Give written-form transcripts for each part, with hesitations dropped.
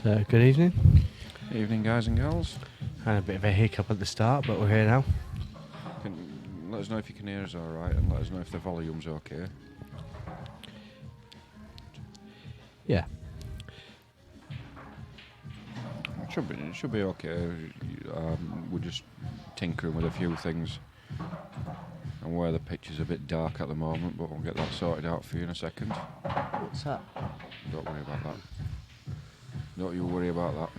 So, good evening. Evening, guys and girls. Had a bit of a hiccup at the start, but we're here now. Let us know if you can hear us alright, and let us know if the volume's okay. Yeah. It should be okay. We're just tinkering with a few things. And where the picture's a bit dark at the moment, but we'll get that sorted out for you in a second. What's that? Don't worry about that. Don't you worry about that.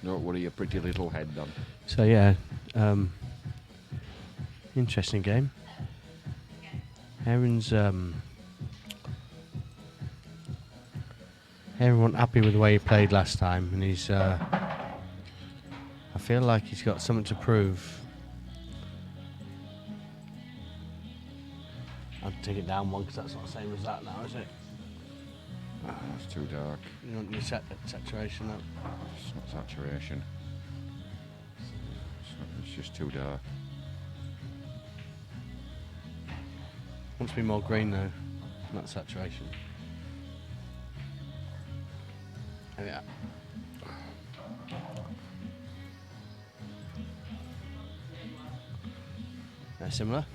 Don't worry your pretty little head, Dan. So, yeah. Interesting game. Aarron's Aarron wasn't happy with the way he played last time, and he's I feel like he's got something to prove. I'll take it down one because that's not the same as that now, is it? It's too dark. You want your saturation up? It's not saturation. It's just too dark. Wants to be more green though, not saturation. Yeah. They're similar.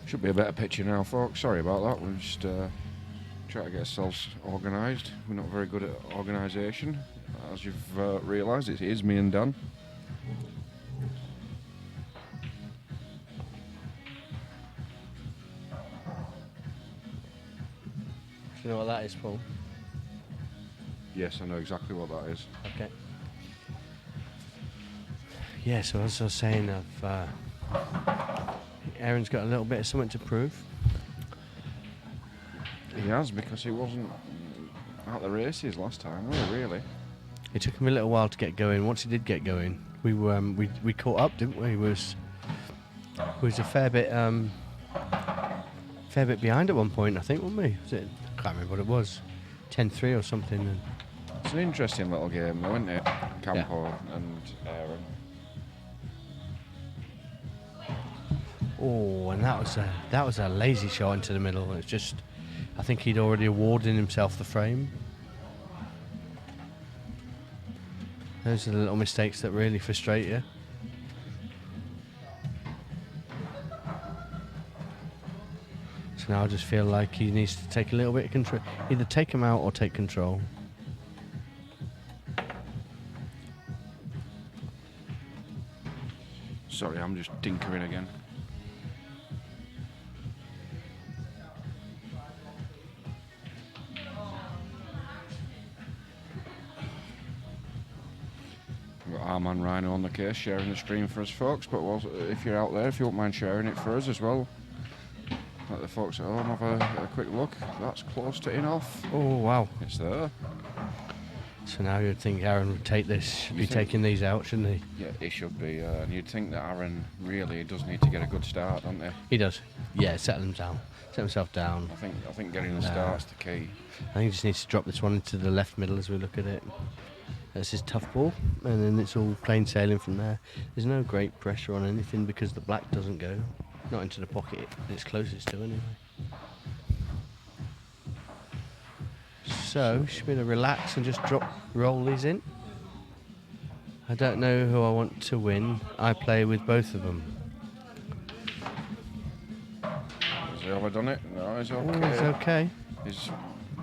Should be a better picture now, folks. Sorry about that. We're just trying to get ourselves organised. We're not very good at organisation. As you've realised, it is me and Dan. Do you know what that is, Paul? Yes, I know exactly what that is. Okay. Yeah, so as I was saying, Aarron's got a little bit of something to prove. He has, because he wasn't at the races last time, really. It took him a little while to get going. Once he did get going, we caught up, didn't we? He was a fair bit behind at one point, I think, wasn't we? Was it? I can't remember what it was, 10-3 or something. And It's an interesting little game, though, isn't it? Camplin and Aarron. oh, and that was a lazy shot into the middle. It's just, I think he'd already awarded himself the frame. Those are the little mistakes that really frustrate you. So now I just feel like he needs to take a little bit of control. Either take him out or take control. Sorry, I'm just tinkering again. We've got our man Rhino on the case, sharing the stream for us, folks. But if you're out there, if you won't mind sharing it for us as well, let the folks at home have a quick look. That's close to in off. Oh, wow. It's there. So now you'd think Aarron would take this, should be taking these out, shouldn't he? Yeah, he should be. And you'd think that Aarron really does need to get a good start, don't he? He does. Yeah, settle himself down. I think getting the start's the key. I think he just needs to drop this one into the left middle as we look at it. That's his tough ball, and then it's all plain sailing from there. There's no great pressure on anything because the black doesn't go. Not into the pocket it's closest to anyway. So, should be able to relax and just roll these in. I don't know who I want to win. I play with both of them. Has he overdone it? No, he's okay. Oh, it's okay.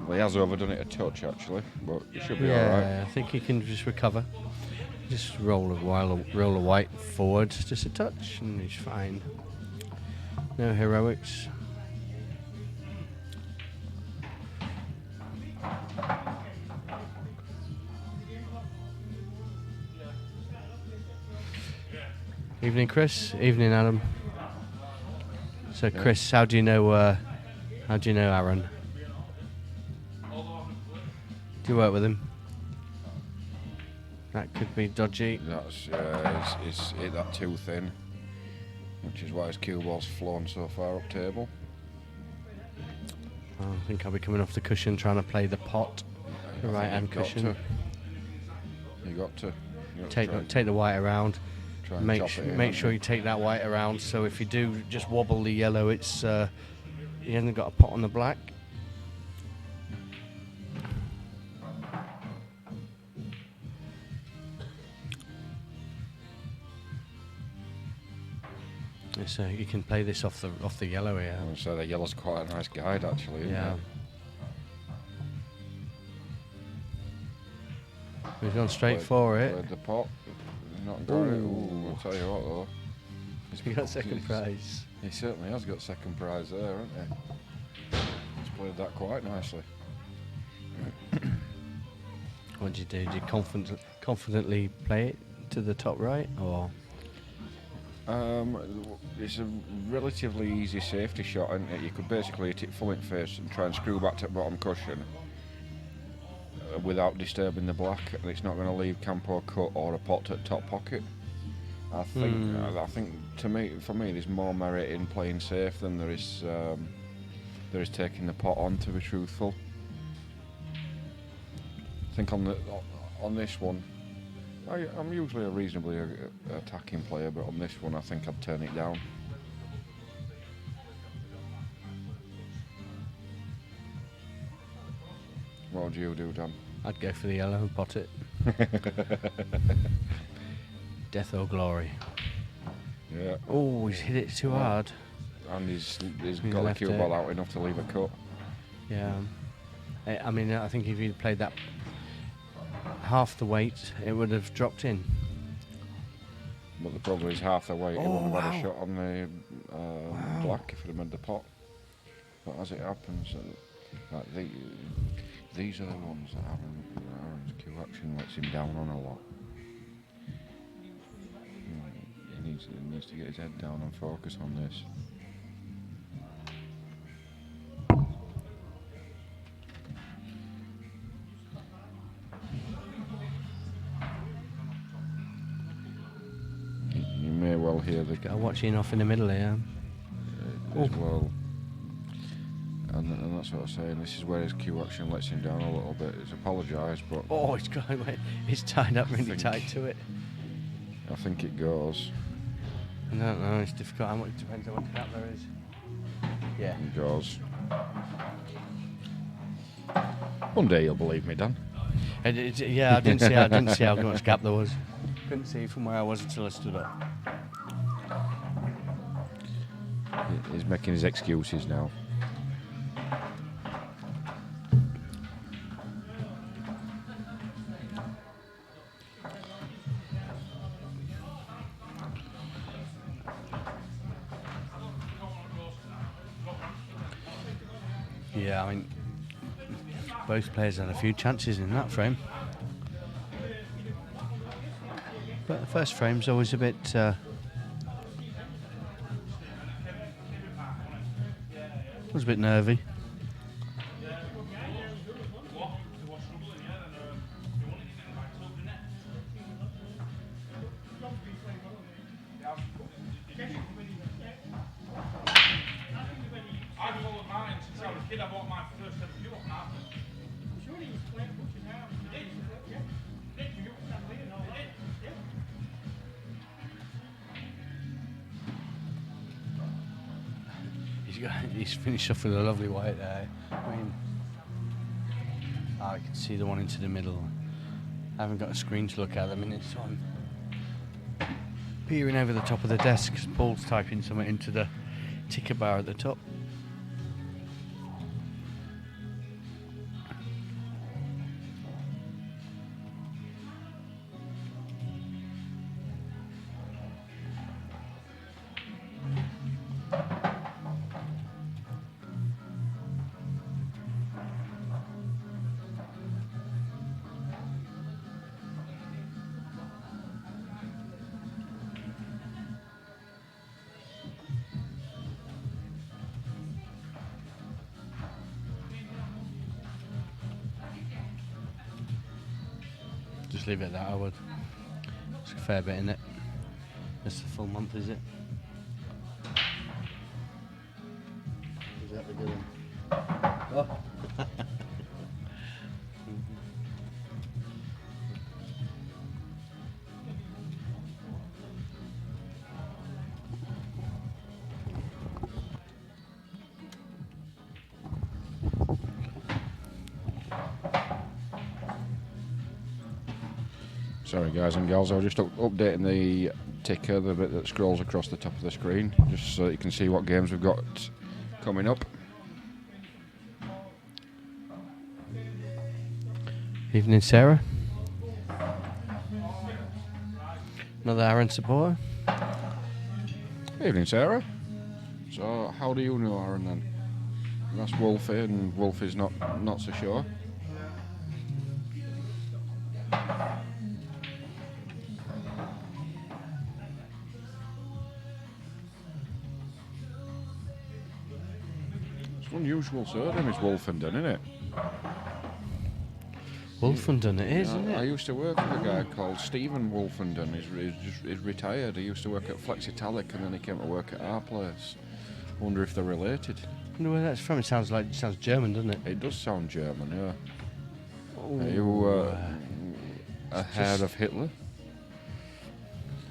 Well, he has overdone it a touch, actually, but he should be Yeah, alright. I think he can just recover. Just roll a white forward, just a touch, and he's fine. No heroics. Evening, Chris. Evening, Adam. So, Chris, how do you know Aarron? Do you work with him? That could be dodgy. That's he's hit that too thin, which is why his cue ball's flown so far up table. I think I'll be coming off the cushion trying to play the pot, the right hand cushion. You got to Take the white around. try and Make chop it in, make haven't sure you take that white around. So if you do just wobble the yellow, it's he hasn't got a pot on the black. So you can play this off the yellow here. So the yellow's quite a nice guide, actually. Isn't Yeah. it? We've gone straight for it. Played the pot. Not got it. Ooh, I'll tell you what though. He got second prize. He certainly has got second prize there, hasn't he? He's played that quite nicely. What did you do? Did you confidently play it to the top right, or? It's a relatively easy safety shot, and you could basically hit it full in face and try and screw back to the bottom cushion without disturbing the black, and it's not going to leave campo cut or a pot at top pocket. I think for me, there's more merit in playing safe than there is taking the pot on. To be truthful, I think on this one, I'm usually a reasonably attacking player, but on this one, I think I'd turn it down. What would you do, Dan? I'd go for the yellow and pot it. Death or glory. Yeah. Oh, he's hit it too hard. And he's got the cue ball out enough to leave a cut. Yeah. I mean, I think if he'd played that half the weight, it would have dropped in. But the problem is half the weight. He wouldn't have had a wow. shot on the black if he'd have made the pot. But as it happens, these are the ones that Aarron's cue action lets him down on a lot. He needs to get his head down and focus on this. You may well hear the Got to watch in off in the middle here. as well. And that's what I'm saying. This is where his cue action lets him down a little bit. He's apologised, but Oh, it's tied up really tight to it. I think it goes. I don't know. It's difficult. How much depends on what gap there is. Yeah. It goes. One day you'll believe me, Dan. Yeah, I didn't see how much gap there was. Couldn't see from where I was until I stood up. He's making his excuses now. Yeah, I mean, both players had a few chances in that frame. But the first frame's always a bit... was a bit nervy. He's finished off with a lovely white there. I mean, I can see the one into the middle. I haven't got a screen to look at the minute, so I'm peering over the top of the desk because Paul's typing something into the ticker bar at the top. Just leave it at that, I would. It's a fair bit in it. That's the full month, is it? Is that the good one? Oh. Sorry guys and gals, I was just updating the ticker, the bit that scrolls across the top of the screen, just so you can see what games we've got coming up. Evening, Sarah. Another Aarron supporter. Evening, Sarah. So, how do you know Aarron then? That's Wolfie, and Wolfie's not so sure. It's an unusual surname, is Wolfenden, isn't it? Wolfenden it is, isn't it? I used to work with a guy called Stephen Wolfenden. He's retired. He used to work at Flexitalic, and then he came to work at our place. Wonder if they're related. I wonder where that's from. It sounds German, doesn't it? It does sound German, yeah. Oh, Are you ahead of Hitler?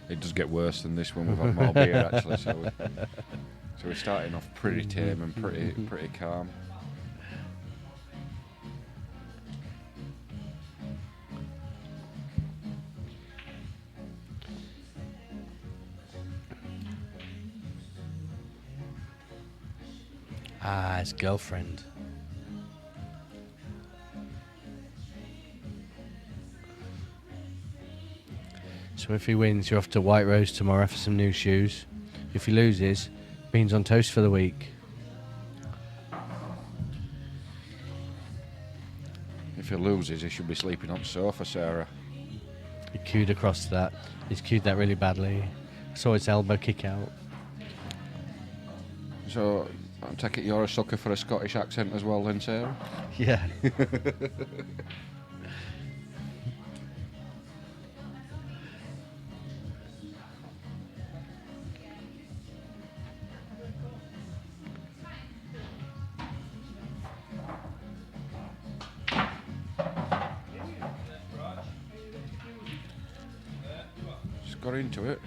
It does get worse than this one. We've had more beer actually, so we're starting off pretty tame and pretty calm. Ah, his girlfriend. So if he wins, you're off to White Rose tomorrow for some new shoes. If he loses, beans on toast for the week. If he loses, he should be sleeping on the sofa, Sarah. He cued across that. He's cued that really badly. I saw his elbow kick out. So, I take it you're a sucker for a Scottish accent as well then, Sarah? Yeah. Just got into it.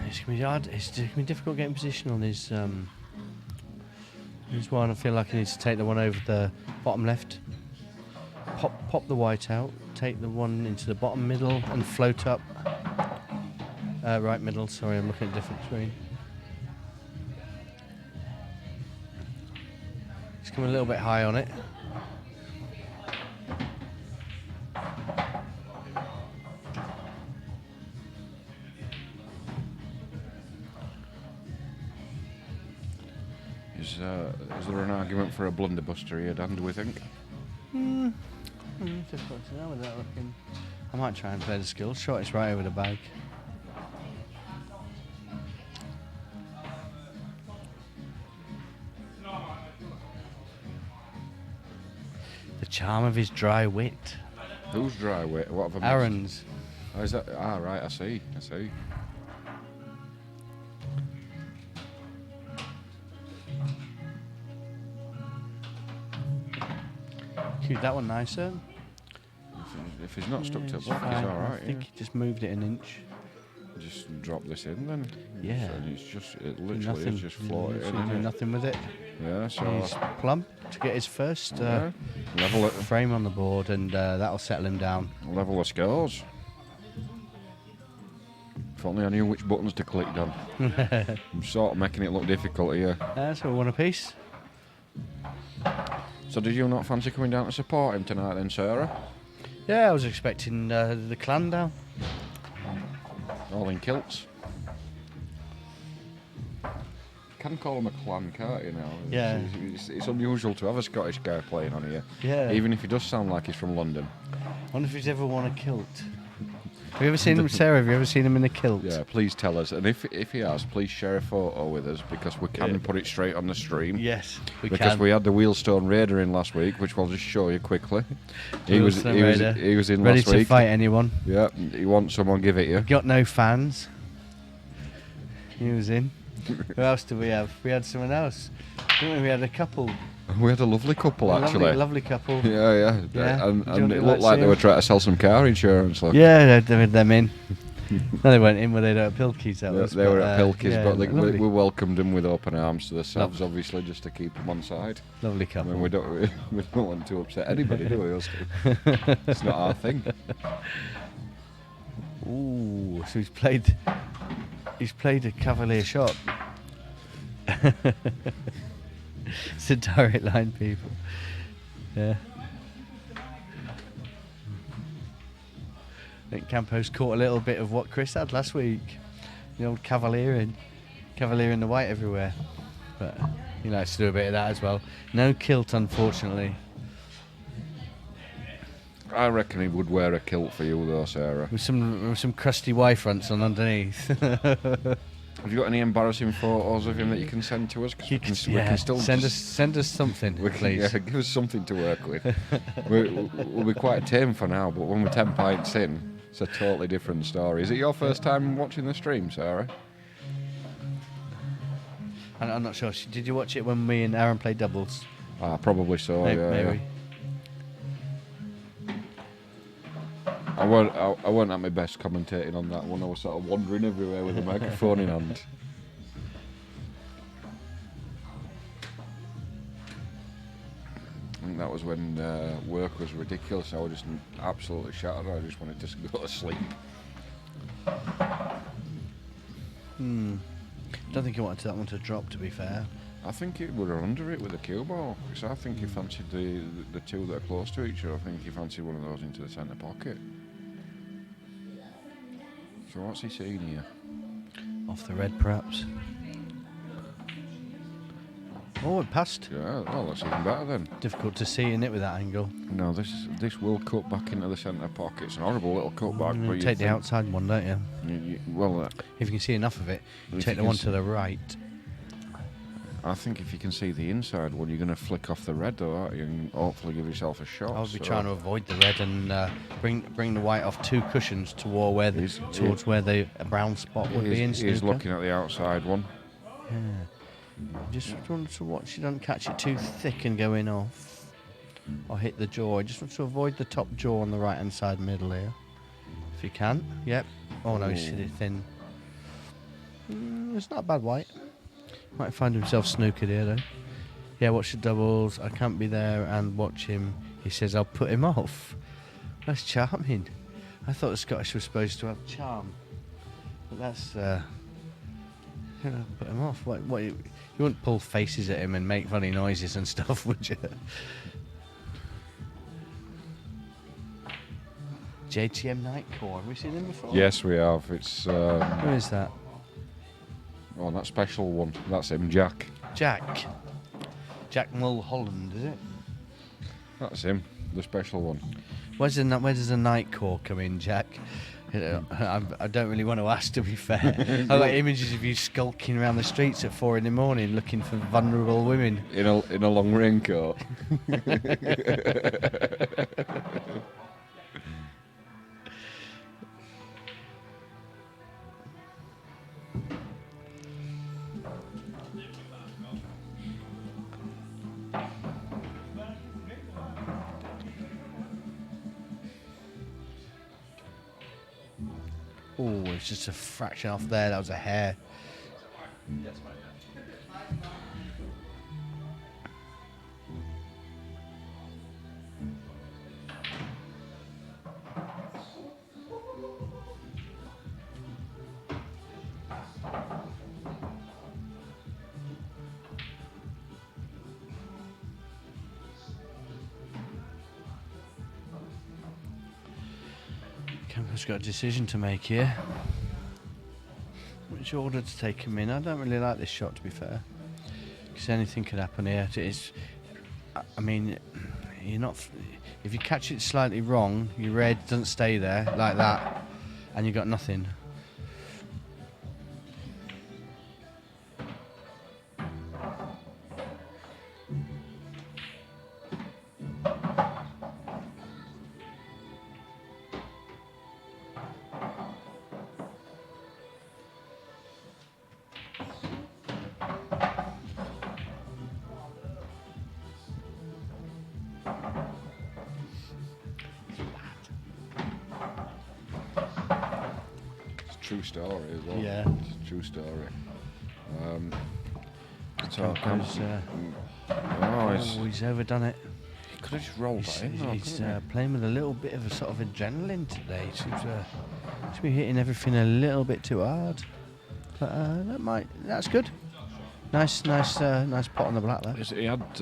It's gonna be hard. It's gonna be difficult getting position on his one. I feel like he needs to take the one over the bottom left. Pop the white out. Take the one into the bottom middle and float up. Right middle. Sorry, I'm looking at a different screen. He's coming a little bit high on it. Is there an argument for a blunderbuster here, Dan, do we think? Difficult to know without looking. I might try and play the skill shot. It's right over the bag. The charm of his dry wit. Who's dry wit? What have I missed? Aarron's. Oh, is that? Ah, right, I see. Cued that one nicer. If he's not stuck to a it's block, he's fine. alright. I think he just moved it an inch. Just drop this in then. Yeah. So it literally Nothing. is just floating in. Literally do Isn't it? nothing with it. Yeah, so He's plump to get his first level it. frame on the board, and that'll settle him down. Level the scores. If only I knew which buttons to click, Dan. I'm sort of making it look difficult here. So we won a piece. So did you not fancy coming down to support him tonight then, Sarah? Yeah, I was expecting the clan down. All in kilts. Can call him a clan, can't you now? Yeah. It's unusual to have a Scottish guy playing on here. Yeah. Even if he does sound like he's from London. I wonder if he's ever worn a kilt. Have you ever seen him, Sarah? Have you ever seen him in a kilt? Yeah, please tell us. And if he has, please share a photo with us because we can put it straight on the stream. Yes, we because can. we had the Wheelstone Raider in last week, which we'll just show you quickly. He was in Ready last to week. fight anyone. Yeah, he wants someone, give it you. Got no fans. He was in. Who else did we have? We had someone else. Didn't we? We had a couple. We had a lovely couple actually. Lovely couple. Yeah. Yeah. And Do you it looked like they were trying to sell some car insurance. Look. Yeah, they had them in. No, they went in where they were at Pilkey's. They were at Pilkey's, yeah, but lovely, we welcomed them with open arms to themselves, obviously, just to keep them on side. lovely I couple. mean, we don't want to upset anybody, do we? Us two? It's not our thing. Ooh, so he's played a cavalier shot. It's a direct line, people. Yeah. I think Campo's caught a little bit of what Chris had last week. The old cavalier in the white everywhere. But he likes to do a bit of that as well. No kilt, unfortunately. I reckon he would wear a kilt for you, though, Sarah. With some crusty Y fronts on underneath. Have you got any embarrassing photos of him that you can send to us? Because we can still send us something, please. Yeah, give us something to work with. We'll be quite tame for now, but when we're 10 pints in, it's a totally different story. Is it your first time watching the stream, Sarah? I'm not sure. Did you watch it when me and Aarron played doubles? Probably so. Maybe. I weren't at my best commentating on that one. I was sort of wandering everywhere with a microphone in hand. I think that was when work was ridiculous. I was just absolutely shattered. I just wanted to go to sleep. Don't think he wanted that one to drop, to be fair. I think he would have under it with a cue ball, because I think he fancied the two that are close to each other. I think he fancied one of those into the centre pocket. So what's he saying here? Off the red, perhaps. Oh, it passed. Yeah, well, that's even better then. Difficult to see in it with that angle. No, this will cut back into the centre pocket. It's an horrible little cut back. But You take the outside one, don't you? Well, if you can see enough of it, you take the one to the right. I think if you can see the inside one, you're going to flick off the red, though, aren't you? And hopefully give yourself a shot. I would be trying to avoid the red and bring the white off two cushions towards where the brown spot would be in snooker. He's looking at the outside one. Yeah. Just want to watch you don't catch it too thick and going off, or hit the jaw. Just want to avoid the top jaw on the right hand side middle here, if you can. Yep. Oh no, he's hit it thin. It's not a bad white. Might find himself snookered here though. Yeah, watch the doubles. I can't be there and watch him. He says I'll put him off. That's charming. I thought the Scottish were supposed to have charm, but that's put him off. What you wouldn't pull faces at him and make funny noises and stuff, would you? JTM Nightcore. Have we seen him before? Yes, we have. It's Who is that? Oh, that special one. That's him, Jack. Jack Mulholland, is it? That's him, the special one. Where does the Nightcore come in, Jack? I don't really want to ask, to be fair. I've got images of you skulking around the streets at 4 a.m. looking for vulnerable women. In a long raincoat. Oh, it's just a fraction off there. That was a hair. Campbell's got a decision to make here. Which order to take him in? I don't really like this shot, to be fair, because anything could happen here. I mean, you're not. If you catch it slightly wrong, your red doesn't stay there like that, and you got nothing. true story as well. Yeah. It's a true story. So He's overdone it. he could have just rolled that in, though, He's couldn't playing with a little bit of a sort of adrenaline today. He seems to be hitting everything a little bit too hard. But that's good. Nice pot on the black there. he? He had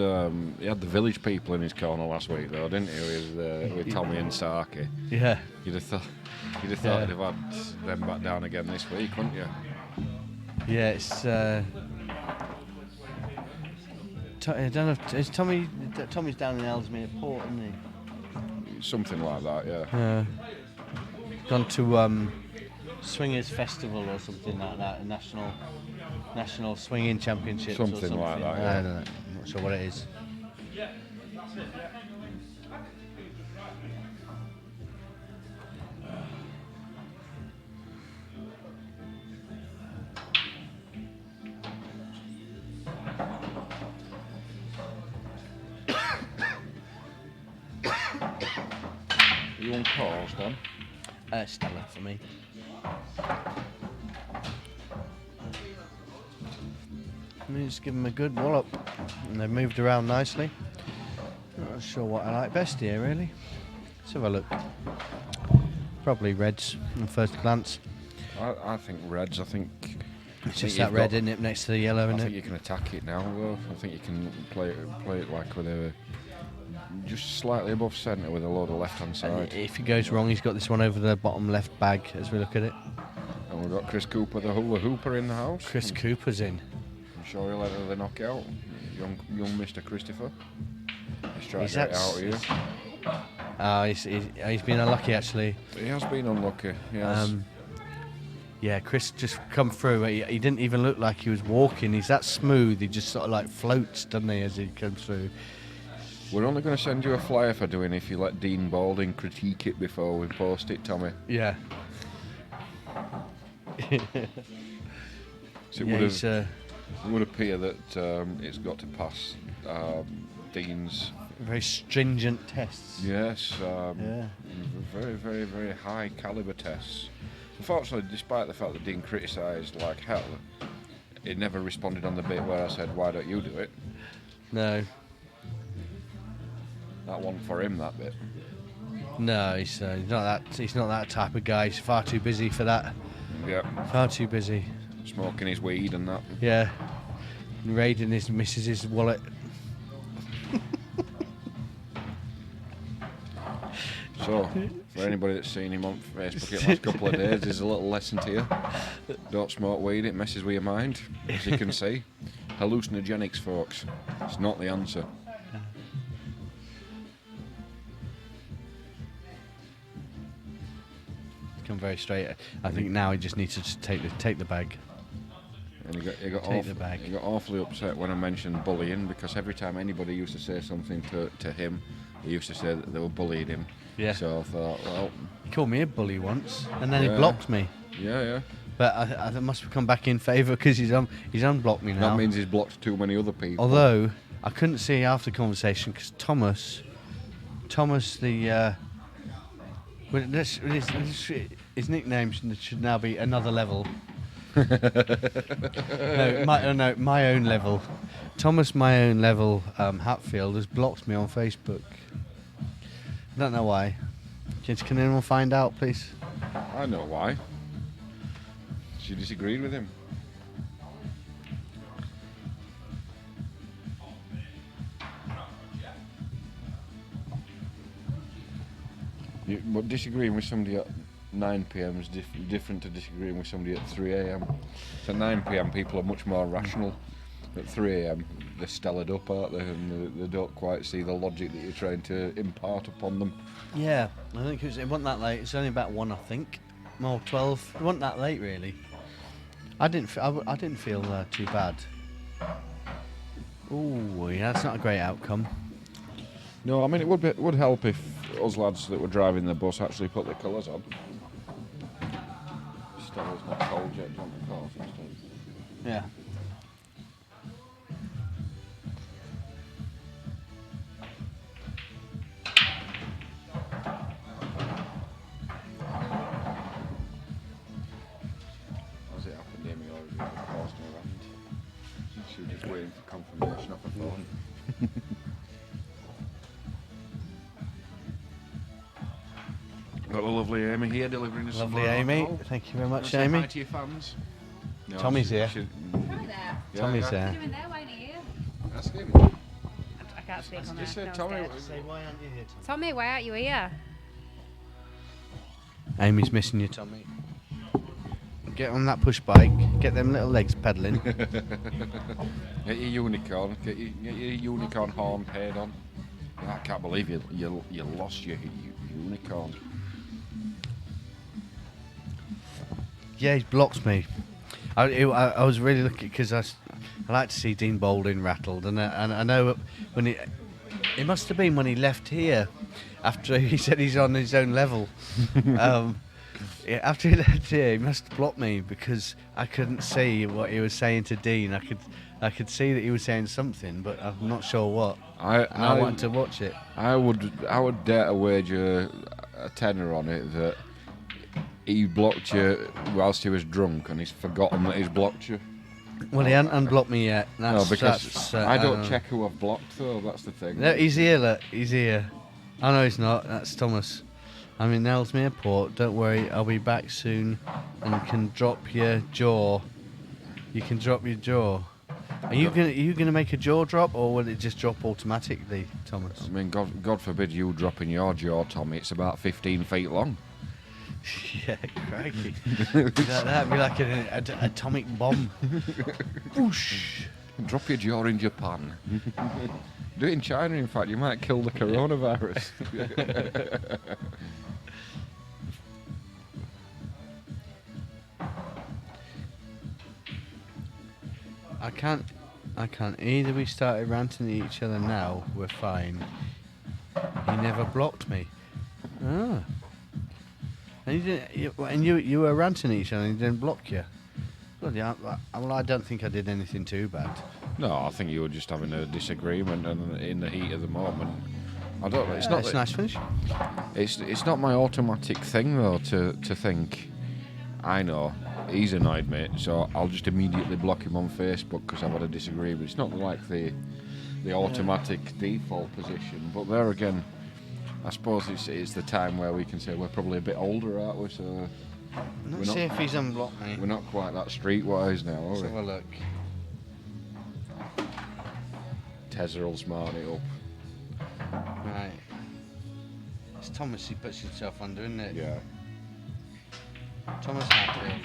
the village people in his corner last week, though, didn't he? With Tommy and Saki. Yeah. You'd have thought he'd have had them back down again this week, wouldn't you? Yeah, it's. I don't know. Is Tommy's down in Ellesmere Port, isn't he? Something like that, yeah. Yeah. Gone to Swingers Festival or something like that, a national swinging championships Something or something like that, yeah. I don't know. I'm not sure what it is. Are you on pause, Dan? Stella for me. Let me just give them a good wallop. And they've moved around nicely. Not sure what I like best here, really. Let's have a look. Probably reds on first glance. I think reds. I think It's just that red, isn't it, next to the yellow, I isn't think it? you can attack it now, though. I think you can play it like with a just slightly above centre with a load of left-hand side. If he goes wrong, he's got this one over the bottom left bag as we look at it. And we've got Chris Cooper, the hula hooper, in the house. Chris Cooper's in. I'm sure he'll let the knockout. Young Mr. Christopher. He's trying He's to get it out here. He's been unlucky, actually. He has been unlucky. He has. Yeah, Chris just come through. He didn't even look like he was walking. He's that smooth. He just sort of like floats, doesn't he, as he comes through. We're only going to send you a flyer for doing if you let Dean Balding critique it before we post it, Tommy. Yeah. So it would appear that it's got to pass Dean's very stringent tests. yes, Yeah. very, very, very high calibre tests. Unfortunately, despite the fact that Dean criticised like hell, he never responded on the bit where I said, "Why don't you do it?" No. That one for him, that bit. No, he's not that type of guy. He's far too busy for that. Yeah, Far too busy. smoking his weed and that. Yeah. Raiding his missus's wallet. So, for anybody that's seen him on Facebook in the last couple of days, there's a little lesson to you. Don't smoke weed, it messes with your mind, as you can see. Hallucinogenics, folks. It's not the answer. Come very straight. I think now he just needs to just take the bag. And he got Take the bag. He got awfully upset when I mentioned bullying, because every time anybody used to say something to him, he used to say that they were bullying him. Yeah. So I thought, well, He called me a bully once, and then he Yeah. blocked me. yeah. But I must have come back in favour because he's unblocked me now. That means he's blocked too many other people. Although I couldn't see after the conversation because Thomas, the well, his nickname should now be Another Level. My own level. Thomas, my own level. Hatfield has blocked me on Facebook. I don't know why. Can anyone find out, please? I know why. She disagreed with him. But disagreeing with somebody at 9 p.m. is different to disagreeing with somebody at 3 a.m. So at 9 p.m. people are much more rational. At 3 a.m. they're stellared up, aren't they? And they don't quite see the logic that you're trying to impart upon them. Yeah, I think it wasn't that late. It's only about 1, I think. More 12. It wasn't that late, really. I didn't feel too bad. Ooh, yeah, that's not a great outcome. No, I mean it would help if us lads that were driving the bus actually put the colours on. Stella's not cold yet, do you want the coffee instead? Yeah. phone. Got the lovely Amy here delivering us some Lovely more Amy. alcohol. Thank you very much, Say Amy. hi to your fans. No, Tommy's here. Hi there. Tommy's What are there. you doing there? Why aren't you here? Ask him. I can't speak on Just there. say No, Tommy. I'm scared. Why aren't you here, Tommy, why aren't you here? Amy's missing you, Tommy. Get on that push bike. Get them little legs pedalling. Get your unicorn. Get your unicorn horn paid on. I can't believe you lost your unicorn. Yeah, he's blocked me. I was really looking because I like to see Dean Boulding rattled, and I know when it must have been when he left here after he said he's on his own level. Yeah, after he left here, he must have blocked me because I couldn't see what he was saying to Dean. I could see that he was saying something, but I'm not sure what. I wanted to watch it. I would dare to wager a tenner on it that he blocked you whilst he was drunk, and he's forgotten that he's blocked you. Well, he hasn't unblocked me yet. No, because that's, I don't check who I've blocked though. That's the thing. No, he's here. Look, he's here. Oh no, he's not. That's Thomas. I'm in Ellesmere Airport. Don't worry, I'll be back soon, and can drop your jaw. You can drop your jaw. Are you gonna make a jaw drop, or will it just drop automatically, Thomas? I mean, God forbid you dropping your jaw, Tommy. It's about 15 feet long. Yeah, crikey. That'd be like an atomic bomb. Whoosh. Drop your jaw in Japan. Do it in China, in fact. You might kill the coronavirus. I can't. Either we started ranting at each other now, we're fine. He never blocked me. Ah. And you were ranting at each other and he didn't block you. Bloody hell, well, I don't think I did anything too bad. No, I think you were just having a disagreement, and in the heat of the moment, I don't. It's not. It's a nice finish. It's not my automatic thing though to think. I know he's annoyed me, so I'll just immediately block him on Facebook because I've had a disagreement. It's not like the automatic default position, but there again, I suppose it's the time where we can say we're probably a bit older, aren't we? So Let's see if he's unblocked me. we're not quite that streetwise now, are Let's we? have a look. Tezza will smart it up. Right. It's Thomas he puts himself under, isn't it? Yeah. Thomas Hatley.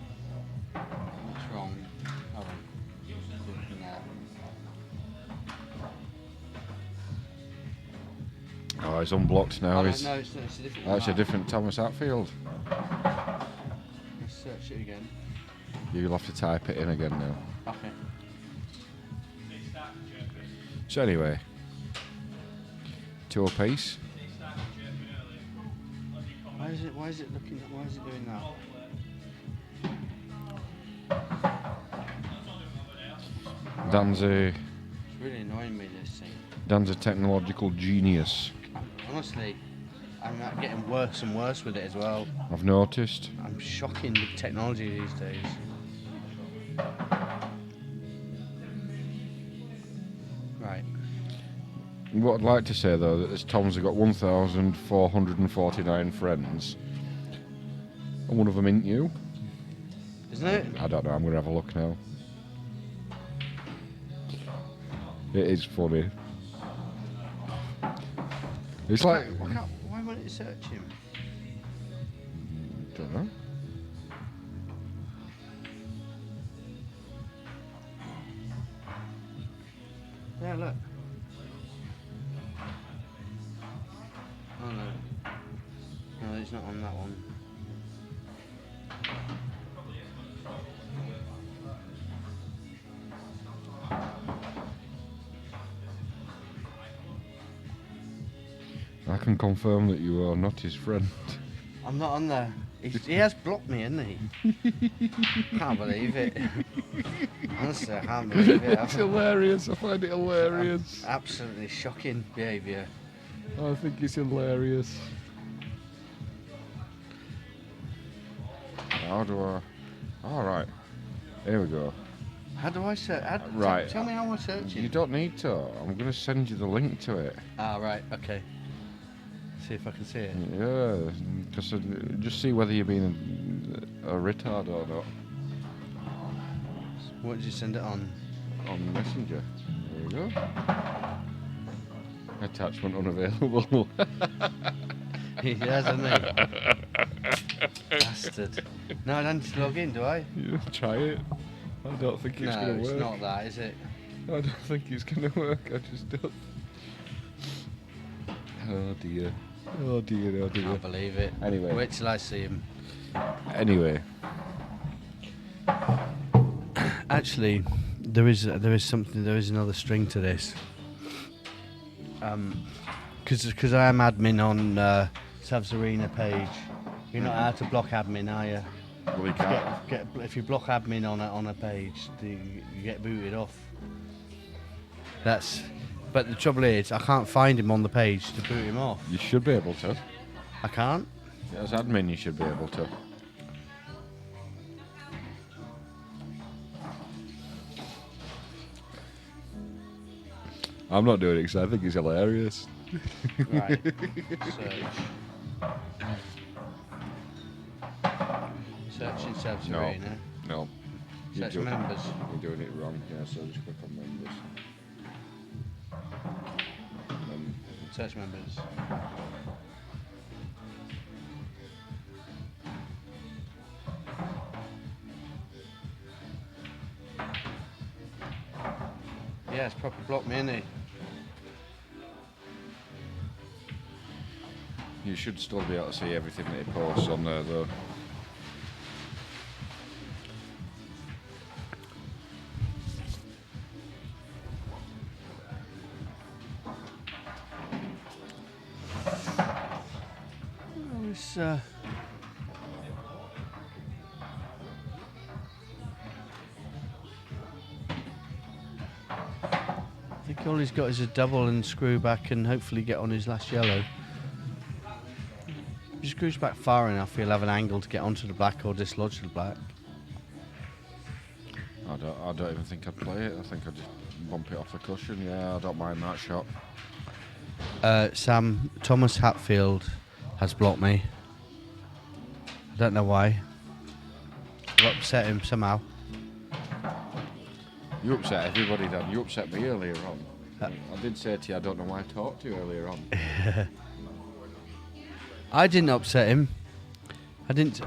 What's wrong? Hold on. Oh, he's unblocked now. Oh, no, He's, no, it's a different that's a one. different Thomas Hatfield. Let's search it again. You'll have to type it in again now. Okay. So anyway, two apiece. Why is it doing that? Dan's a It's really annoying me, this thing. technological genius. Honestly, I'm getting worse and worse with it as well. I've noticed. I'm shocking with technology these days. Right. What I'd like to say though, that this Tom's got 1,449 friends, and one of them ain't you. Isn't it? I don't know. I'm gonna have a look now. It is funny. It's like Why won't it search him? don't know. Yeah, look. Oh no. No, it's not on that one. I can confirm that you are not his friend. I'm not on there. He has blocked me, hasn't he? Can't believe it. Honestly, I can't believe it. It's hilarious. I find it hilarious. Absolutely shocking behaviour. I think it's hilarious. How do I? All right. Here we go. How do I search? Right. Tell me how I search You it. don't need to. I'm going to send you the link to it. Ah, right. Okay. See if I can see it. Yeah, because just see whether you're being a retard or not What did you send it on? on Messenger. There you go. Attachment unavailable. He has, hasn't he? Bastard. No, I don't need to log in, do I? You try it. I don't think it's No, going to it's work. not that, is it? I don't think it's going to work. I just don't. Oh dear. Oh dear. Oh I dear. can't believe it. Anyway. Wait till I see him. Anyway. Actually, there is another string to this. Because I am admin on Sav's Arena page. You're not allowed to block admin, are you? Well, you can't. If you block admin on a page, you get booted off. But the trouble is, I can't find him on the page to boot him off. You should be able to. I can't. As admin, you should be able to. I'm not doing it because I think it's hilarious. Right. Searching Sav's No. Arena. No. Search doing- members. You're doing it wrong. Yeah, so just click on members. Search members. Yeah, it's proper blocked me, isn't he? You should still be able to see everything that he posts on there, though. Oh, it's I think all he's got is a double and screw back and hopefully get on his last yellow. If he screws back far enough, he'll have an angle to get onto the black or dislodge the black. I don't even think I'd play it. I think I'd just bump it off the cushion. Yeah, I don't mind that shot. Sam, Thomas Hatfield has blocked me. I don't know why. I've upset him somehow. You upset everybody, Dan. You upset me earlier on. Uh, I did say to you, I don't know why I talked to you earlier on. I didn't upset him. I didn't.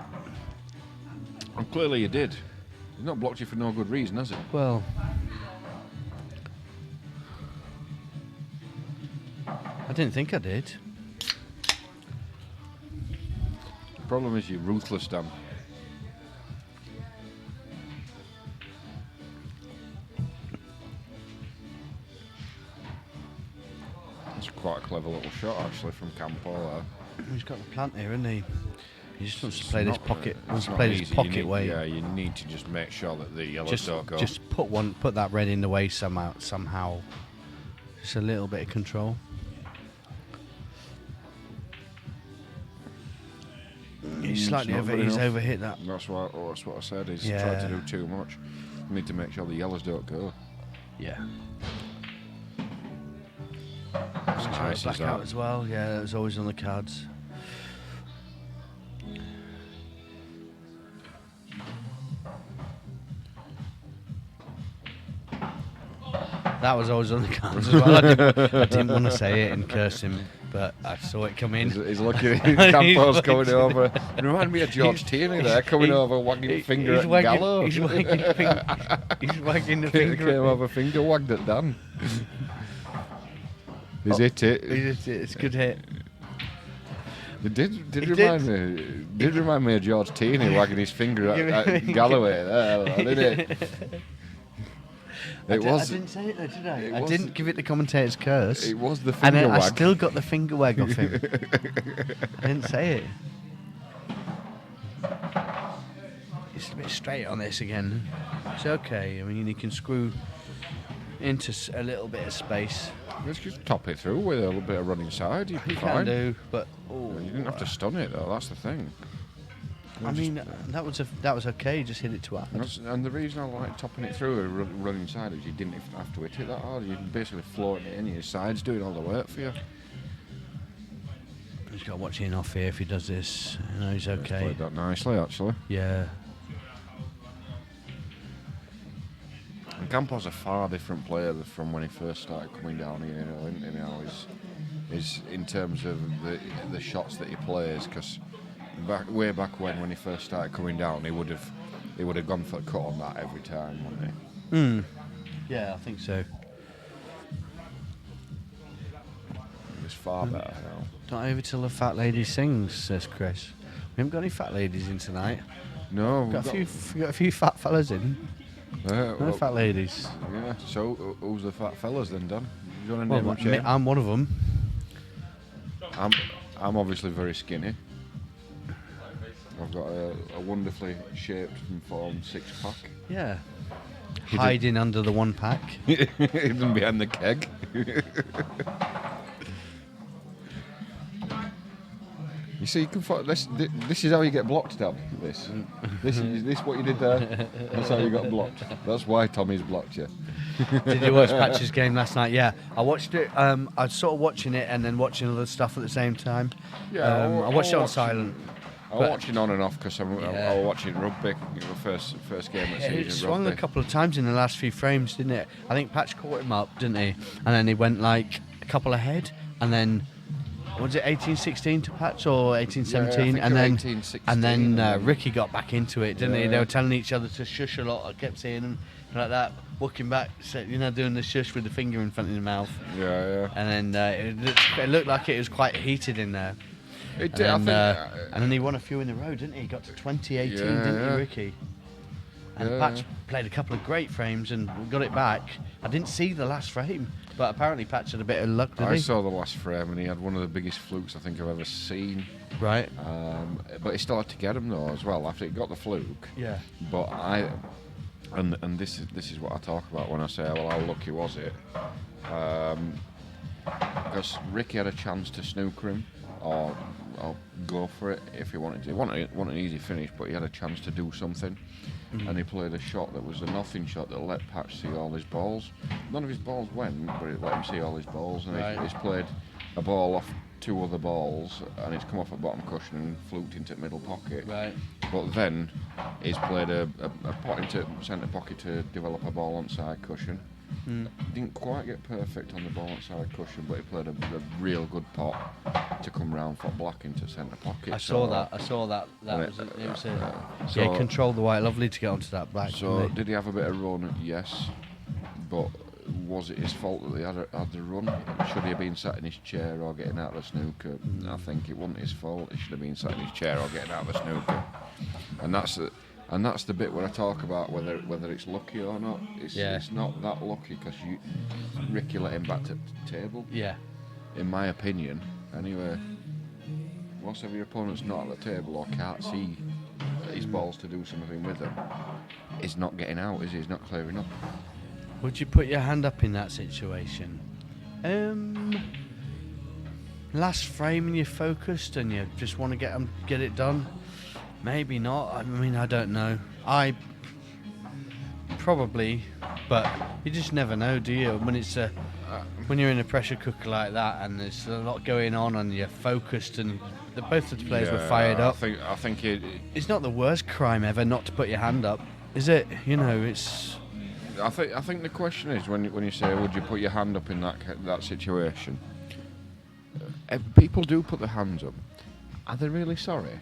And clearly you did. He's not blocked you for no good reason, has he? Well, I didn't think I did. The problem is you're ruthless, Dan. It's quite a clever little shot, actually, from Camplin. He's got the plant here, hasn't he? He just wants to It's play this not- pocket. it's Wants to not play this easy. You pocket need- way. Yeah, you need to just make sure that the yellows Just, don't go. just put that red in the way somehow. Just a little bit of control. He's slightly not good he's enough. overhit that. That's what I said. He's Yeah. tried to do too much. You need to make sure the yellows don't go. Yeah. As nice as Black out that. as well. Yeah, that was always on the cards. That was always on the cards as well. I didn't want to say it and curse him, but I saw it come in. He's looking at Campos He's coming like- over. It reminded me of George Tierney there, coming over, wagging a finger at Gallo. He's wagging the finger. Came over, finger wagged at Dan. He's hit it. It's a good hit. It did It remind me. Did remind me of George Tierney wagging his finger at Galloway there, didn't it? I didn't say it though, did I? It I was- didn't give it the commentator's curse. It was the And finger I wag. still got the finger wag off him. I didn't say it. It's a bit straight on this again. It's okay. I mean, you can screw into a little bit of space. Let's just top it through with a little bit of running side. You'd be You fine. can do, but You didn't have to stun it though. That's the thing. I mean, that was okay. You just hit it too hard. And the reason I like topping it through a running side is you didn't have to hit it that hard. You basically floating it in, your side's doing all the work for you. He's got to watch him off here if he does this. You know, he's okay. He's played that nicely, actually. Yeah. And Campos a far different player from when he first started coming down here. You know, is in terms of the shots that he plays, because way back when he first started coming down, he would have gone for a cut on that every time, wouldn't he? Yeah, I think so. It's far better now. Not over till the fat lady sings, says Chris. We haven't got any fat ladies in tonight. No, Got a few fat fellas in. No well, fat ladies. Yeah. So who's the fat fellas then, Dan? You want to Well, name them, Shane? I'm one of them. I'm obviously very skinny. I've got a wonderfully shaped and formed six-pack. Yeah. Hiding under the one pack. Hidden behind the keg. You see, you can this is how you get blocked, Dan. This is what you did there. That's how you got blocked. That's why Tommy's blocked you. Did you watch Patch's game last night? Yeah, I watched it. I was sort of watching it and then watching other stuff at the same time. Yeah, I watched it on silent. I was watching on and off because I was watching rugby. The first game of the season. It swung rugby. a couple of times in the last few frames, didn't it? I think Patch caught him up, didn't he? And then he went like a couple ahead, and then was it 18-16 to Patch or 18-17? Yeah, and then 18-16, and then Ricky got back into it, didn't he? Yeah. They were telling each other to shush a lot. I kept seeing them like that, walking back, doing the shush with the finger in front of the mouth. Yeah. And then it looked like it was quite heated in there. It did. And then he won a few in a row, didn't he? He got to 2018, didn't he, Ricky? And Patch played a couple of great frames and got it back. I didn't see the last frame, but apparently Patch had a bit of luck, did he? I saw the last frame and he had one of the biggest flukes I think I've ever seen. Right. But he still had to get him though as well after he got the fluke. Yeah. But and this is what I talk about when I say, well, how lucky was it? Because Ricky had a chance to snooker him or go for it if he wanted to. He wanted an easy finish, but he had a chance to do something. And he played a shot that was a nothing shot that let Patch see all his balls. None of his balls went, but it let him see all his balls. And he's played a ball off two other balls, and it's come off a bottom cushion and fluked into the middle pocket. Right. But then he's played a pot into centre pocket to develop a ball on side cushion. Didn't quite get perfect on the ball on side cushion, but he played a real good pot to come round for black into centre pocket. I saw that. He controlled the white lovely to get onto that black. So did he have a bit of run? Yes. But was it his fault that he had the run? Should he have been sat in his chair or getting out of the snooker? I think it wasn't his fault. He should have been sat in his chair or getting out of the snooker. And that's the bit where I talk about whether it's lucky or not. It's not that lucky because Ricky let him back to the table. Yeah. In my opinion, anyway. Once your opponent's not at the table or can't see his balls to do something with them, he's not getting out, is he? He's not clearing up. Would you put your hand up in that situation? Last frame and you're focused and you just want to get it done? Maybe not. I mean, I don't know. I probably, but you just never know, do you? When you're in a pressure cooker like that and there's a lot going on and you're focused and both of the players were fired up. I think it's not the worst crime ever not to put your hand up, is it? You know, it's. I think the question is when you say would you put your hand up in that situation? People do put their hands up. Are they really sorry?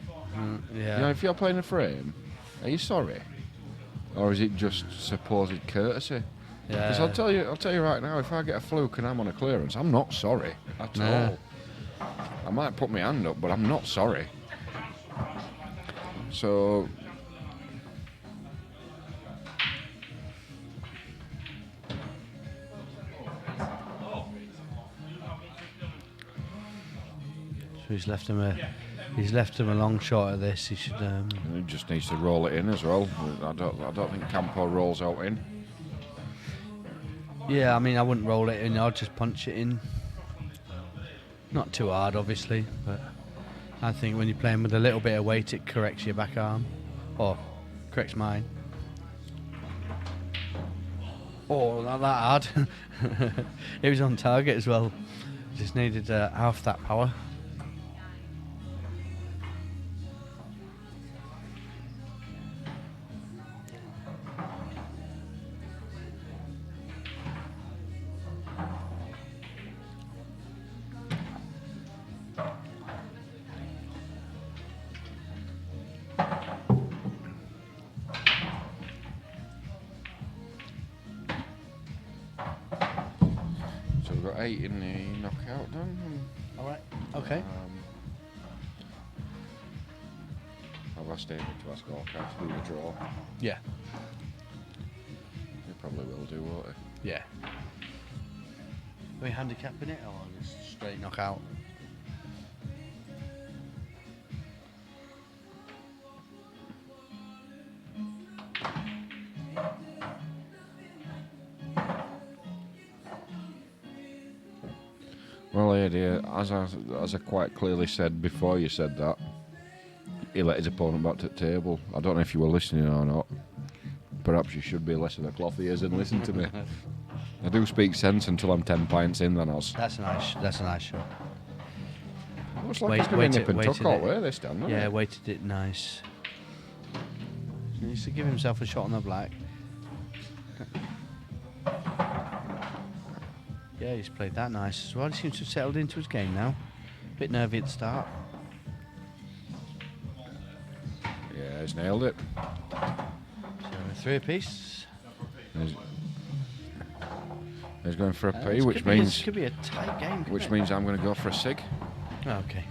Yeah. You know, if you're playing a frame, are you sorry, or is it just supposed courtesy? Yeah. Because I'll tell you right now, if I get a fluke and I'm on a clearance, I'm not sorry at all. I might put my hand up, but I'm not sorry. So. So he's left him a long shot at this. He should. He just needs to roll it in as well. I don't think Campo rolls out in. Yeah, I mean, I wouldn't roll it in. I'd just punch it in. Not too hard, obviously, but I think when you're playing with a little bit of weight, it corrects your back arm, or corrects mine. Oh, not that hard. It was on target as well. Just needed half that power. So we've got 8 in the knockout done. All right. Okay. I've asked David to ask Orca to do the draw. Yeah. He probably will do, won't he? Yeah. Are we handicapping it or just straight knockout? Well, Eddie, as I quite clearly said before you said that, he let his opponent back to the table. I don't know if you were listening or not. Perhaps you should be less of a cloth ears and listen to me. I do speak sense until I'm 10 pints in, then I'll... That's a nice shot. Looks like it's going to be nip and tuck all way this time, doesn't Yeah, it? weighted it nice. He needs to give himself a shot on the black. Yeah, he's played that nice as well. He seems to have settled into his game now. Bit nervy at the start. Yeah, he's nailed it. So 3 apiece. He's going for a P, This which could be means... could be a tight game. Which couldn't means I'm going to go for a cig. it? Okay.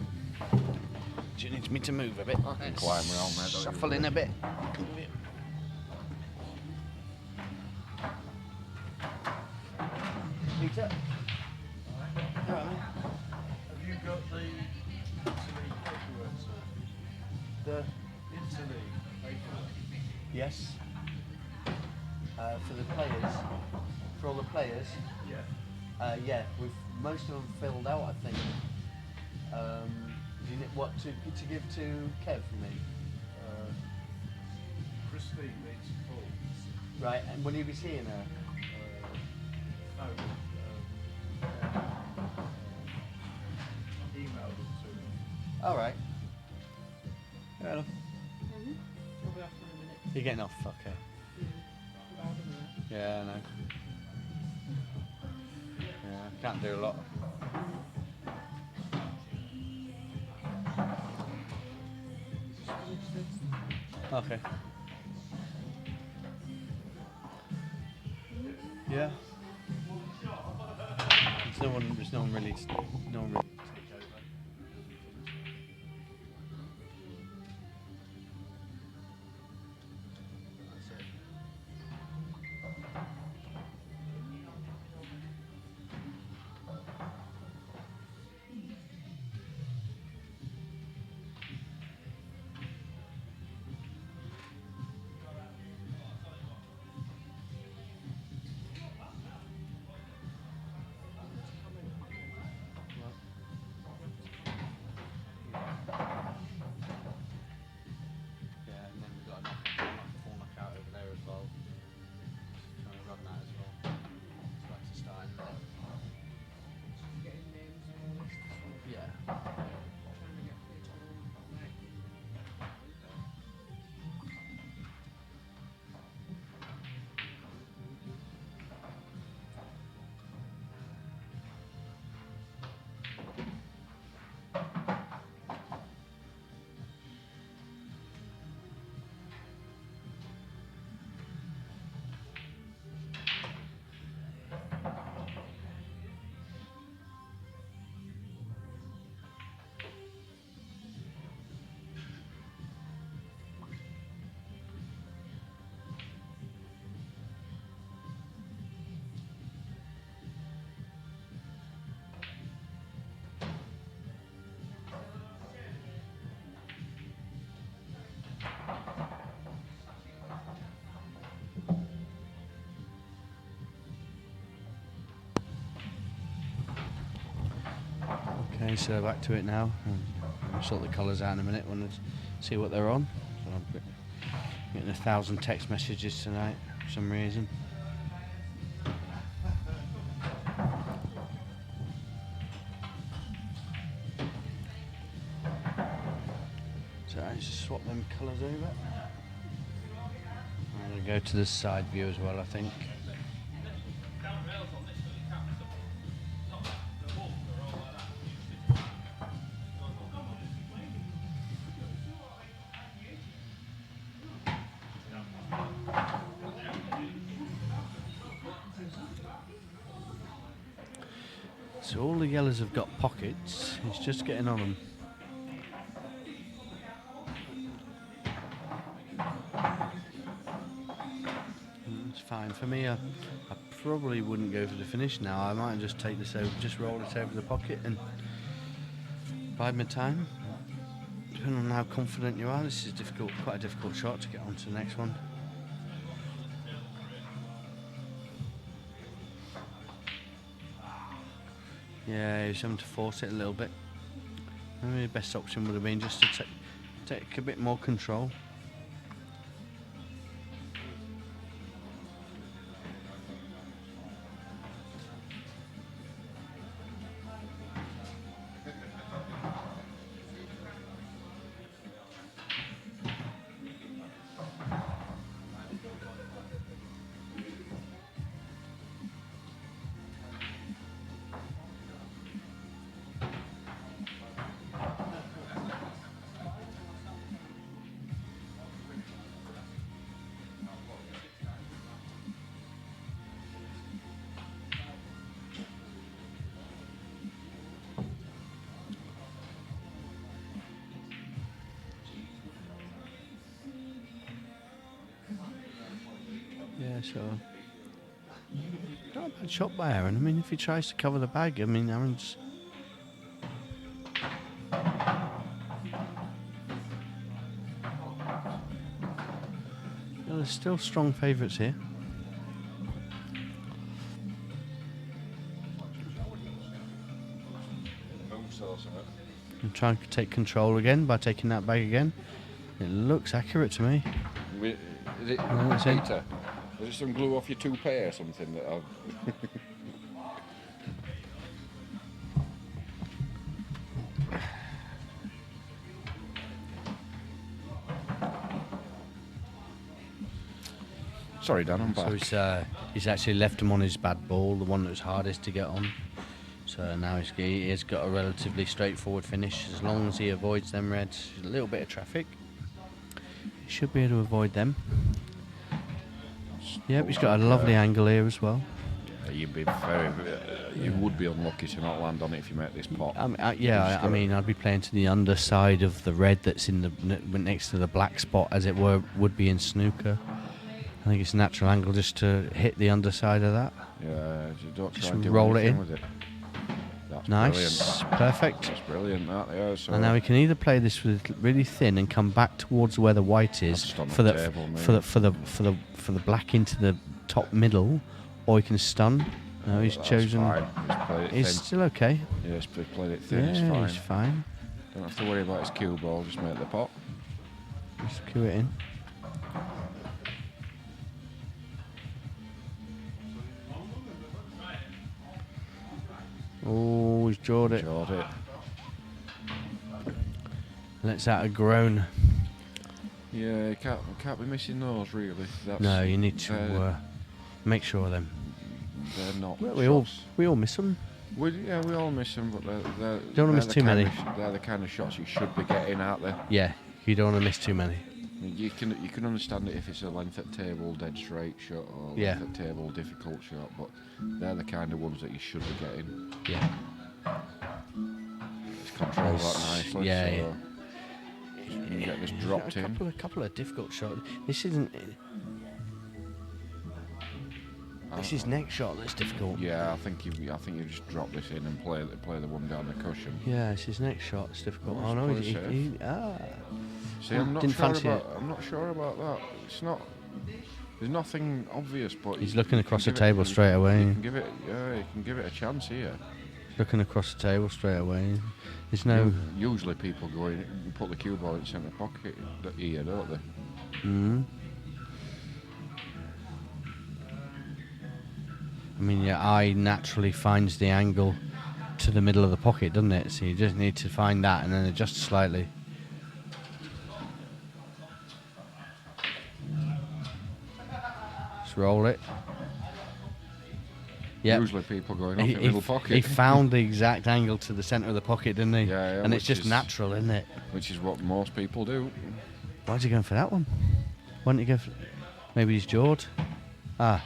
Do you need me to move a bit? I can climb around there, don't you Shuffle in a bit. Peter? Have you got the Italy paperwork, sir? The Italy paperwork. yes. For the players, for all the players. Yeah. Yeah, we've most of them filled out, I think. Do you need what to give to Kev for me? Christine needs calls. Right, and will you be seeing her? No, email them to me. All right. Fair enough. We'll be off in a minute. You're getting off, okay. We'll have a minute. Yeah, I know. Yeah, can't do a lot. Okay. Yeah. There's no one really to take over. That's it. Yeah, and then we've got a full knockout over there as well. Trying to run that as well. So that's a start in there. Getting names and all this stuff. Yeah. Trying to get people like Okay, so back to it now. sort the colours out in a minute when I see what they're on. So I'm getting 1,000 text messages tonight for some reason. So I just swap them colours over. I'm going to go to the side view as well, I think. So all the yellows have got pockets, it's just getting on them. It's fine for me. I probably wouldn't go for the finish now. I might just take this over, just roll it over the pocket and bide my time. Depending on how confident you are, this is difficult, quite a difficult shot to get on to the next one. Yeah, he was having to force it a little bit. Maybe the best option would have been just to take a bit more control. Yeah, so not a bad shot by Aarron. I mean, if he tries to cover the bag, I mean, Aaron's. Well, there's still strong favourites here. And trying to take control again by taking that bag again. It looks accurate to me. Is it, No, it's in. Peter? Is it some glue off your toupee or something that I've... Sorry, Dan, I'm back. So he's actually left him on his bad ball, the one that was hardest to get on. So now he has got a relatively straightforward finish. As long as he avoids them reds, a little bit of traffic, he should be able to avoid them. Yep, he's got a lovely angle here as well. You'd be you would be unlucky to not land on it if you make this pot. I mean, I'd be playing to the underside of the red that's in the next to the black spot, as it were, would be in snooker. I think it's a natural angle just to hit the underside of that. Yeah, you don't try Just and do roll it anything in. with it. That's Nice, brilliant. perfect. That's brilliant, that, yeah. So And now we can either play this with really thin and come back towards where the white is That's on for the the table, for the black into the top middle, or we can stun. No, he's that's chosen. fine. He's played it He's thin. still okay. Yeah, he's played it thin, it's Yeah, fine. he's fine. Don't have to worry about his cue ball, just make the pot. Just cue it in. Oh, he's drawed it. Jawed it. Lets out a groan. Yeah, you can't be missing those, really. That's, No, you need to make sure of them. they're not Well, shots. we all miss them. We all miss them, but they're Don't wanna miss the too kind many. They're the kind of shots you should be getting, aren't they? Yeah, you don't want to miss too many. You can understand it if it's a length at table dead straight shot or Yeah. length at table difficult shot, but they're the kind of ones that you should be getting. Yeah. It's controlled that nicely. Yeah, so yeah. You can get this dropped a in. couple of difficult shots. This isn't. This is next shot that's difficult. Yeah, I think you just drop this in and play the one down the cushion. Yeah, it's his next shot that's difficult. Oh, Oh no, it's quite See, I'm not Didn't sure fancy about. it. I'm not sure about that. It's not. There's nothing obvious, but He's you looking can across the give table straight away. You can give it. Yeah, you can give it a chance here. looking across the table straight away. There's no. Usually people go in and put the cue ball in centre pocket here, don't they? Mm. I mean, your eye naturally finds the angle to the middle of the pocket, doesn't it? So you just need to find that and then adjust slightly. Just roll it. Yep. Usually people going off in the middle pocket. He found the exact angle to the centre of the pocket, didn't he? Yeah, and it's which just is- natural, isn't it? Which is what most people do. Why's he going for that one? Why didn't he go for... Maybe he's jawed? Ah.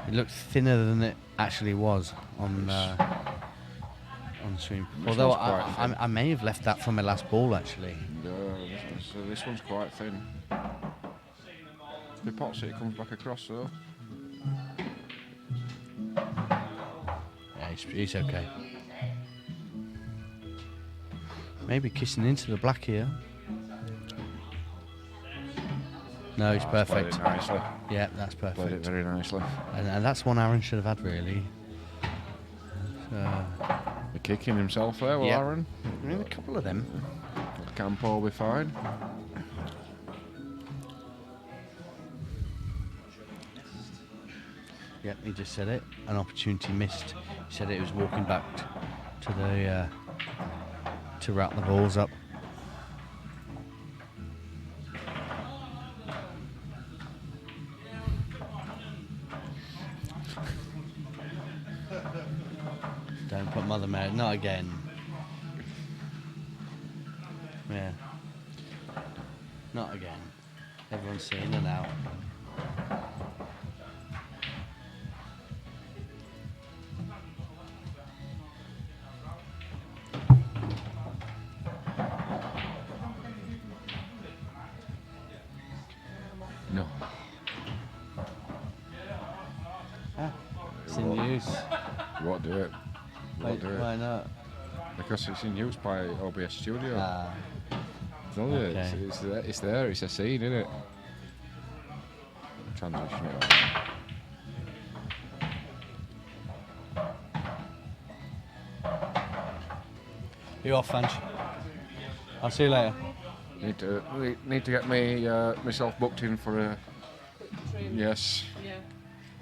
It looked thinner than it actually was on stream. This Although one's quite thin. I may have left that from my last ball, actually. So this one's quite thin. If he pots it, it comes back across though. Yeah, he's okay. Maybe kissing into the black here. No, he's Played perfect. it nicely. Yeah, that's Played it perfect. very nicely. And that's one Aarron should have had, really. The kicking himself there, well, Yeah. Aarron. I mean, a couple of them. Campo will be fine. Yep, he just said it. An opportunity missed. He said it was walking back to the to wrap the balls up. Don't put Mother Mary. Not again. Yeah. Not again. Everyone's seeing her now. No. It's in use. Won't do it. Won't do it. Why not? Because it's in use by OBS Studio. Ah. Tell you, okay. it's there, it's a scene, isn't it? Transition it You off, Ange? I'll see you later. Need to get me myself booked in for a yes. Yeah.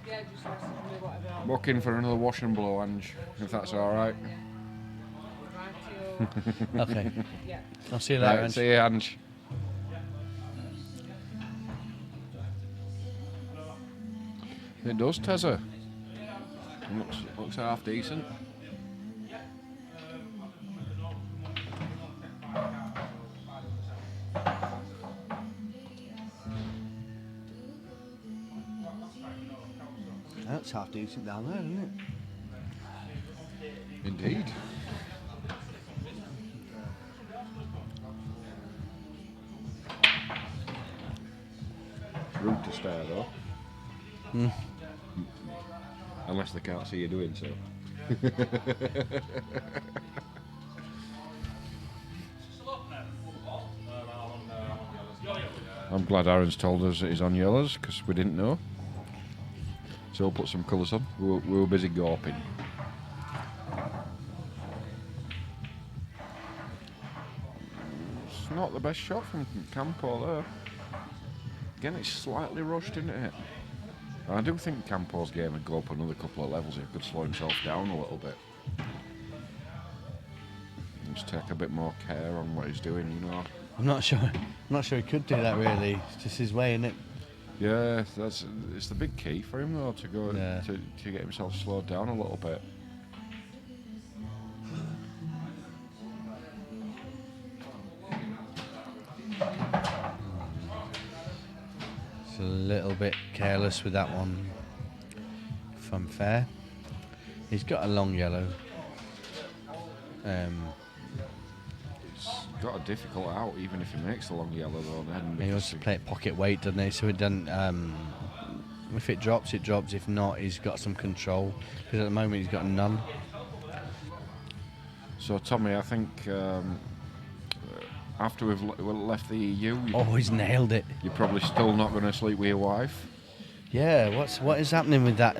Yeah, just message me whatever. Book in for another wash and blow, Ange, if that's all right. Right, Okay. yeah. I'll see you later, Right, Ange. see you, Ange. It does, Tezza. Looks half decent. That's half decent down there, isn't it? Indeed. Rude to stare though. Unless they can't see you doing so. I'm glad Aaron's told us that he's on yellows because we didn't know. So we'll put some colours on. We were busy gawping. It's not the best shot from Campo there. Again, it's slightly rushed, isn't it? I do think Campo's game would go up another couple of levels. He could slow himself down a little bit. Just take a bit more care on what he's doing, you know. I'm not sure he could do that, really. It's just his way, isn't it? Yeah, it's the big key for him though to go Yeah. to get himself slowed down a little bit. It's a little bit careless with that one, if I'm fair. He's got a long yellow. He's got a difficult out, even if he makes the long yellow though. Then He wants to play it pocket weight, doesn't he? So it doesn't. If it drops, it drops. If not, he's got some control. Because at the moment he's got none. So Tommy, I think after we've left the EU, Oh, he's nailed it. you're probably still not going to sleep with your wife. Yeah. What is happening with that?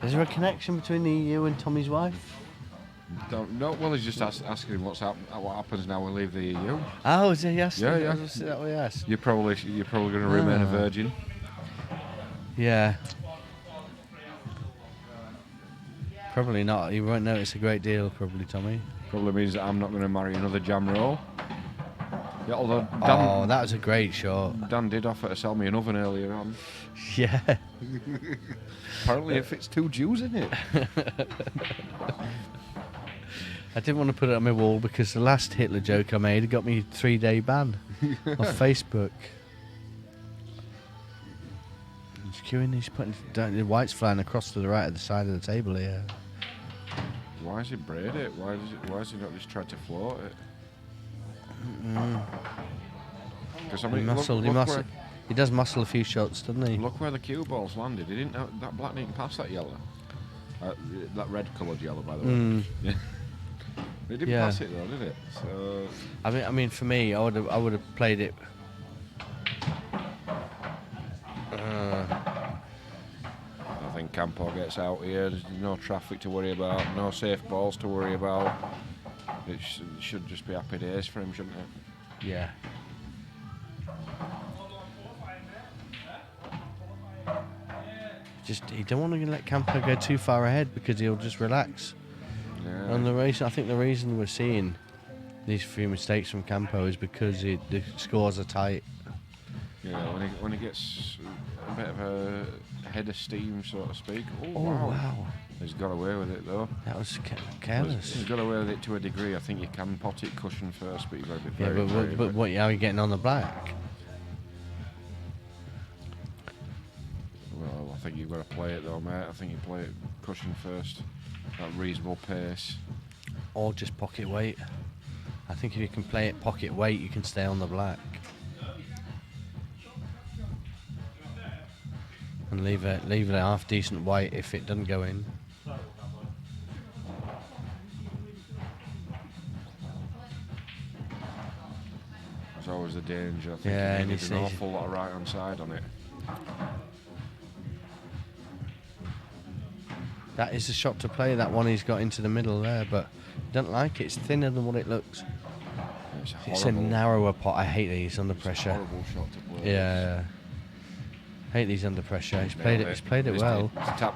Is there a connection between the EU and Tommy's wife? Don't know. Well, he's just asking him what happens now we leave the EU. Oh, is he asked? Yeah, yeah. Is that what he asked? You're probably going to remain a virgin. Yeah. Probably not. You won't notice a great deal, probably, Tommy. Probably means that I'm not going to marry another jam roll. Yeah, although That was a great shot. Dan did offer to sell me an oven earlier on. Yeah. Apparently, it fits 2 Jews in it. I didn't want to put it on my wall because the last Hitler joke I made got me a 3-day ban off Facebook. He's queuing, he's putting the white's flying across to the right of the side of the table here. Why has he braid it? Why has he not just tried to float it? Because I mean, He does muscle a few shots, doesn't he? Look where the cue balls landed. He didn't. That black didn't pass that yellow. That red coloured yellow, by the way. Yeah. It didn't pass it though, did it? So I mean, for me, I would have played it. I think Campo gets out here. There's no traffic to worry about. No safe balls to worry about. It should just be happy days for him, shouldn't it? Yeah. Just he don't want to let Campo go too far ahead because he'll just relax. Yeah. And I think the reason we're seeing these few mistakes from Campo is because the scores are tight. Yeah, when he gets a bit of a head of steam, so to speak. Oh wow. He's got away with it though. That was careless. He's got away with it to a degree. I think you can pot it cushion first, but you've got to be Yeah, very but how are you getting on the black? Well, I think you've got to play it though, mate. I think you play it cushion first at reasonable pace. Or just pocket weight. I think if you can play it pocket weight, you can stay on the black. And leave it a half decent white if it doesn't go in. There's always the danger. I think Yeah, you and need it's an awful lot of right hand side on it. That is a shot to play, that one he's got into the middle there, but I don't like it. It's thinner than what it looks. It's a narrower pot. I hate these under pressure. Horrible shot to play. Yeah. Hate these under pressure. He's played it well.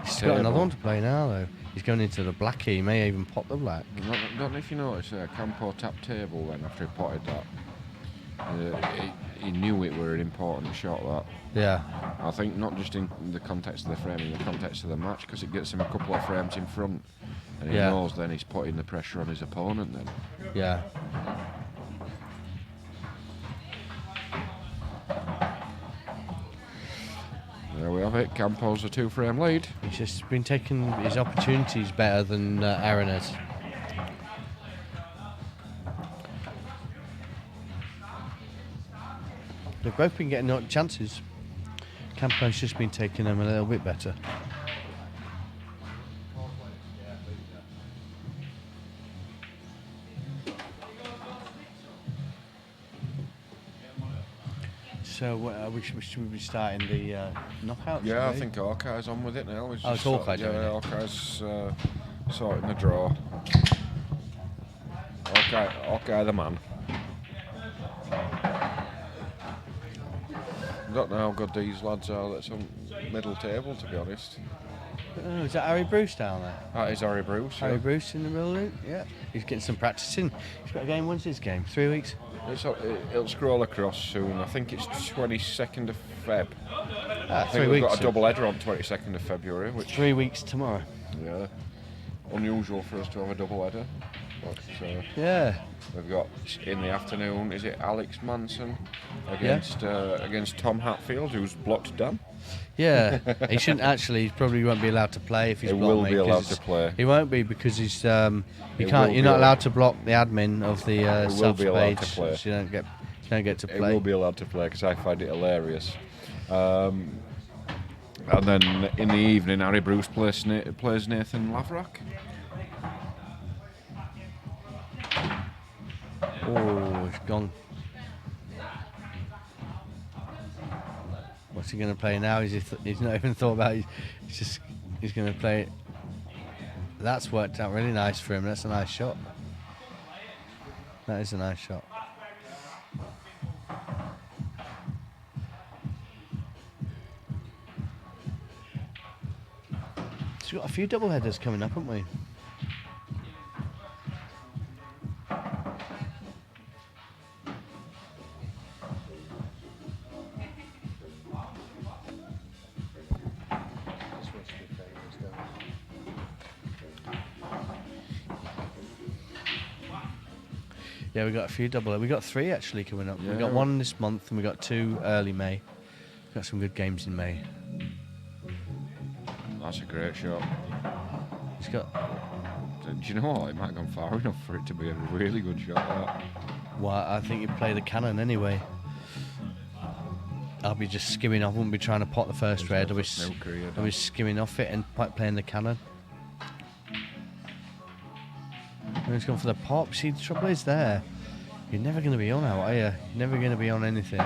He's got another one to play now though. He's going into the black here. He may even pop the black. I don't know if you noticed there, Campo tapped table then after he potted that. He knew it were an important shot, that. Yeah. I think not just in the context of the frame, in the context of the match, because it gets him a couple of frames in front. And he knows then he's putting the pressure on his opponent then. Yeah. There we have it. Campo's a 2-frame lead. He's just been taking his opportunities better than Aarron has. They've both been getting chances. Campo's just been taking them a little bit better. So should we be starting the knockouts? Yeah, I think Hawkeye's on with it now. Oh, it's Hawkeye doing it. Hawkeye's sorting the draw. Hawkeye the man. I don't know how good these lads are that's on middle table, to be honest. Oh, is that Harry Bruce down there? That is Harry Bruce. Harry Bruce in the building? Yeah. He's getting some practice in. He's got a game. When's his game? 3 weeks? It'll scroll across soon. I think it's 22nd of Feb. I think 3 we've weeks. got a double header on 22nd of February. Which 3 weeks tomorrow. Yeah. Unusual for us to have a double header. But, yeah. We've got in the afternoon, is it Alex Manson against Tom Hatfield, who's blocked Dan? Yeah. He shouldn't actually. He probably won't be allowed to play if he's blocked. He will be allowed to play. He won't be because he's. You can't. You're not allowed to block the admin of the subs page. So you don't get to play. He will be allowed to play because I find it hilarious. And then in the evening, Harry Bruce plays Nathan Lavrak. Oh, he's gone. What's he going to play now? He's not even thought about it. He's just He's going to play. That's worked out really nice for him. That's a nice shot. That is a nice shot. So we've got a few double headers coming up, haven't we? Yeah, we got a few double. We got 3 actually coming up. Yeah. We got 1 this month, and we got 2 early May. Got some good games in May. That's a great shot. He's got. Do you know what? It might have gone far enough for it to be a really good shot. That. Well, I think you play the cannon anyway. I'll be just skimming off. I wouldn't be trying to pot the first There's red. no snooker here, I'll be skimming off it and playing the cannon. And he's gone for the pop. See, the trouble is there. You're never going to be on out, are you? You're never going to be on anything.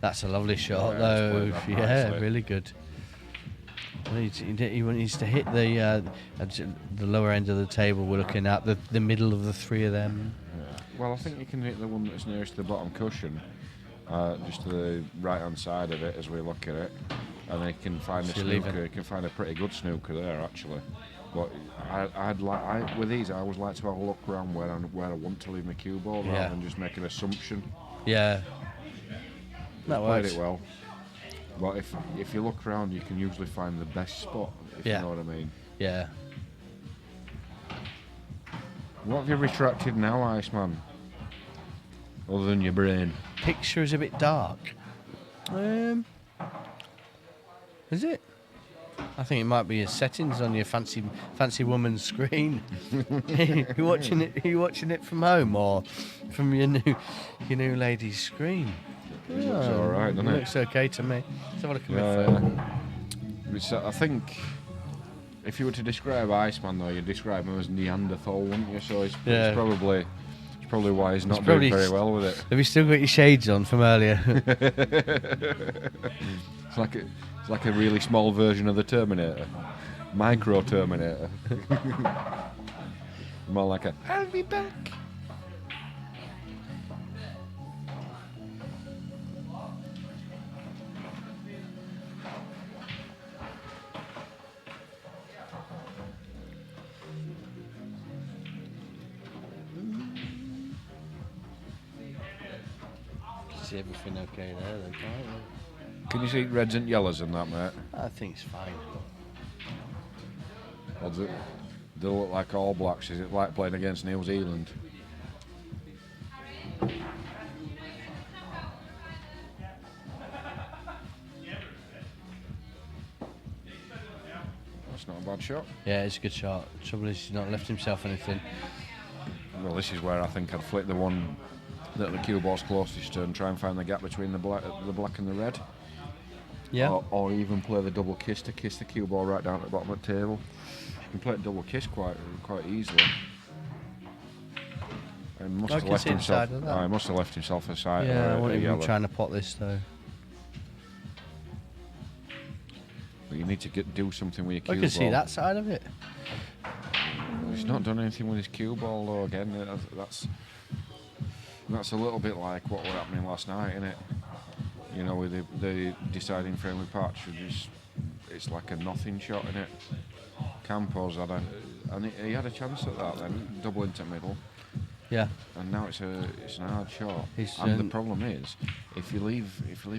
That's a lovely shot, Yeah, though. he's played that Yeah, nicely. really good. Well, he needs to hit the lower end of the table. We're looking at the middle of the 3 of them. Yeah. Well, I think you can hit the one that's nearest to the bottom cushion, just to the right-hand side of it as we look at it, and then you can find a So you're leaving. snooker. You can find a pretty good snooker there, actually. But with these, I always like to have a look around where I want to leave my cue ball rather Yeah. than just make an assumption. Yeah. That Played works. it well. But if you look around, you can usually find the best spot, if Yeah. you know what I mean. Yeah. What have you retracted now, Iceman? Other than your brain. Picture is a bit dark. Is it? I think it might be your settings on your fancy woman's screen. You watching it? Are you watching it from home or from your new lady's screen? It looks all right, doesn't it? Looks okay to me. Let's have a look at my Yeah, phone. I think if you were to describe Iceman, though, you'd describe him as Neanderthal, wouldn't you? So it's Yeah. probably why he's not probably doing very well with it. Have you still got your shades on from earlier? It's like a really small version of the Terminator, Micro Terminator. More like a I'll be back. See everything okay there, though, can't you? Can you see reds and yellows in that, mate? I think it's fine. Or do they look like All Blacks? Is it like playing against New Zealand? That's not a bad shot. Yeah, it's a good shot. Trouble is, he's not left himself anything. Well, this is where I think I'd flick the one that the cue ball's closest to and try and find the gap between the black and the red. Yeah. Or even play the double kiss to kiss the cue ball right down at the bottom of the table. You can play a double kiss quite easily. And must I have can left see the himself. side of that. He must have left himself a side. Yeah, I a wasn't even yellow. trying to pot this though. But you need to do something with your cue I ball. can see that side of it. He's not done anything with his cue ball though. Again, that's a little bit like what was happening last night, isn't it? You know, with the deciding friendly patch, it's like a nothing shot, in it. Campos and he had a chance at that then, double into middle, Yeah. and now it's an hard shot. He's, And the problem is, if you leave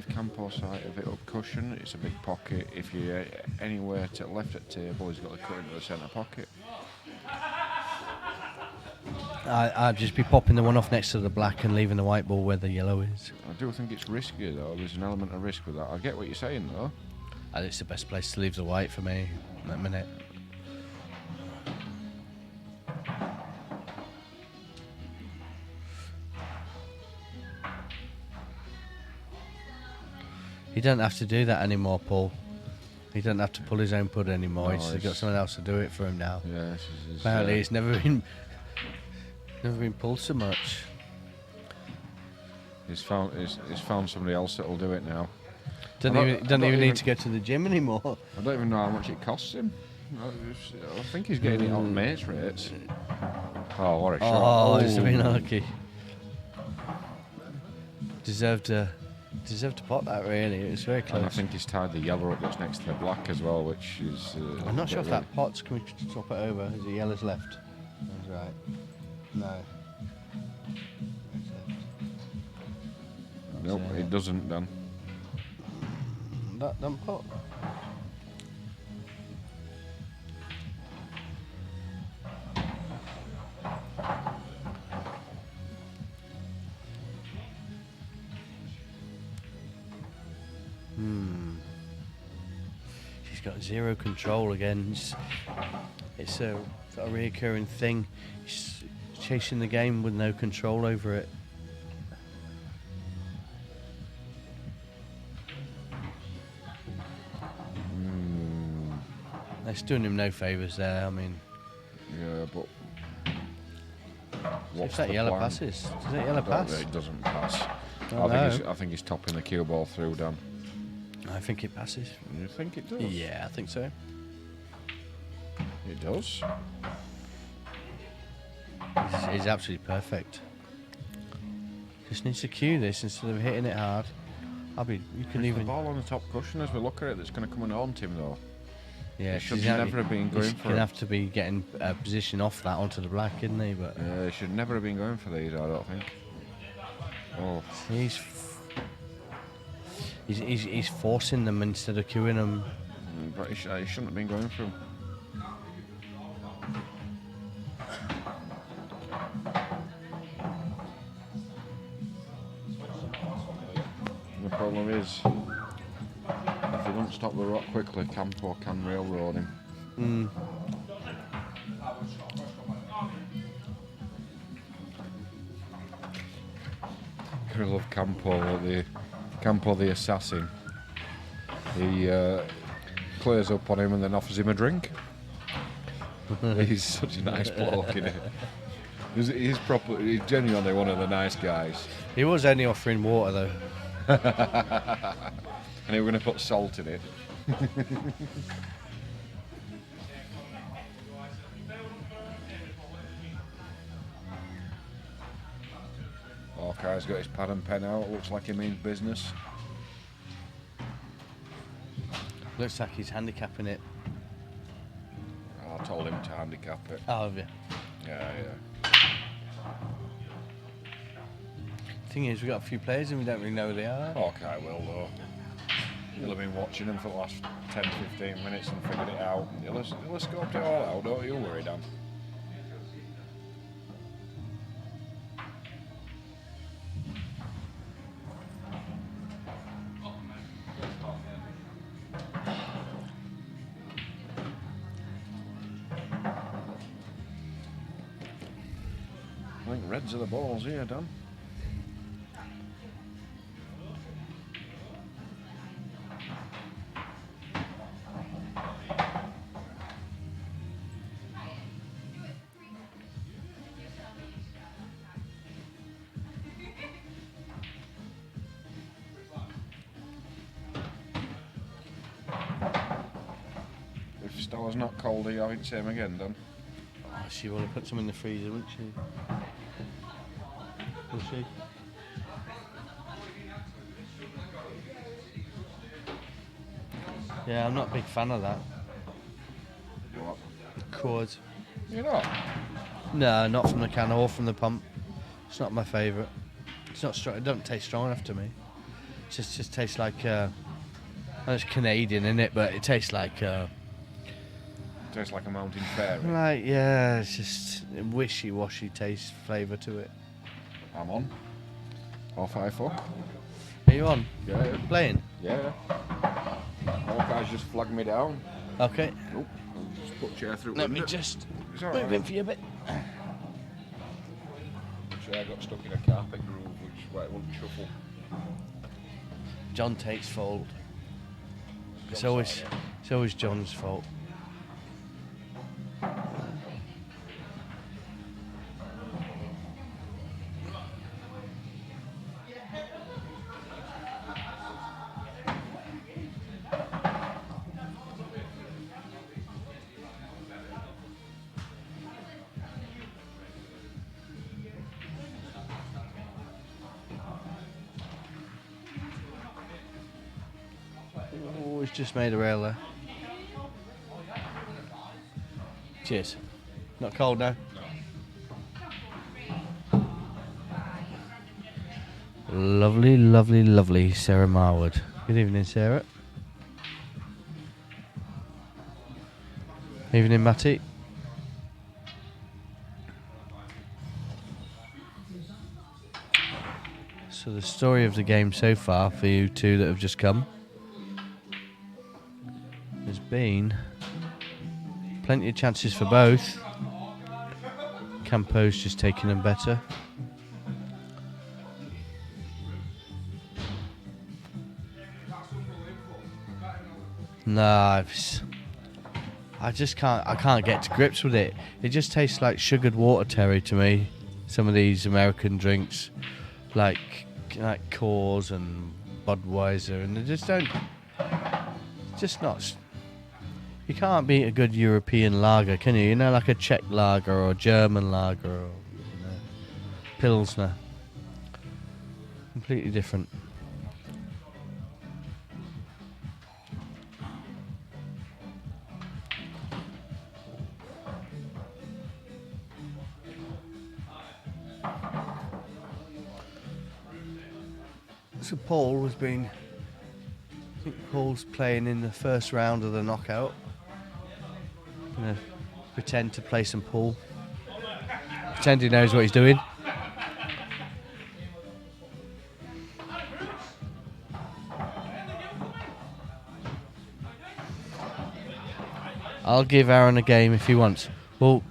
Campos side of it up cushion, it's a big pocket. If you anywhere to left at table, he's got the cut into the centre pocket. I'd just be popping the one off next to the black and leaving the white ball where the yellow is. I do think it's risky though. There's an element of risk with that. I get what you're saying though. And it's the best place to leave the white for me in that minute. He doesn't have to do that anymore, Paul. He doesn't have to pull his own putt anymore. No, He's just got it's- someone else to do it for him now. Yeah, Apparently, it's never been pulled so much. he's found somebody else that'll do it now. Don't even need to go to the gym anymore. I don't even know how much it costs him. I think he's getting it on mates rates. Oh, what a shot! Oh, it's been unlucky. Deserved to pot that, really. It was very close. And I think he's tied the yellow up that's next to the black as well, which is. I'm not sure if that pot's. Can we swap it over? Is it yellow's left? That's right. No. Nope, it doesn't, Dan. That don't pot. She's got zero control again. It's a reoccurring thing. She's chasing the game with no control over it. It's doing him no favours there. I mean, yeah, but if that yellow passes, does that yellow pass? It doesn't pass. Oh, I think he's topping the cue ball through, Dan. I think it passes. You think it does? Yeah, I think so. It does. He's absolutely perfect. Just needs to cue this instead of hitting it hard. You can The even. ball on the top cushion as we look at it that's going to come and haunt him though. Yeah, He should 'cause never have been going he's for gonna it. have to be getting a position off that onto the black, isn't he? But He should never have been going for these, I don't think. Oh, he's forcing them instead of cueing them. but he shouldn't have been going for them. The problem is, if he don't stop the rock quickly, Campo can railroad him. I love Campo the assassin. He clears up on him and then offers him a drink. He's such a nice bloke, isn't he? He's genuinely one of the nice guys. He was only offering water though. And they were going to put salt in it. Hawkeye's got his pad and pen out. Looks like he means business. Looks like he's handicapping it. I told him to handicap it. Oh, have you? Yeah. Thing is, we've got a few players and we don't really know who they are. Hawkeye will though. He'll have been watching them for the last 10-15 minutes and figured it out. He'll have scoped it all out, don't you worry, Dan. I think reds are the balls here, Dan. If Stella's not cold, you haven't seen him again, Dan. Oh, she would have put some in the freezer, wouldn't she? Will she? Yeah, I'm not a big fan of that. What? Chord. You're not? No, not from the can or from the pump. It's not my favourite. It's not strong. It doesn't taste strong enough to me. It just tastes like. Well, it's Canadian, in it, but it tastes like. Tastes like a mountain fairy. Like yeah, it's just a wishy-washy taste flavour to it. I'm on. Off I fuck. Are you on? Yeah. Playing? Yeah. Hawkeye's just flagged me down. Okay. Nope. I'll just put chair through Let me window. just It's all move right. in for you a bit. Chair got stuck in a carpet groove, which is why it wouldn't shuffle. John takes fault. It's John's always, side, it's always John's fault. it's just made a rail there. Cheers. Not cold now? Lovely, lovely, lovely Sarah Marwood. Good evening, Sarah. Evening, Matty. So the story of the game so far for you two that have just come has been plenty of chances for both. Campo's just taking them better. Nah, I can't get to grips with it. It just tastes like sugared water, Terry, to me. Some of these American drinks, like Coors and Budweiser, and they just don't. Just not. You can't beat a good European lager, can you? You know, like a Czech lager or a German lager or Pilsner. Completely different. So Paul has been. I think Paul's playing in the first round of the knockout. Gonna pretend to play some pool. Pretend he knows what he's doing. I'll give Aarron a game if he wants. Well,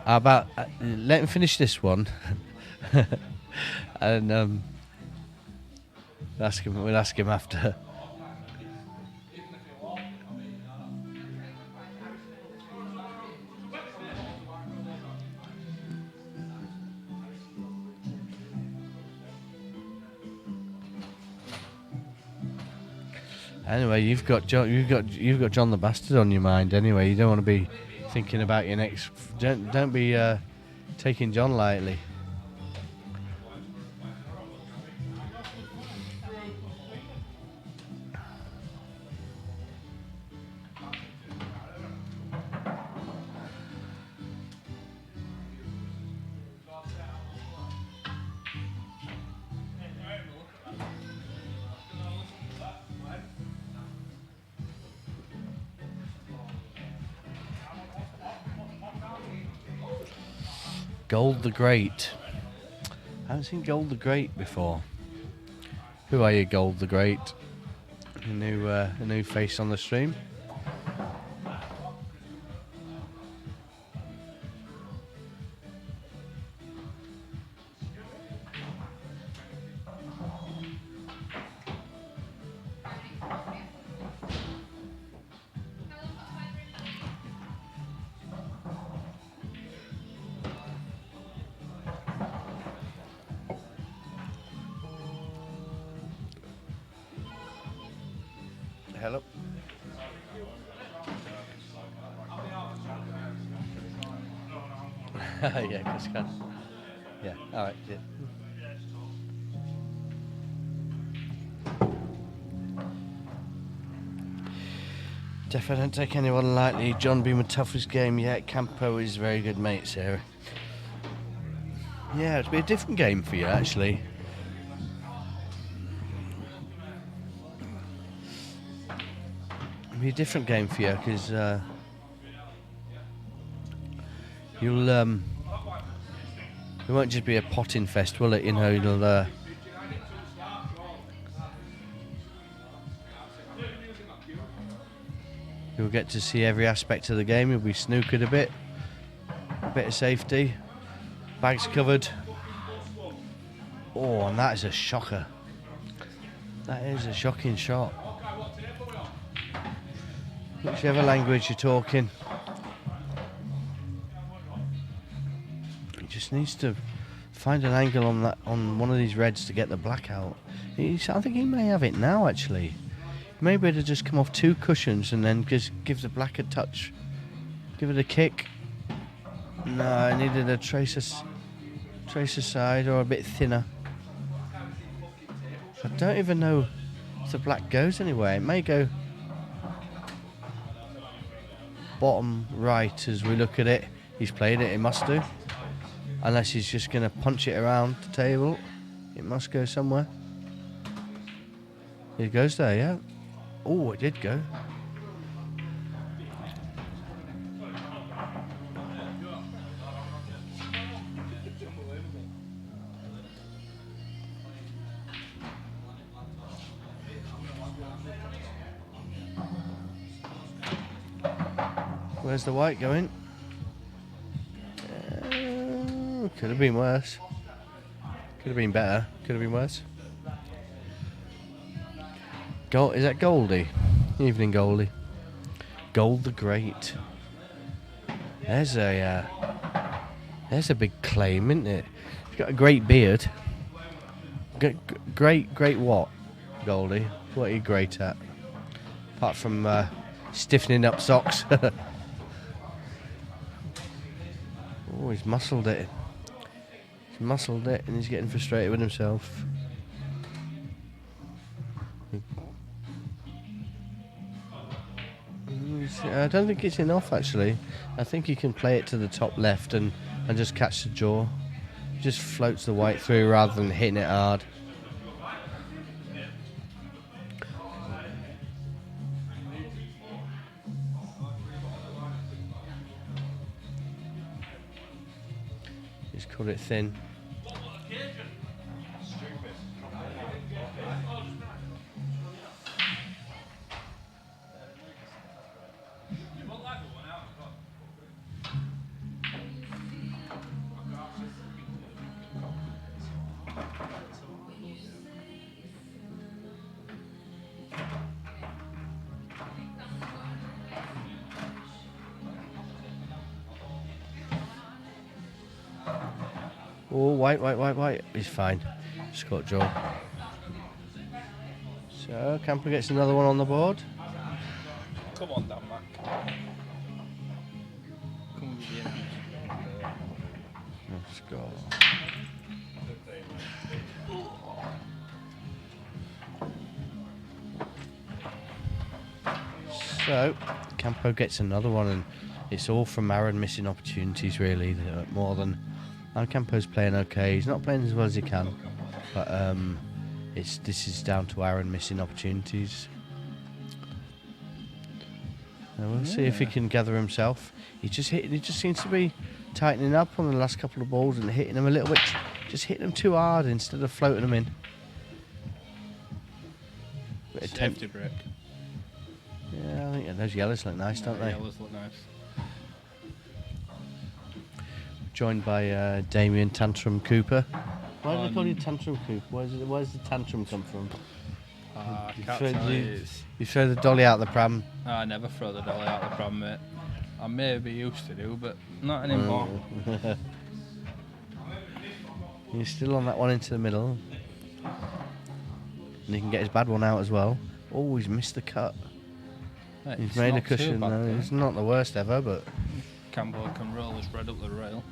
how about let him finish this one, and we'll ask him after. Anyway, you've got John the Bastard on your mind. Anyway, you don't want to be thinking about your next. Don't be taking John lightly. Gold the Great. I haven't seen Gold the Great before. Who are you, Gold the Great? A new face on the stream. Hello. Yeah, Chris can. Yeah, alright, yeah. Definitely don't take anyone lightly. John being the toughest game yet. Campo is very good, mate, Sarah. Yeah, it'd be a different game for you, actually. It'd be a different game for you, because you'll it won't just be a potting fest, will it? You know, you'll get to see every aspect of the game. You'll be snookered a bit of safety, bags covered. Oh, and that is a shocker. That is a shocking shot. Whichever language you're talking, he just needs to find an angle on one of these reds to get the black out. I think he may have it now, actually. Maybe it'll just come off two cushions and then just give the black a touch. Give it a kick. No, I needed a tracer side or a bit thinner. I don't even know if the black goes anywhere. It may go bottom right as we look at it. He's played it, it must do. Unless he's just going to punch it around the table. It must go somewhere. It goes there, yeah. Oh, it did go. Where's the white going? Could have been worse. Could have been better. Could have been worse. Is that Goldie? Evening Goldie. Gold the Great. There's a big claim, isn't it? He's got a great beard. Great what, Goldie? What are you great at? Apart from stiffening up socks. Oh, he's muscled it. He's muscled it and he's getting frustrated with himself. I don't think it's enough, actually. I think you can play it to the top left and just catch the jaw. Just floats the white through rather than hitting it hard. He's cut it thin. Oh, white. He's fine. Just got jaw. So, Camplin gets another one on the board. Come on, Dan Mac. Come with you. Let's go. So, Campo gets another one, and it's all from Aarron missing opportunities, really, more than. And Campo's playing okay. He's not playing as well as he can, but this is down to Aarron missing opportunities. And we'll see if he can gather himself. He just seems to be tightening up on the last couple of balls and hitting them a little bit, just hitting them too hard instead of floating them in. Safety break. Yeah, I think those yellows look nice, don't they? Yellows look nice. Joined by Damien Tantrum Cooper. Why do they call you Tantrum Cooper? Where's the tantrum come from? I You can't throw- tell you- you. You throw the dolly out the pram. I never throw the dolly out the pram, mate. I maybe used to do, but not anymore. He's still on that one into the middle. And he can get his bad one out as well. Oh, he's missed the cut. Mate, He's it's made a not too cushion. bad, No, though. it's not the worst ever, but Campbell can roll his bread up the rail.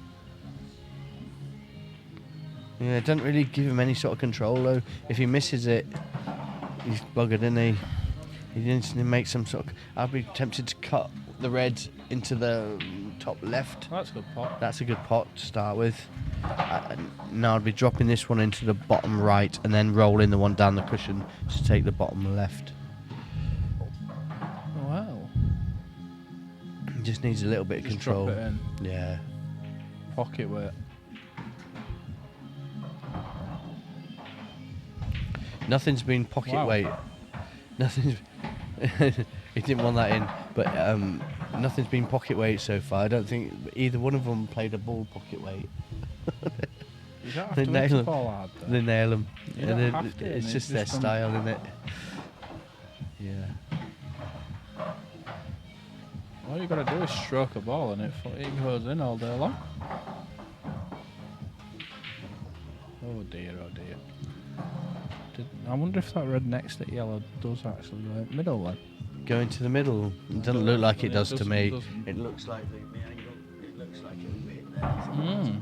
yeah, it doesn't really give him any sort of control though. If he misses it, he's buggered, isn't he? He instantly makes some sort of. I'd be tempted to cut the red into the top left. That's a good pot. That's a good pot to start with. Now I'd be dropping this one into the bottom right and then rolling the one down the cushion to take the bottom left. Wow. Just needs a little bit of Just control. drop it in. Yeah. Pocket weight. Nothing's been pocket Wow. weight. Nothing's. He didn't want that in, but nothing's been pocket weight so far. I don't think either one of them played a ball pocket weight. You don't have They to nail hit the them. ball hard, though. They nail them. You don't have to, It's and just it's their just style, isn't it? Yeah. All you got to do is stroke a ball and it goes in all day long. Oh dear, oh dear. I wonder if that red next to yellow does actually go in middle then. Going to the middle. It doesn't look like it does to me. doesn't. It looks like the angle. It looks like it will hit there. Mm.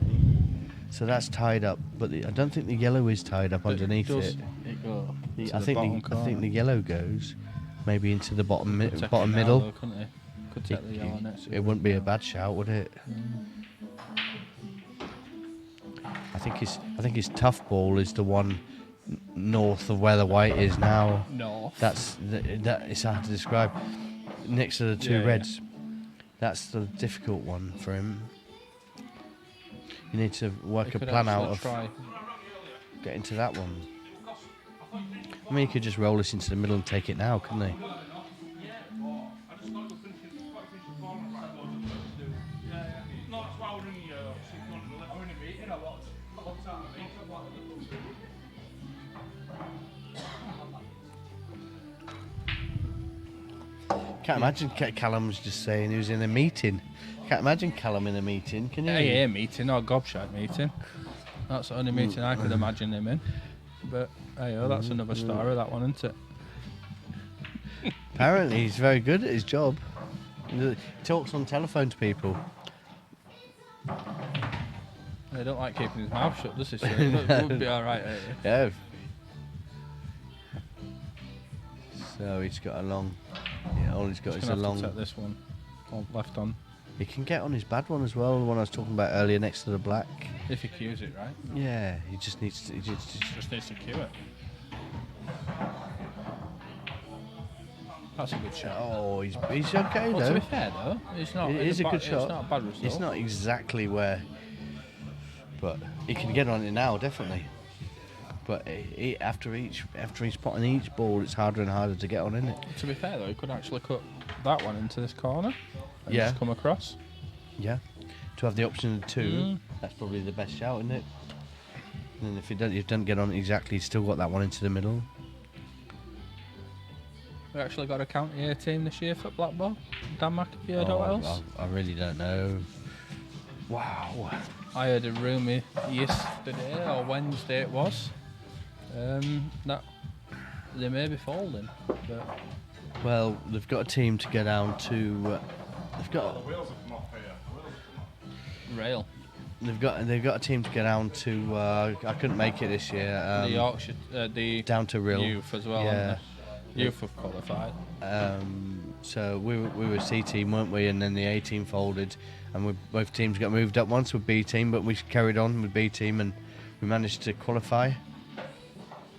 So that's tied up, but I don't think the yellow is tied up underneath does it. it go to I the think bottom I corner? think the yellow goes maybe into the bottom Could take it bottom now, middle. though, couldn't it? Could take the yellow next to It wouldn't be a now. bad shout, would it? I think his tough ball is the one north of where the white is now. North. That is hard to describe. Next to the two Yeah. reds. That's the difficult one for him. You need to work He a could plan actually out of try. getting to that one. I mean, he could just roll this into the middle and take it now, couldn't he? Can't imagine Callum was just saying he was in a meeting. Can't imagine Callum in a meeting, can you? Yeah, meeting or gobshite meeting. That's the only meeting I could imagine him in. But hey, that's another story, that one, isn't it? Apparently, he's very good at his job. He talks on telephone to people. He don't like keeping his mouth shut, does he? So it would be all right. Yeah. So he's got a long. Yeah, all he's got Just is gonna a have to long. take this one left on He can get on his bad one as well. The one I was talking about earlier, next to the black. if he cues it right. Yeah, he just needs to. Just needs to cue it. That's a good shot. Oh, he's okay Well, though. to be fair though, it's not. It is a good shot. It's not a bad result. It's not exactly where, but he can get on it now, definitely. But after each pot on each ball, it's harder and harder to get on, isn't it? To be fair though, he could actually cut that one into this corner and Yeah. just come across. Yeah. To have the option of two, Mm. that's probably the best shout, isn't it? And if you don't get on it exactly, you've still got that one into the middle. We actually got a county A team this year for Blackball. Dan McAfee heard what else? I really don't know. Wow. I heard a rumour yesterday or Wednesday it was that they may be folding. But Well, they've got a team to go down to. Rail, They've got a team to get down to. I couldn't make it this year. the Yorkshire, the down to Rill. youth as well. Yeah. Youth have qualified. So we were C team, weren't we? And then the A team folded, and both teams got moved up once with B team, but we carried on with B team, and we managed to qualify.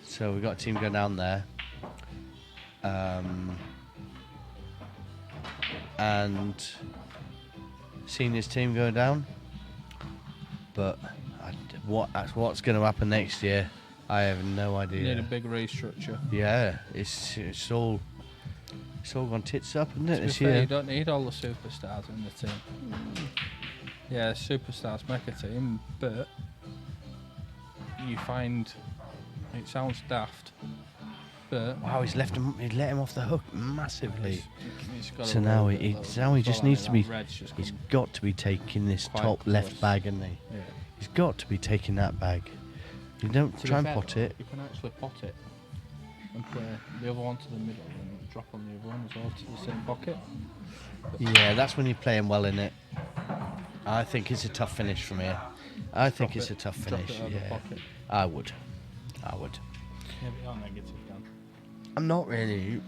So we got a team going down there, and seniors team going down. But what's going to happen next year? I have no idea. Need a big restructure. Yeah, it's all gone tits up, isn't it, To be this fair, year? you don't need all the superstars in the team. Yeah, superstars make a team, but you find it sounds daft, but Wow, he's let him off the hook massively. he's got So a now little he bit of just follow needs it. to be. That red's just He's come got to be taking this quite top left close. bag, hasn't he? Yeah. He's got to be taking that bag. You don't To be try and fair, pot it. You can actually pot it and play the other one to the middle and drop on the other one as well to the same pocket. Yeah, that's when you're playing well in it. I think it's a tough finish from here. I think it's a tough Drop finish. it over Yeah, pocket. I would. Yeah, but you're negative, Dan. I'm not really.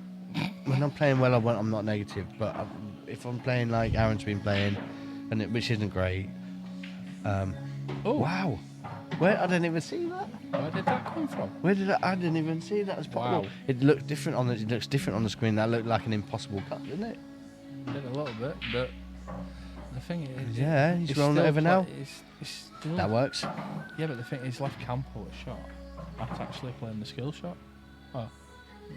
When I'm playing well, I'm not negative. But if I'm playing like Aaron's been playing, which isn't great. Oh, Wow. Where I didn't even see that. where did that come from? Where did I didn't even see that as possible. Wow. It looked different on it looks different on the screen. That looked like an impossible cut, didn't it? Did a little bit, but the thing is, Yeah, he's rolling it still over now. It's still, That works. yeah, but the thing is, left Campo a shot. That's actually playing the skill shot. Oh,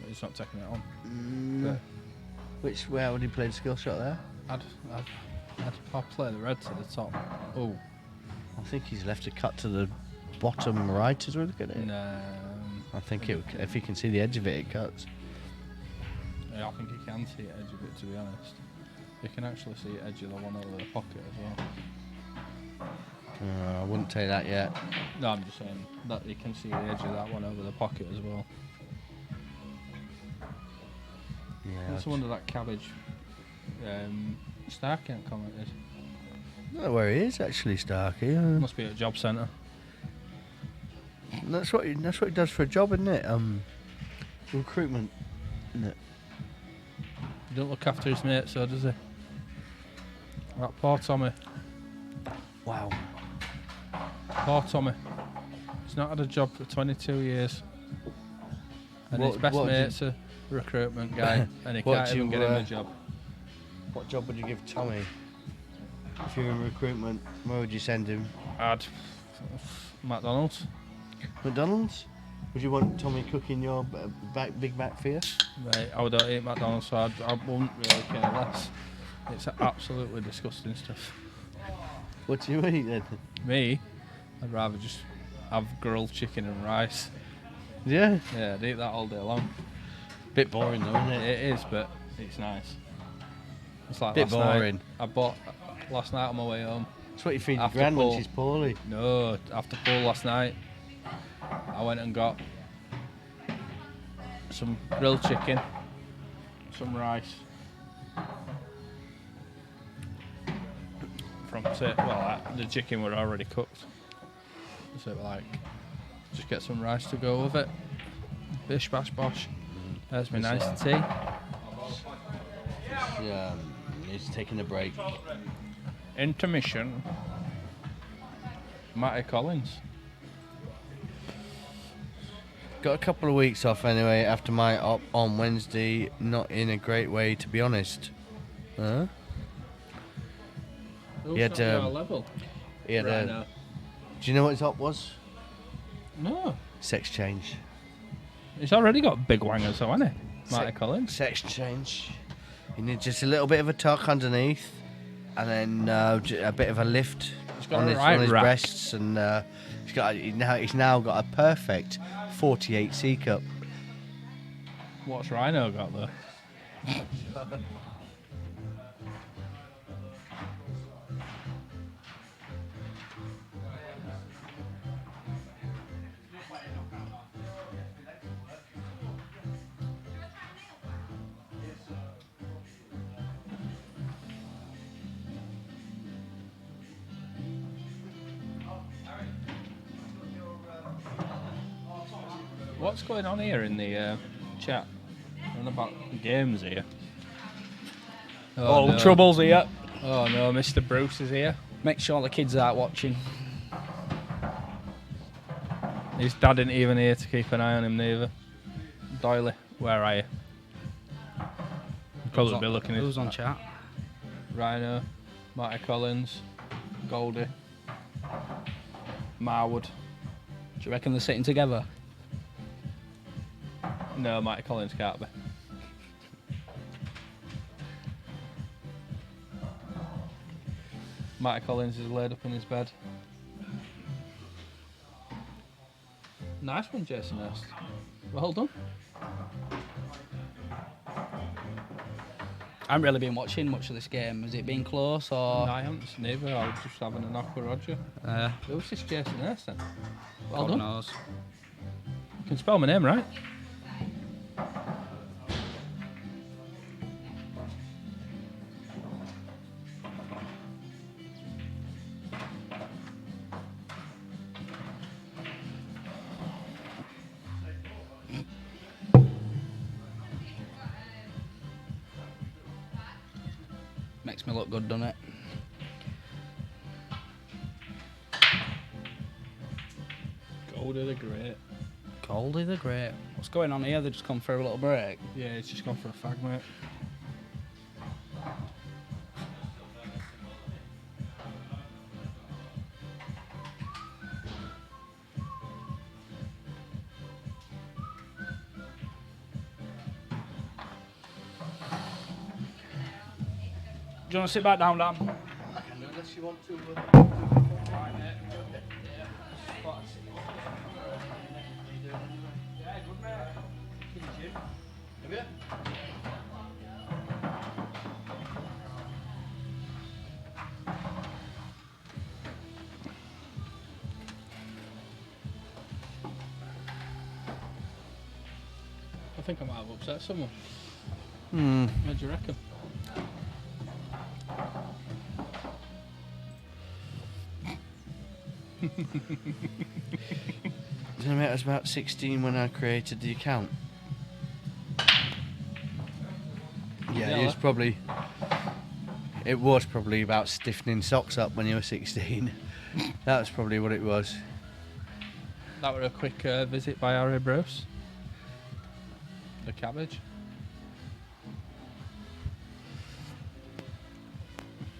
he's not taking it on. But Where would he play the skill shot there? I'd play the red to the top. Oh, I think he's left a cut to the bottom right as we look at it. no. I think if he can see the edge of it, it cuts. Yeah, I think you can see the edge of it, to be honest. You can actually see the edge of the one over the pocket as well. I wouldn't say that yet. No, I'm just saying that you can see the edge of that one over the pocket as well. Yeah. It's a wonder that cabbage Stark can't comment is. I don't know where he is actually, Starkey. Must be at job centre. That's what he does for a job, isn't it? Recruitment, isn't it? He don't look after his mates, so does he? That poor Tommy. Wow. Poor Tommy. He's not had a job for 22 years. And his What- best what did- mate's a recruitment guy, and he What can't do even you, get him uh, a job. What job would you give Tommy? If you're in recruitment, where would you send him? I'd McDonald's. McDonald's? Would you want Tommy cooking your Big Mac for you? Right, I don't eat McDonald's, so I wouldn't really care less. It's absolutely disgusting stuff. What do you eat then? Me, I'd rather just have grilled chicken and rice. Yeah. Yeah, I'd eat that all day long. Bit boring though, isn't it? It is, but it's nice. It's like Bit last night. boring. I bought last night on my way home. That's what you feed your After gran when pool. she's poorly. No, after pool last night, I went and got some grilled chicken, some rice the chicken were already cooked. So like, just get some rice to go with it. Bish bash bosh. There's my nice tea. Yeah, he's taking a break. Intermission. Matty Collins. Got a couple of weeks off anyway after my op on Wednesday. Not in a great way, to be honest. Huh? He had, level. He had Right a. now. Do you know what his op was? No. Sex change. He's already got big wangers though, hasn't he? Matty Collins. Sex change. He needs just a little bit of a tuck underneath, and then a bit of a lift got on a his, right on his rack. breasts, and he's now got a perfect 48 C cup. What's Rhino got though? What's going on here in the chat? What about games here? Oh, no. trouble's here. Oh no, Mr. Bruce is here. Make sure the kids aren't watching. His dad isn't even here to keep an eye on him neither. Doyley, where are you? Probably be looking at Who's on chat? Rhino, Matty Collins, Goldie, Marwood. Do you reckon they're sitting together? No, Matty Collins can't be. Matty Collins is laid up in his bed. Nice one, Jason Hurst. Well done. I haven't really been watching much of this game. Has it been close or? No, I haven't neither. I was just having a knock with Roger. Who's this Jason Hurst then? Well God done. knows. You can spell my name right. Makes me look good, doesn't it? Goldie the Great. Goldie the Great. What's going on here? They just come for a little break. Yeah, he's just gone for a fag, mate. Do you want to sit back down, Dan? Unless you want to. I think I might have upset someone. Hmm. What do you reckon? talking about I was about 16 when I created the account. Yeah, Yeah, it was probably about stiffening socks up when you were 16. That was probably what it was. That were a quick visit by Harry Bruce. The cabbage.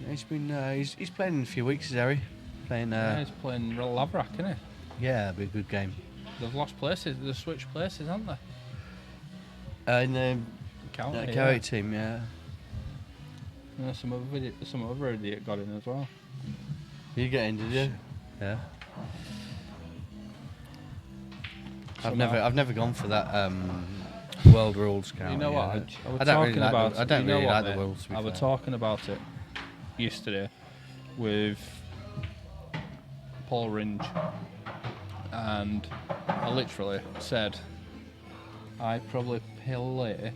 Yeah, he's been he's playing in a few weeks, is Harry? Playing Yeah, he's playing real Laverack, isn't he? yeah, it'll be a good game. They've lost places. They've switched places, haven't they? In the County, County team, yeah. And some other idiot got in as well. You get in, did you? Yeah. So I've never gone for that world rules count. You know what? yeah. I was I don't talking really like about. I don't you know really what, like the mate? worlds. To be I was fair. talking about it yesterday with Paul Ringe, and I literally said I probably play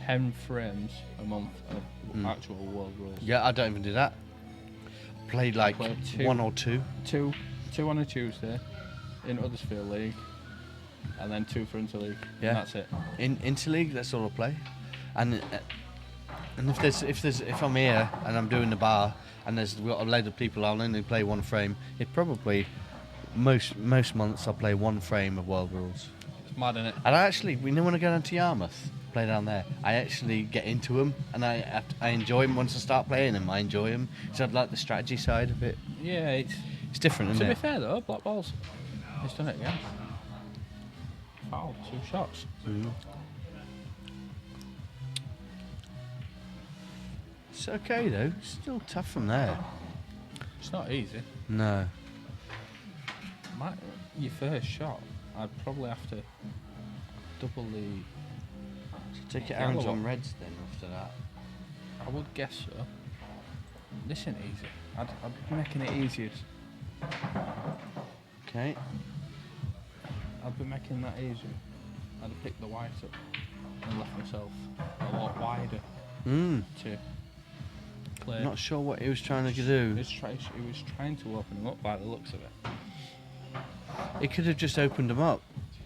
10 frames a month of actual world rules. Yeah, I don't even do that. Played like play two. 1 or 2. Two on a Tuesday in Huddersfield League, and then 2 for Interleague. Yeah. And that's it. In Interleague, that's all I play. And if I'm here and I'm doing the bar and we've got a load of people, I'll only play 1 frame. It probably most months I'll play 1 frame of world rules. It's mad, innit? And I actually, when I go down to Yarmouth, play down there, I actually get into them and I enjoy them. Once I start playing them, I enjoy them. So I'd like the strategy side of it. Yeah, it's. It's different, To isn't be it? fair though, Blackball's. He's done it again. Foul, 2 shots. It's okay though. It's still tough from there. It's not easy. No. Your first shot, I'd probably have to double the. Take it Yellow Aarron's on one. reds then after that. I would guess so. This ain't easy. I'd be making it easiest. Okay. I'd be making that easier. I'd have picked the white up and left myself a lot wider to play. Not sure what he was trying to do. He was trying to open him up by the looks of it. He could have just opened them up,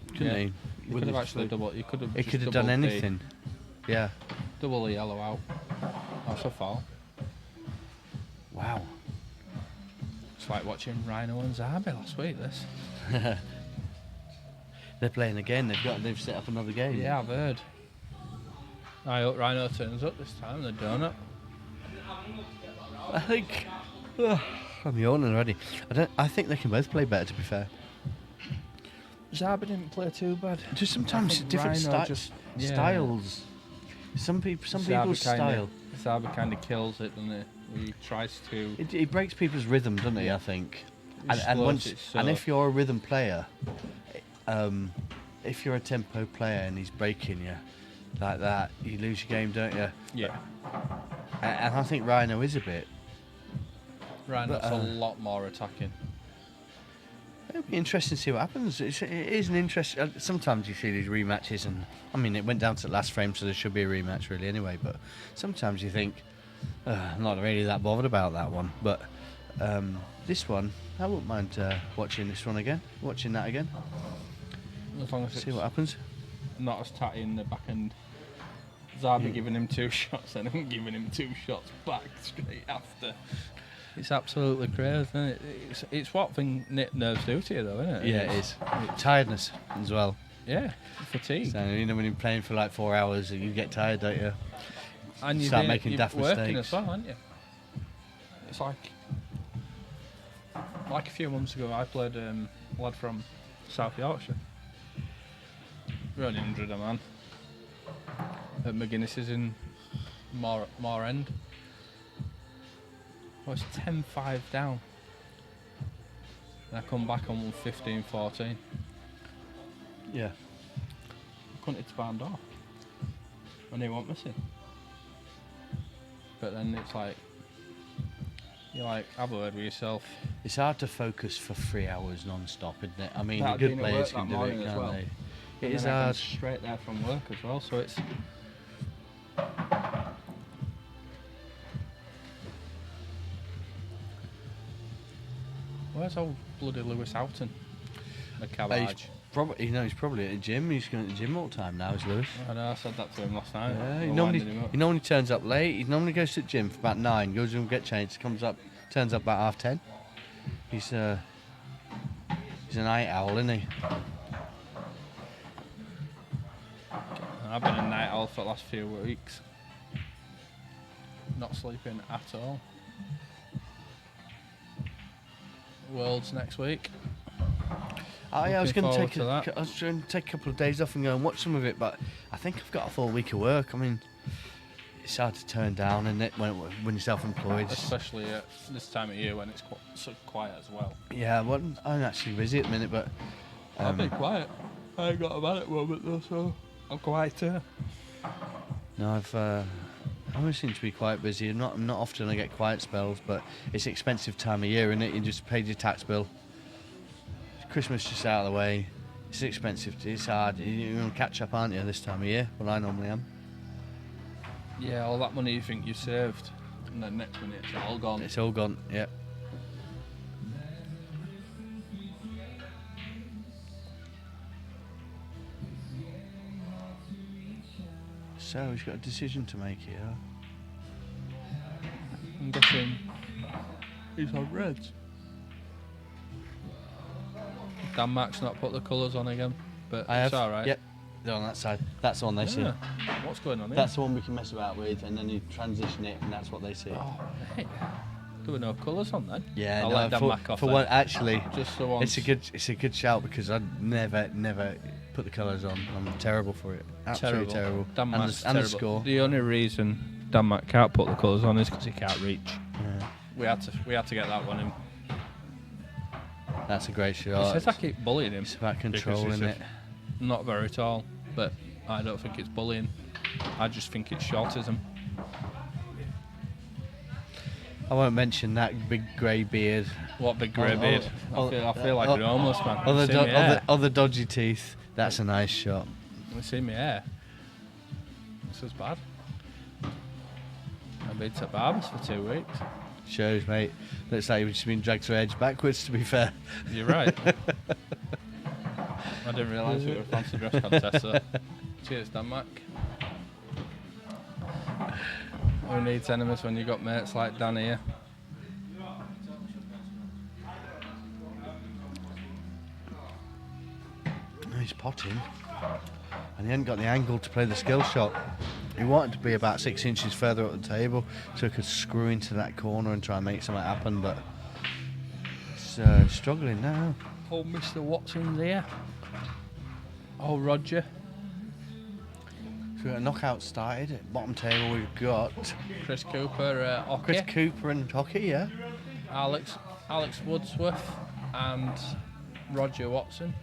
couldn't Yeah. he? You could have actually double. You could have. He just could have done doubled anything. Yeah. Double the yellow out. That's a foul. Wow. It's like watching Rhino and Zarbi last week. This. They're playing again. They've set up another game. Yeah, I've heard. I hope Rhino turns up this time. The donut. I think. I'm yawning already. I think they can both play better. To be fair. Zarbi didn't play too bad. Just sometimes think different Rhino styles. Some people's style. Zarbi kind of kills it, doesn't he? He tries to. It breaks people's rhythm, doesn't it? I think. And slows it so- and if you're a rhythm player, if you're a tempo player and he's breaking you like that, you lose your game, don't you? Yeah. And I think Rhino is a bit. Rhino's but, a lot more attacking. It'll be interesting to see what happens. It is an interest. Sometimes you see these rematches, and I mean, it went down to the last frame, so there should be a rematch really anyway. But sometimes you think, I'm not really that bothered about that one. But this one, I wouldn't mind watching this one again, watching that again. As long as See it's what happens. not as tatty in the back end. Zarbi giving him 2 shots and him giving him 2 shots back straight after. It's absolutely crazy, isn't it? It's what nerves do to you, though, isn't it? Yeah, it is. Tiredness as well. Yeah, fatigue. So, you know, when you're playing for like 4 hours, you get tired, don't you? And start making daft working mistakes. as well, aren't you? It's like a few months ago, I played a lad from South Yorkshire. We're only 100 a man at McGuinness's in Moor End. I was 10-5 down. And I come back and won 15-14. Yeah. I couldn't hit the barn door. And he wasn't missing. But then it's like, you're like, have a word with yourself. It's hard to focus for 3 hours non-stop, isn't it? I mean, That the had good been at players work can that do it, morning as can't well. they? It And is then I come hard. straight there from work as well, so it's. Where's old bloody Lewis Houghton? a He's cabbage. he's probably at the gym. He's going to the gym all the time now, is Lewis. I know, I said that to him last night. Yeah, We he were normally winding him up. turns up late. He normally goes to the gym for about 9. Goes and get changed. Turns up about 10:30. He's a night owl, isn't he? I've been a night owl for the last few weeks. Not sleeping at all. Worlds next week. Oh yeah, I was Looking going to forward take to that. I was trying to take a couple of days off and go and watch some of it, but I think I've got a full week of work. I mean, it's hard to turn down, isn't it, when you're self-employed? Especially at this time of year when it's so quiet as well. Yeah, well, I'm actually busy at the minute, but I've been quiet. I ain't got a man at the moment though, so I'm quiet too. no, I always seem to be quite busy. Not often I get quiet spells, but it's an expensive time of year, isn't it? You just paid your tax bill. Christmas just out of the way. It's expensive. It's hard. You're going to catch up, aren't you, this time of year? Well, I normally am. Yeah, all that money you think you saved, and then next minute it's all gone. It's all gone, yeah. So he's got a decision to make here. I'm guessing he's on reds. Denmark's not put the colours on again, but I it's have. alright. Yep, they're on that side. That's the one they see. Yeah. What's going on here? That's the one we can mess about with, and then you transition it, and that's what they see. Oh, mate. There were no colours on then. Yeah, I'll no, let for Denmark off for then. one, actually, Just the once. it's a good shout because I'd never put the colours on. I'm terrible for it. Absolutely terrible. Denmark's and the terrible. score. The only reason Denmark can't put the colours on is because he can't reach. Yeah, We had to get that one in. that's a great He shot. says I keep bullying him. It's about because controlling he's it. Not very tall, but I don't think it's bullying. I just think it's shortism. I won't mention that big grey beard. What big grey Oh, beard. oh, I feel like oh, an homeless man. Other, You see me hair? other dodgy teeth. That's a nice shot. You see me hair? This is bad. I've been to barbers for 2 weeks. Shows, mate. Looks like you've just been dragged through edge backwards, to be fair. You're right. I didn't realise it was a fancy dress contest. So. Cheers, Denmark. Who needs enemies when you got mates like Dan here? He's potting. And he hadn't got the angle to play the skill shot. He wanted to be about 6 inches further up the table so he could screw into that corner and try and make something happen, but he's struggling now. Oh, Mr. Watson's here. Oh, Roger. So we've got a knockout started. At bottom table we've got Chris Cooper, Chris hockey. Cooper and hockey, yeah. Alex Woodsworth and Roger Watson.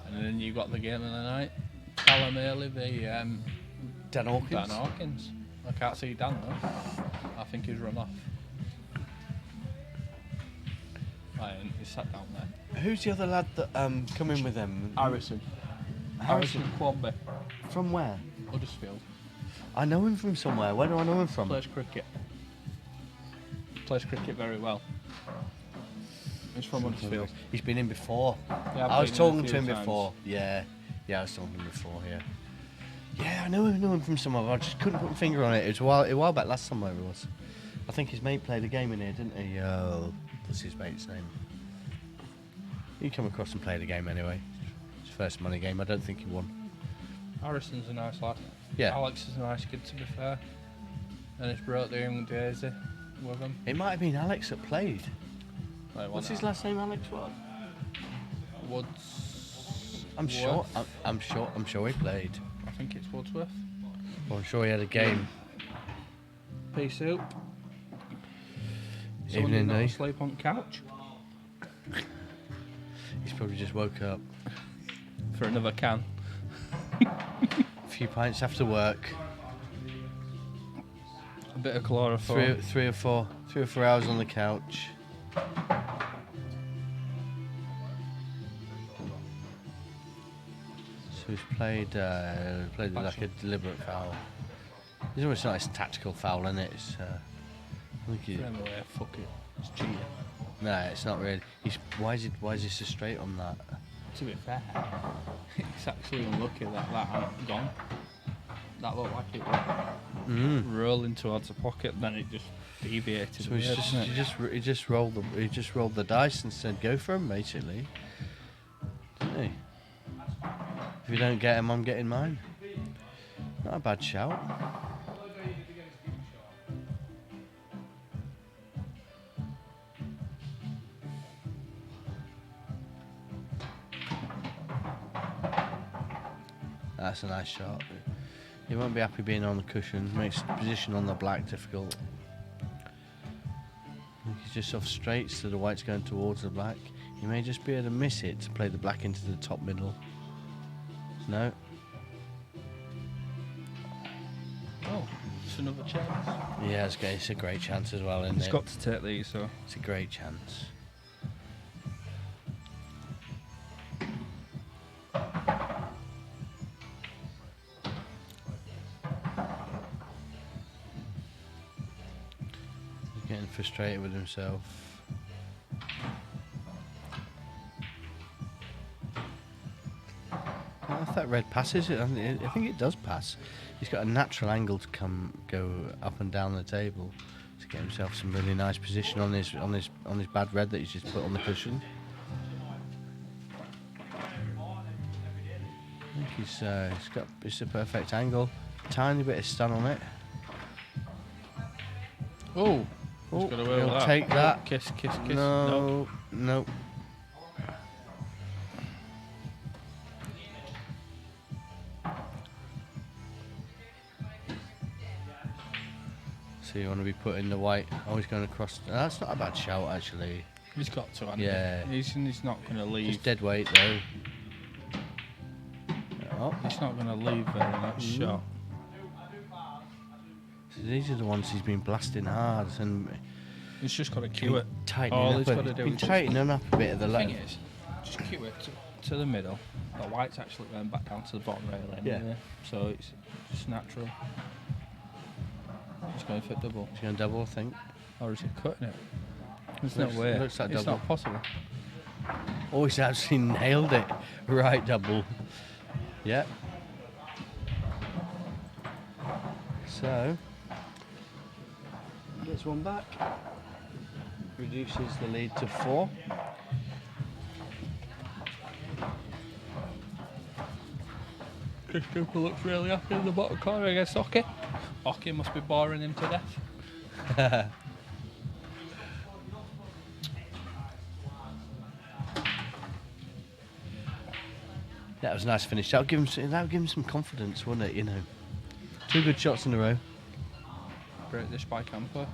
And then you got the game of the night. Callum Haley, Dan Hawkins. Dan Hawkins. I can't see Dan though. I think he's run off. Right, he's sat down there. Who's the other lad that come in with them? Harrison Harrison. Quamby. From where? Huddersfield. I know him from somewhere. Where do I know him from? Plays cricket. Plays cricket very well. He's from Huddersfield. He's been in before. Yeah, I've I was been in a talking to few him times. before. Yeah, I was talking to him before. Yeah, I knew him from somewhere. I just couldn't put my finger on it. It was a while back last summer. It was. I think his mate played a game in here, didn't he? What's his mate's name? He come across and played a game anyway. His first money game. I don't think he won. Harrison's a nice lad. Yeah. Alex is a nice kid, to be fair. And it's brought the young Daisy with him. It might have been Alex that played. Like, What's his last name? Alex what? Woods. I'm sure he played. I think it's Woodsworth. Well, I'm sure he had a game. Pea soup. Someone Evening, did not eh? sleep on couch He's probably just woke up. for another can. A few pints after work. A bit of chloroform. Three or four hours on the couch. So he's played like a deliberate foul. It's almost like it's a tactical foul, isn't it? It's, I think he, Anyway, fuck it. It's cheating. no, it's not really. Why is he so straight on that? To be fair, it's actually unlucky that hadn't gone. That looked like it was rolling towards the pocket, then it just deviated. So away, he's just, didn't it? he just rolled the dice and said, "Go for him," basically. Didn't he? If you don't get him, I'm getting mine. Not a bad shout. That's a nice shot. He won't be happy being on the cushion. Makes the position on the black difficult. He's just off straights, so the white's going towards the black. He may just be able to miss it to play the black into the top middle. No. Oh, it's another chance. Yeah, it's a great chance as well, isn't He's it? got to take these, so. It's a great chance. He's getting frustrated with himself. If that red passes it, I think it does pass. He's got a natural angle to go up and down the table to get himself some really nice position on his bad red that he's just put on the cushion. I think it's a perfect angle. Tiny bit of stun on it. Oh, Oh, he's got away with he'll that. take that. Kiss, kiss, kiss. No. So you want to be putting the white, always going across. That's not a bad shout, actually. He's got to, hasn't Yeah. he? He's not going to leave. Just dead weight, though. Oh, He's not going to leave very much shot. so these are the ones he's been blasting hard and He's just got to cue it. tightening All up. he's got to do Been is just- tightening up a bit of the The left. thing is, just cue it to the middle. The white's actually going back down to the bottom rail anyway. Yeah. So it's just natural. He's going for double. He's going to double, I think. Or is he cutting it? There's Looks- no way. looks like it's double. not possible. Oh, he's actually nailed it. Right double. Yep. So, gets one back. Reduces the lead to 4. Chris Cooper looks really happy in the bottom corner against Oki. Oki must be boring him to death. That was a nice finish. That would give him some confidence, wouldn't it? You know, 2 good shots in a row. Break this by Camper.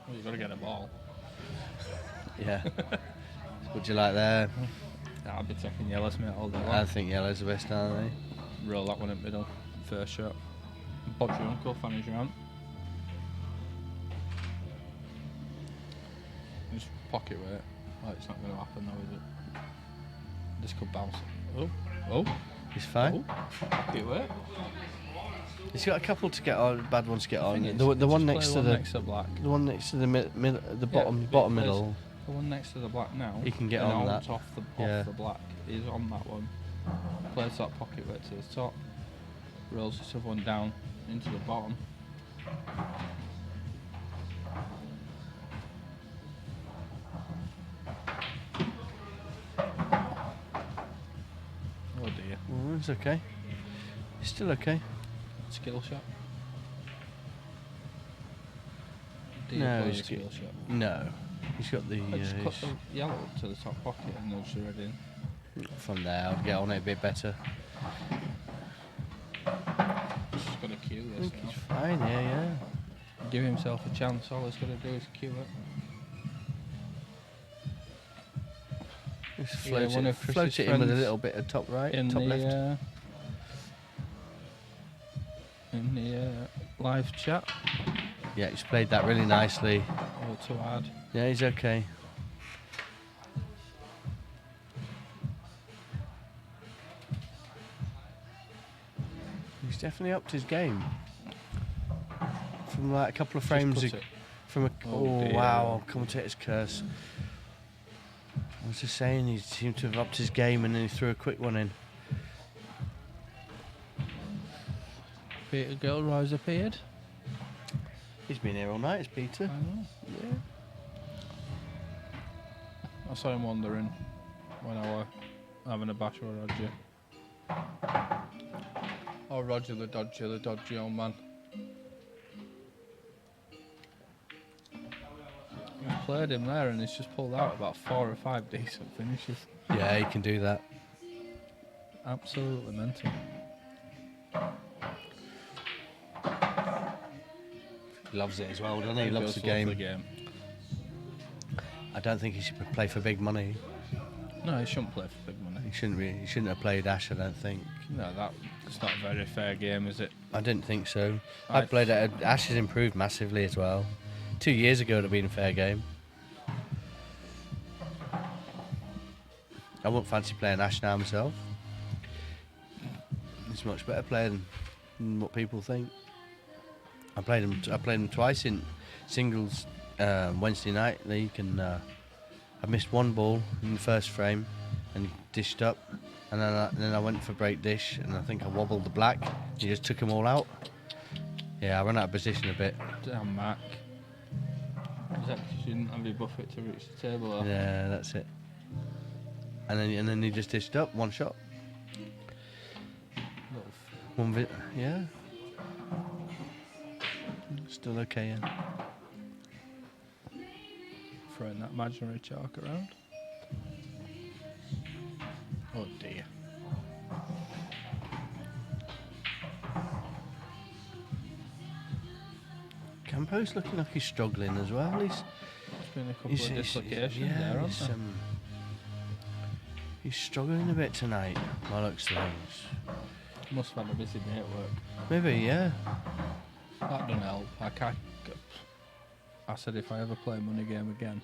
Well, you've got to get a ball. Yeah. Would you like there? I'll be taking yellows, mate, all day long. I think yellow's the best, aren't they? Roll that one in the middle. First shot. Bodge your uncle, finish your aunt. Just pocket weight. Oh, it's not going to happen now, is it? This could bounce. Oh. He's fine. Pocket weight. He's got a couple to get on, bad ones to get on. Thing is, The one just next play to one the next to black. the one next to the the bottom Yeah, bottom there's middle. The one next to the black now. He can get and on out that. Off Yeah. the black. He's on that one. Plays that pocket weight to the top. Rolls this other one down into the bottom. Oh dear. Oh, it's okay. It's still okay. Skill shot. Do No, play it's a skill good. shot? No, he's got the I just cut he's- the yellow to the top pocket and nudge the red in. from there. I'd get on it a bit better. Just got to cue I this think now. he's fine. Yeah. Give himself a chance. All he's got to do is cue it. Just Yeah, one of float Chris's it in with a friends little bit of top right, In top left. the live chat. Yeah, he's played that really nicely. Oh, too hard. Yeah, he's okay. He's definitely upped his game. From like a couple of frames, Just cut it. from a Oh, dear. wow, commentator's curse. was just saying he seemed to have upped his game and then he threw a quick one in. Peter Gilroy's appeared. He's been here all night, it's Peter. I know. Yeah. I saw him wandering when I were having a bash with Roger. Oh, Roger the dodgy old man. We played him there and he's just pulled out about 4 or 5 decent finishes. Yeah, he can do that. Absolutely mental. He loves it as well, doesn't he? He loves does the love game. I don't think he should play for big money. No, he shouldn't play for big money. He shouldn't be. He shouldn't have played Ash, I don't think. No, that's not a very fair game, is it? I didn't think so. I I've- played it. Ash has improved massively as well. 2 years ago, it would have been a fair game. I wouldn't fancy playing Ash now myself. He's a much better player than what people think. I played him twice in singles Wednesday night league, and I missed one ball in the first frame and dished up, and then I went for break dish, and I think I wobbled the black. He just took them all out. Yeah, I ran out of position a bit. Damn, Mac. Was that 'cause you didn't have your buffet to reach the table? Or? Yeah, that's it. And then he just dished up one shot. Yeah. Still okay, yeah. Throwing that imaginary chalk around. Oh dear. Campo's looking like he's struggling as well. There's been a couple of dislocations there, aren't there? He's struggling a bit tonight, by looks of things. Must have had a busy day at work. Maybe, yeah. That doesn't help. I said if I ever play a money game again,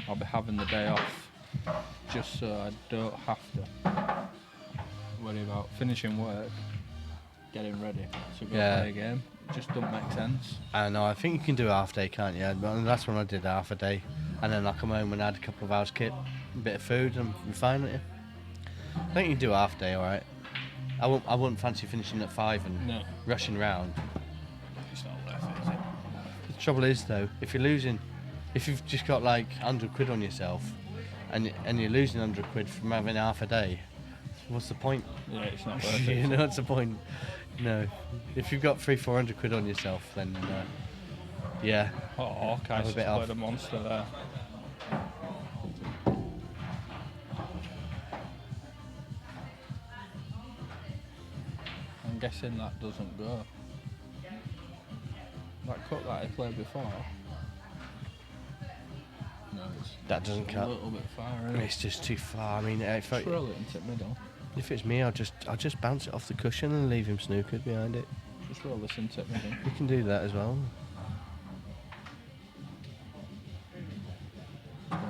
I'll be having the day off, just so I don't have to worry about finishing work, getting ready to go Yeah. play a game. It just don't make sense. I know, I think you can do a half day, can't you? But that's when I did half a day. And then I come home and had a couple of hours kit, a bit of food, and I'm fine with it. I think you can do a half day, alright. I wouldn't fancy finishing at 5 and No. rushing round. It's not worth it, is it? The trouble is though, if you're losing, if you've just got like 100 quid on yourself, and you're losing 100 quid from having half a day, what's the point? Yeah, it's not worth it. You know, what's the point? No. If you've got 300-400 quid on yourself, then yeah. Oh, Hawkeye's Have a just bit played off. a monster there. I'm guessing that doesn't go. That cut that he played before. No, it's That doesn't a cut. little bit far, isn't it? It's just too far. I mean, Just roll it into the middle. if it's me, I'll just bounce it off the cushion and leave him snookered behind it. Just roll this into the middle. We can do that as well.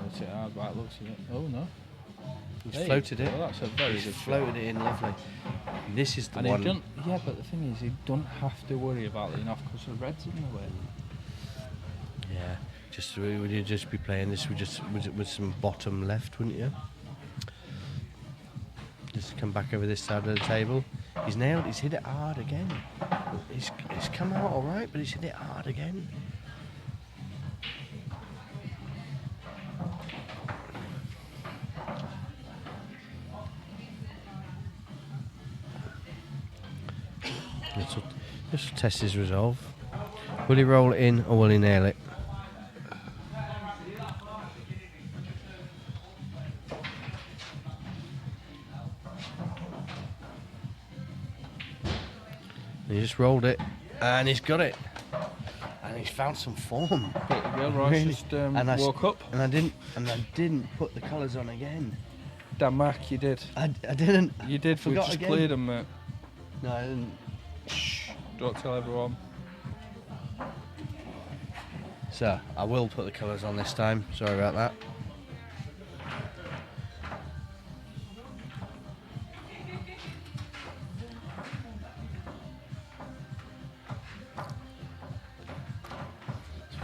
It's it hard by the looks of it. Oh no. He's There you floated go, it. That's a very He's good floated shot. it in lovely. This is the And one. he don't, yeah, but the thing is, he don't have to worry about leading off because the red's in the way. Yeah. Just would you just be playing this with some bottom left, wouldn't you? Just come back over this side of the table. He's nailed. He's hit it hard again. He's come out all right, but he's hit it hard again. This will test his resolve. Will he roll it in or will he nail it? He just rolled it and he's got it. And he's found some form. But Gilroy Really? just And I woke up. And I didn't put the colours on again. Damn, Mac, you did. I didn't. You did. We Forgot just again. cleared them, mate. No, I didn't. Shh. Don't tell everyone. So I will put the colours on this time. Sorry about that.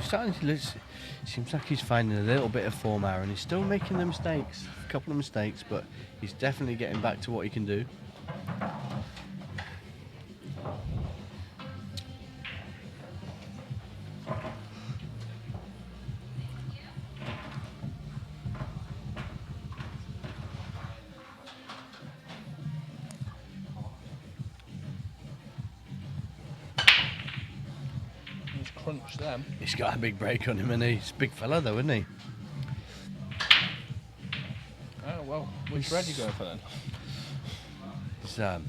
starting to look. Seems like he's finding a little bit of form, Aaron. He's still making the mistakes, a couple of mistakes, but he's definitely getting back to what he can do. He's crunched them. He's got a big break on him, and he's a big fella though, isn't he? Oh well, which red you going for then?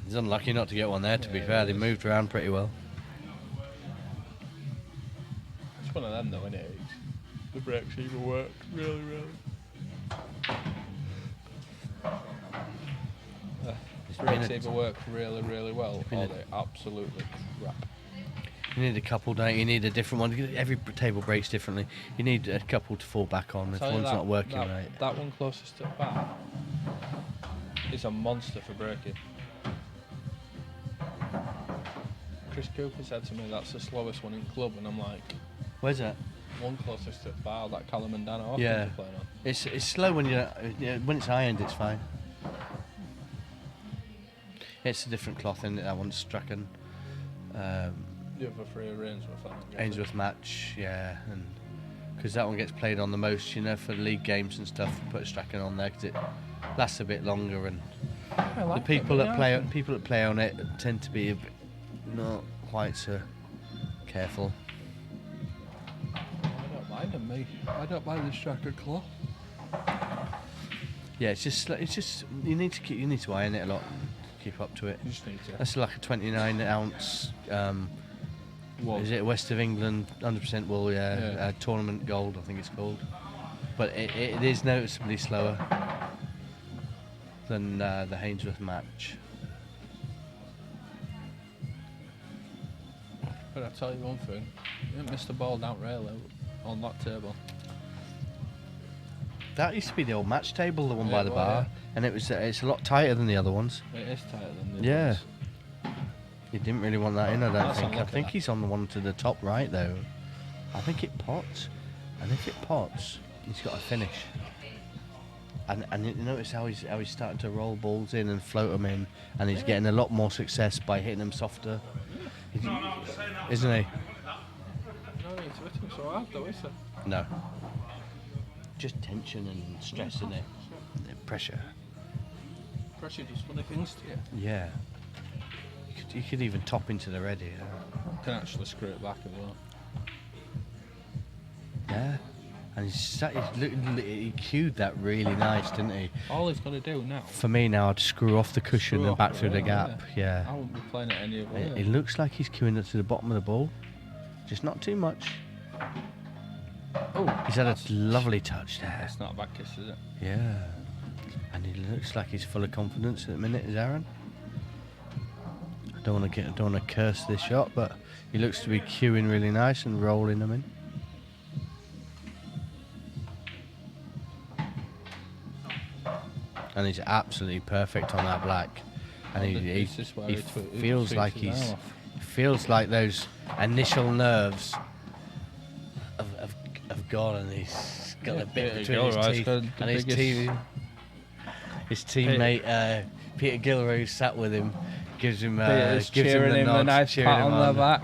He's unlucky not to get one there. To be fair, they moved around pretty well. It's one of them though, isn't it? The brakes either work really. It's Brakes been a- either work really well, been or a- they absolutely crap. You need a couple, don't you? You need a different one. Every table breaks differently. You need a couple to fall back on if Tell you one's that- not working that, right. That one closest to the back is a monster for braking. Chris Cooper said to me that's the slowest one in club, and I'm like, Where's that? one closest to the bar that Callum and Dan Hawkins Yeah. are playing on. It's slow when when it's high end, it's fine. It's a different cloth, isn't it? That one's Strachan. The other three are Ainsworth, I think. Ainsworth match, yeah, and because that one gets played on the most, for league games and stuff. Put Strachan on there because it lasts a bit longer, and I like the people it, that yeah. play on it tend to be a bit not quite so careful. I don't mind them, me. I don't mind the Strachan cloth. Yeah, it's just you need to iron it a lot, and keep up to it. You just need to. That's like a 29 ounce. Wool. Is it West of England 100% wool? Yeah. Yeah. Tournament gold, I think it's called. But it is noticeably slower than the Ainsworth match. But I'll tell you one thing, you didn't miss the ball down really on that table. That used to be the old match table, the one Yeah, by the well, bar, and it's a lot tighter than the other ones. It is tighter than the Yeah. others. He didn't really want that in, I don't That's think. I unlucky, think that. he's on the one to the top right though. I think it pots, and if it pots, he's got to finish. And you notice how he's starting to roll balls in and float them in, and he's getting a lot more success by hitting them softer, isn't he? No, it's written so hard though, is it? No. Just tension and stress in it, pressure. Pressure does funny things to you. Yeah. You could even top into the red here. You can actually screw it back as well. Yeah. And he cued that really nice, didn't he? All he's got to do now. For me now, I'd screw off the cushion Screw and off back the through the wall, gap. Yeah. I wouldn't be playing it any other way. It looks like he's cueing it to the bottom of the ball, just not too much. Oh, He's had a lovely touch there. that's not a bad kiss, is it? Yeah. And he looks like he's full of confidence at the minute, is Aaron? I don't want to curse this shot, but he looks to be cueing really nice and rolling them in. And he's absolutely perfect on that black. And he This is where he he tw- he feels tweaks like his he's arm off. feels like those initial nerves have gone, and he's got Yeah, a bit there you between go, his right, teeth. got the And his biggest- teammate Peter Gilroy, who's sat with him, gives him Peter's gives him cheering the him nod, a nice cheering pat him on the back.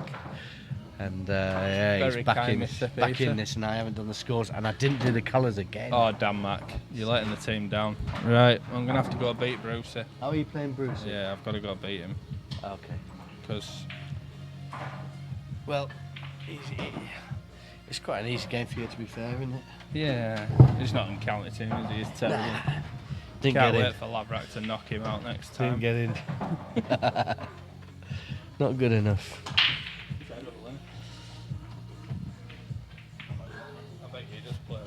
And yeah, he's Very back kind, in Mr. back Peter. in this, and I haven't done the scores, and I didn't do the colours again. Oh, damn, Mac. You're letting the team down. Right, I'm going to have to go beat Brucey. How are you playing Bruce? Yeah, I've got to go beat him. Okay. Because Well, it's quite an easy game for you, to be fair, isn't it? yeah, he's not in county team, is he? He's terrible. Didn't Can't get wait in. for Laverack to knock him out next Didn't time. get in. Not good enough. I think he just played.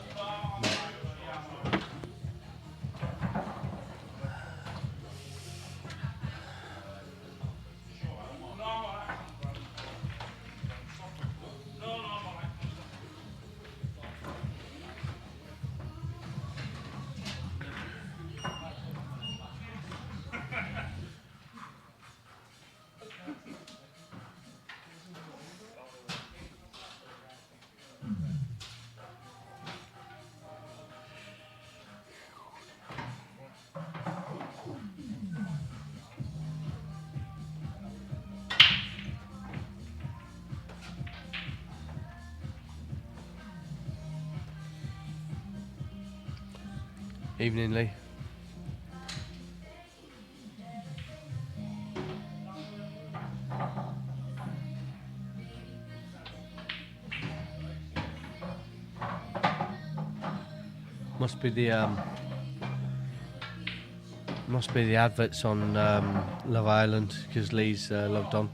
Evening, Lee. Must be the adverts on Love Island because Lee's logged on.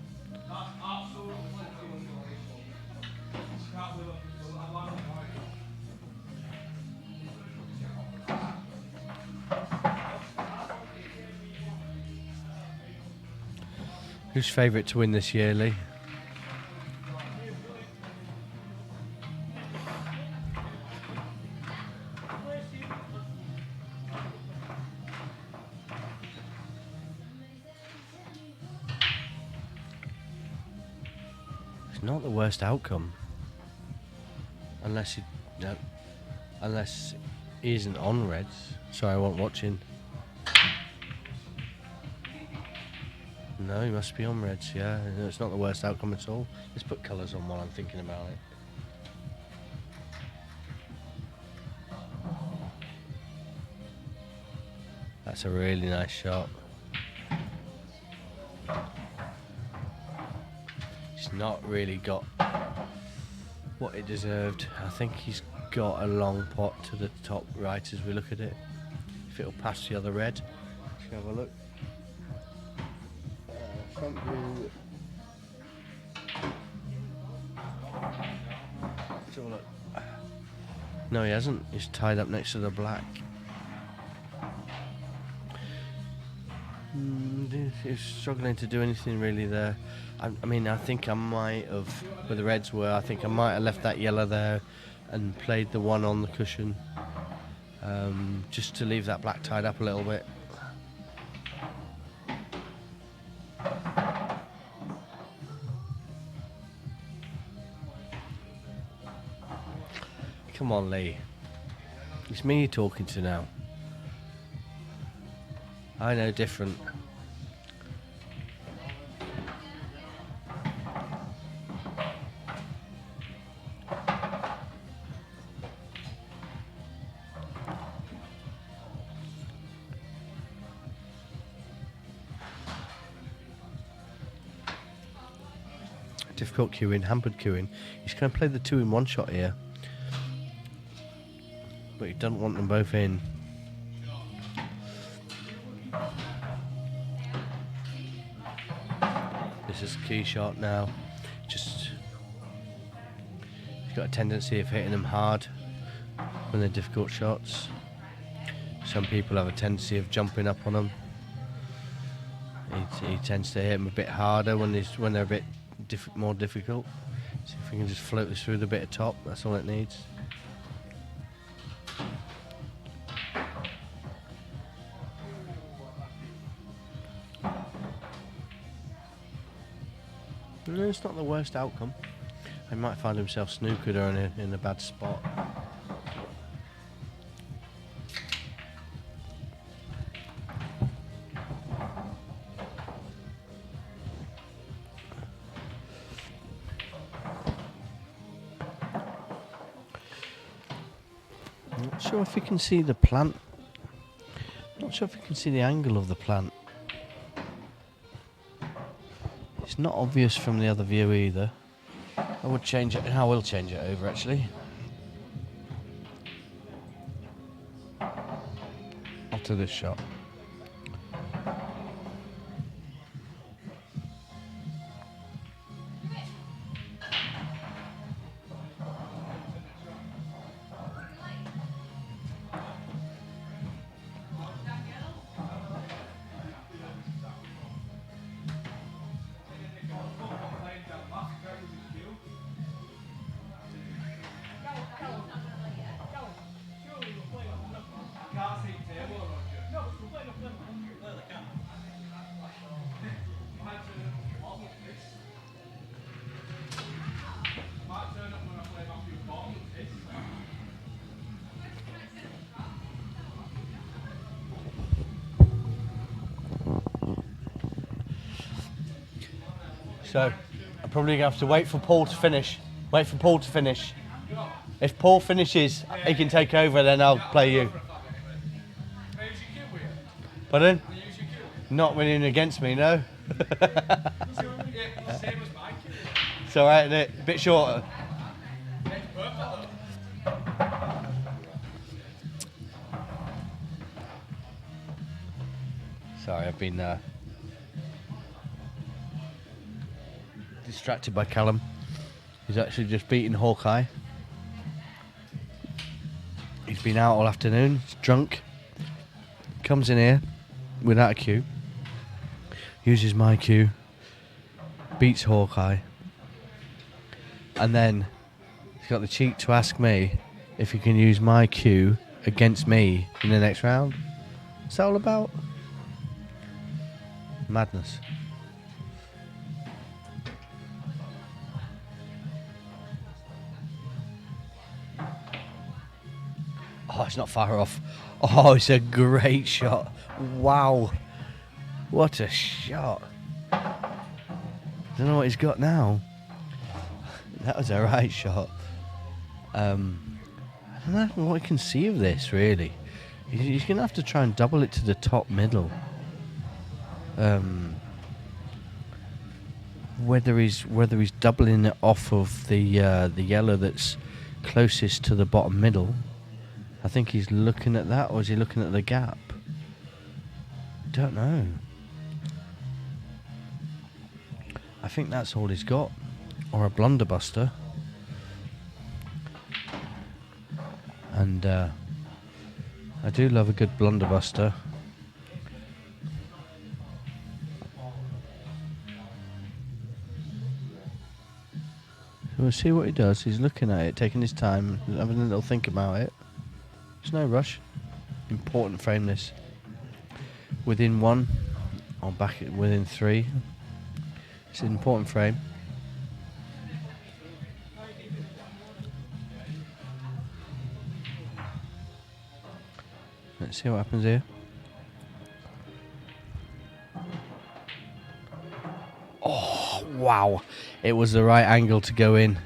Who's favourite to win this year, Lee? It's not the worst outcome, unless he isn't on Reds. So I won't watch him. No, he must be on Reds, yeah. No, it's not the worst outcome at all. Let's put colours on while I'm thinking about it. That's a really nice shot. He's not really got what it deserved. I think he's got a long pot to the top right as we look at it. If it'll pass the other red. Let's have a look. Front blue. Let's have a look. No, he hasn't. He's tied up next to the black. He's struggling to do anything really there. I mean, I think I might have, where the Reds were, I think I might have left that yellow there and played the one on the cushion, just to leave that black tied up a little bit. Come on, Lee. It's me you're talking to now. I know different. Difficult queuing, hampered queuing. He's going to play the 2-in-1 shot here. But he doesn't want them both in. This is a key shot now. Just he's got a tendency of hitting them hard when they're difficult shots. Some people have a tendency of jumping up on them. He tends to hit them a bit harder when they're a bit more difficult. See if we can just float this through the bit of top. That's all it needs. No, it's not the worst outcome. He might find himself snookered in a bad spot. I'm not sure if you can see the plant. Not sure if you can see the angle of the plant. It's not obvious from the other view either. I would change it. I will change it over actually. After this shot. So, I'm probably going to have to wait for Paul to finish. Wait for Paul to finish. If Paul finishes, he can take over, then I'll play you. Pardon? Not winning against me, no. It's alright, isn't it? A bit shorter. Sorry, I've been distracted by Callum. He's actually just beaten Hawkeye. He's been out all afternoon. He's drunk. Comes in here without a cue. Uses my cue. Beats Hawkeye. And then he's got the cheek to ask me if he can use my cue against me in the next round. What's that all about? Madness. Oh, it's not far off. Oh, it's a great shot. Wow. What a shot. Don't know what he's got now. That was a right shot. I don't know what I can see of this, really. He's going to have to try and double it to the top middle. Whether he's doubling it off of the yellow that's closest to the bottom middle. I think he's looking at that, or is he looking at the gap? Don't know. I think that's all he's got, or a blunderbuster. And I do love a good blunderbuster. We'll see what he does. He's looking at it, taking his time, having a little think about it. There's no rush. Important frame this. Within one, or back within three. It's an important frame. Let's see what happens here. Oh, wow. It was the right angle to go in.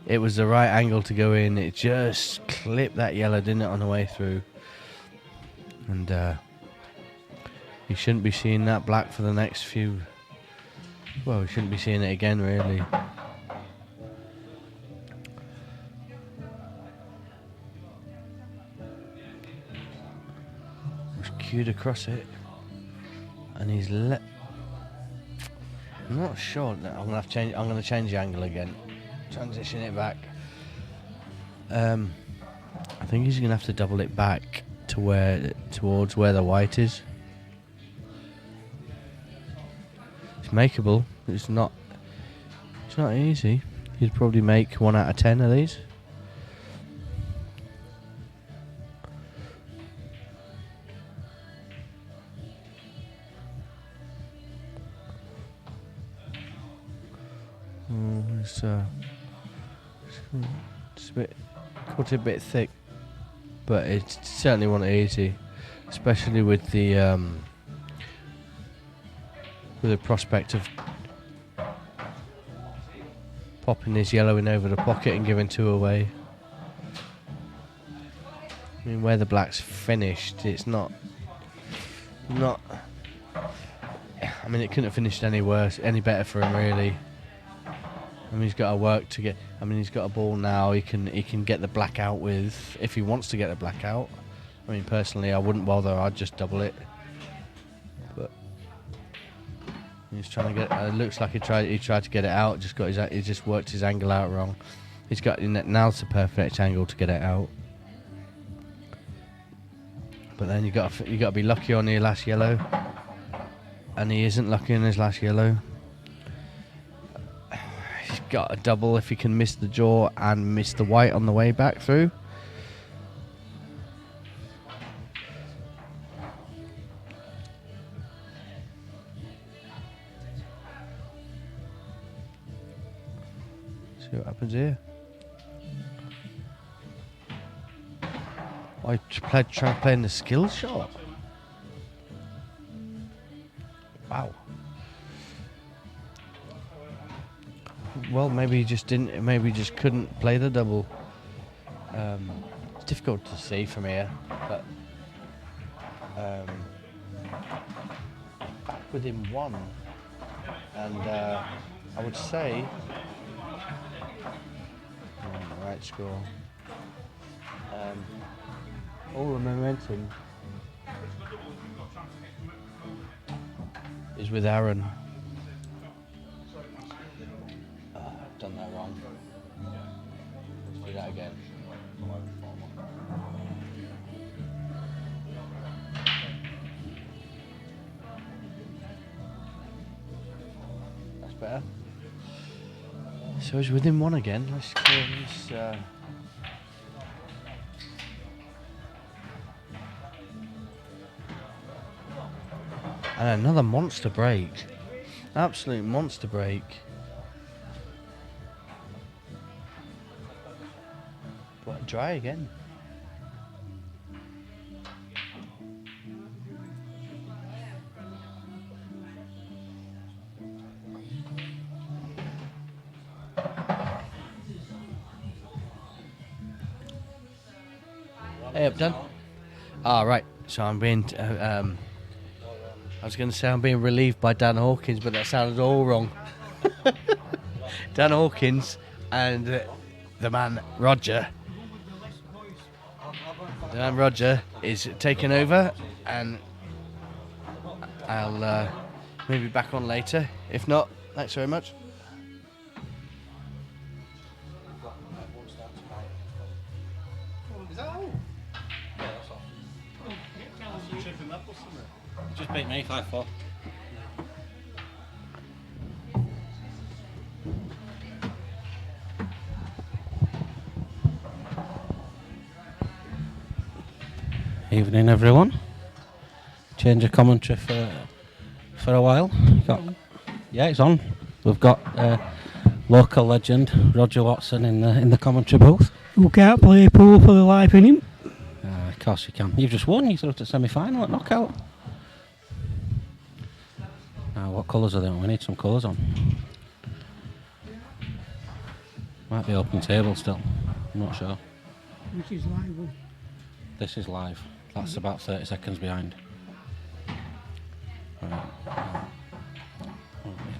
It was the right angle to go in. It just clipped that yellow, didn't it, on the way through. And you shouldn't be seeing that black for the next few. Well, we shouldn't be seeing it again, really. Was cued across it, and he's let. I'm not sure. I'm gonna have to change. I'm gonna change the angle again. Transition it back. I think he's gonna have to double it back to towards where the white is. It's makeable. It's not easy. You'd probably make 1 out of 10 of these. It's a bit, caught it a bit thick, but it certainly wasn't easy, especially with the prospect of popping this yellow in over the pocket and giving 2 away. I mean, where the black's finished, it's not. I mean, it couldn't have finished any worse, any better for him, really. I mean, he's got to work to get. I mean, he's got a ball now. He can get the black out with, if he wants to get the black out. I mean, personally, I wouldn't bother. I'd just double it. But he's trying to get. It looks like he tried to get it out. He just worked his angle out wrong. He's got now's the perfect angle to get it out. But then you got to be lucky on your last yellow, and he isn't lucky on his last yellow. He's got a double if he can miss the jaw and miss the white on the way back through. See what happens here. I tried playing the skill shot. Wow. Well, maybe he just didn't. Maybe he just couldn't play the double. It's difficult to see from here, but within one, and I would say right score. All the momentum is with Aarron. I've done that wrong. Let's do that again. That's better. So it's within one again. Let's clear this. And another monster break. Absolute monster break. But dry again. Hey, up done. Ah, right. So I'm being. I was going to say I'm being relieved by Dan Hawkins, but that sounded all wrong. Dan Hawkins and the man Roger. The man Roger is taking over, and I'll maybe back on later. If not, thanks very much. Just beat me 5-4. Evening, everyone. Change of commentary for a while. Yeah, it's on. We've got local legend Roger Watson in the commentary booth. Who can't play pool for the life in him? Of course you can. You've just won. You're through to semi-final at knockout. What colours are they on? We need some colours on. Might be open table still. I'm not sure. Which is live one. This is live. That's about 30 seconds behind. Right.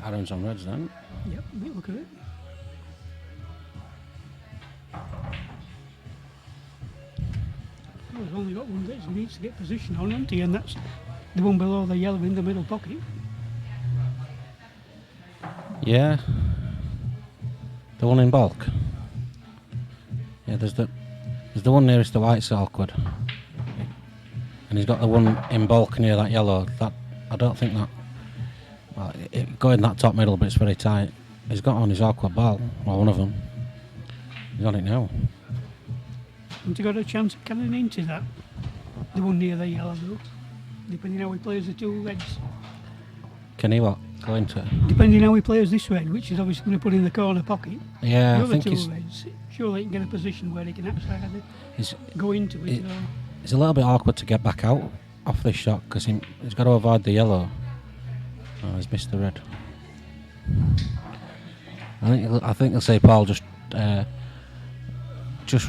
Aarron's on reds then. Yep, look at it. Well, he's only got one that he needs to get position on, hasn't he? And that's the one below the yellow in the middle pocket. Yeah. The one in bulk. Yeah, there's the one nearest the white's awkward. And he's got the one in bulk near that yellow. That I don't think that. Well, going that top middle, but it's very tight. He's got on his awkward ball, or one of them. He's on it now. Hasn't he got a chance of coming into that? The one near the yellow though. Depending how he plays the two reds. Can he what? Go into it? Depending how he plays this red, which is obviously going to put in the corner pocket. Yeah, the I other think two he's reds, surely he can get a position where he can actually go into it. It's a little bit awkward to get back out off this shot because he's got to avoid the yellow. Oh, he's missed the red. I think he'll say Paul just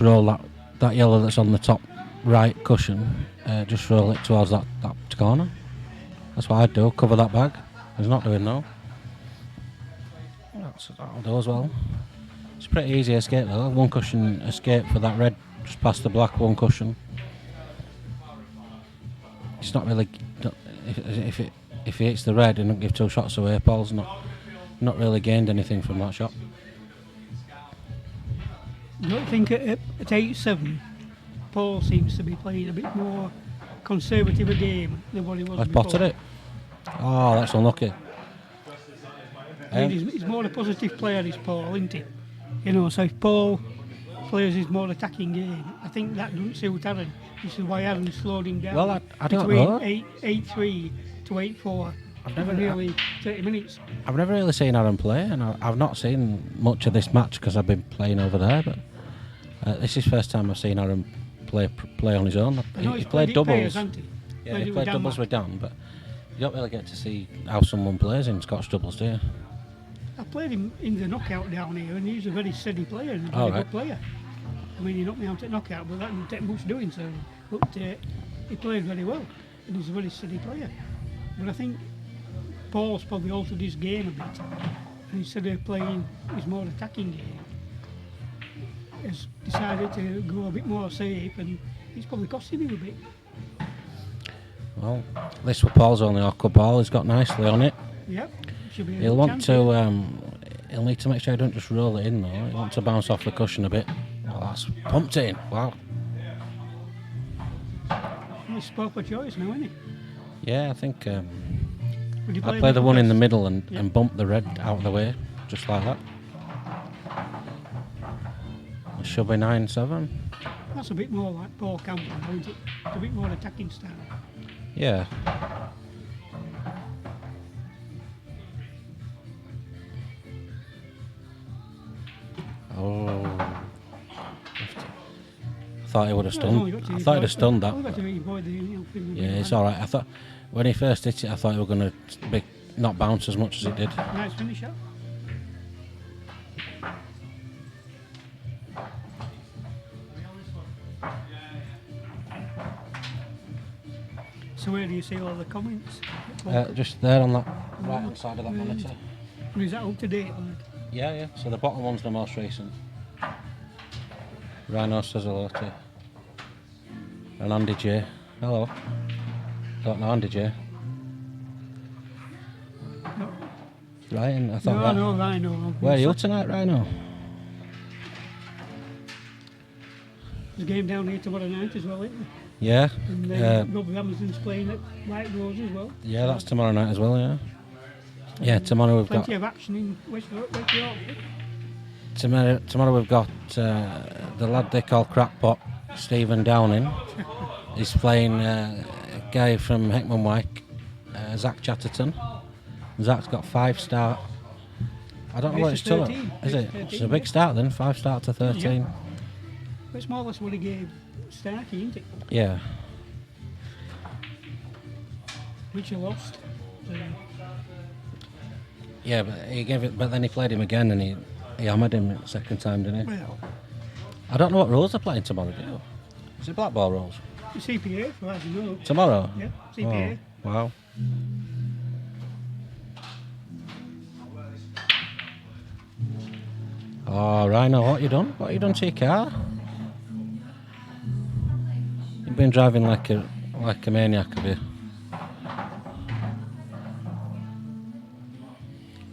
roll that yellow that's on the top right cushion. Just roll it towards that corner. That's what I'd do. Cover that bag. He's not doing no. That'll do as well. It's a pretty easy escape though. One cushion escape for that red, just past the black. One cushion. It's not really. If he hits the red and don't give two shots away, Paul's not really gained anything from that shot. I don't think at 8-7, Paul seems to be playing a bit more conservative a game than what he was I before. potted it. Oh, that's unlucky. I mean, he's more a positive player, is Paul, isn't he? You know, so if Paul plays his more attacking game, I think that doesn't suit Aarron. This is why Aaron slowed him down. Well, I don't between know. 8-3 to 8-4. Nearly 30 minutes. I've never really seen Aarron play, and I've not seen much of this match because I've been playing over there. But this is the first time I've seen Aarron play on his own. He played doubles. Players, hasn't he? Yeah, he played doubles with Dan, but you don't really get to see how someone plays in Scotch doubles, do you? I played him in the knockout down here, and he's a very steady player and a very good player. I mean, he knocked me out at knockout, but that didn't take much doing. So, but he played very well, and he's a very steady player. But I think Paul's probably altered his game a bit. And instead of playing his more attacking game, has decided to go a bit more safe, and it's probably costing him a bit. Well, this with Paul's only awkward ball. He's got nicely on it. Yep. Should be a He'll good want chance to. here. He'll need to make sure he don't just roll it in though. He'll want to bounce off the cushion a bit. Oh, that's pumped it in. Wow. He's proper choice now, isn't he? Yeah, I think Would you I'd play the one in the best? middle and, Yeah. and bump the red out of the way, just like that. It should be 9-7. That's a bit more like Paul Camplin, isn't it? It's a bit more attacking style. Yeah. Oh. I thought he would have stunned. I thought he'd have stunned that. Yeah, it's alright. I thought when he first hit it, I thought he was going to not bounce as much as it did. Nice finish up. So where do you see all the comments? Just there on that right hand side of that monitor. Is that up to date? Like? Yeah, yeah. So the bottom one's the most recent. Rhino says hello to. And Andy J. Hello. Don't know Andy J. No, Ryan, I thought no, Rhino. Where are you tonight, Rhino? There's a game down here tomorrow night as well, isn't there? Yeah. And Rob Ramsden's playing at White Rose as well. Yeah, that's tomorrow night as well, yeah. Yeah, tomorrow we've got Plenty of action in West Yorkshire. tomorrow we've got the lad they call Crackpot, Stephen Downing. He's playing a guy from Heckman Wyke, Zach Chatterton. Zach's got 5-star. I don't know what it's to. 13. Is it? 13, It's a big start then, 5-star to 13. It's more or less what he gave Starkey, isn't it? Yeah. Which he lost. Yeah, but he gave it. But then he played him again, and he hammered him the second time, didn't he? Well, I don't know what rules they're playing tomorrow. Do you? Is it Blackball rules CPA, for as you know. tomorrow? Yeah, CPA. Oh, wow. Oh, Rhino, what you done? What you done to your car? You've been driving like a maniac, have you?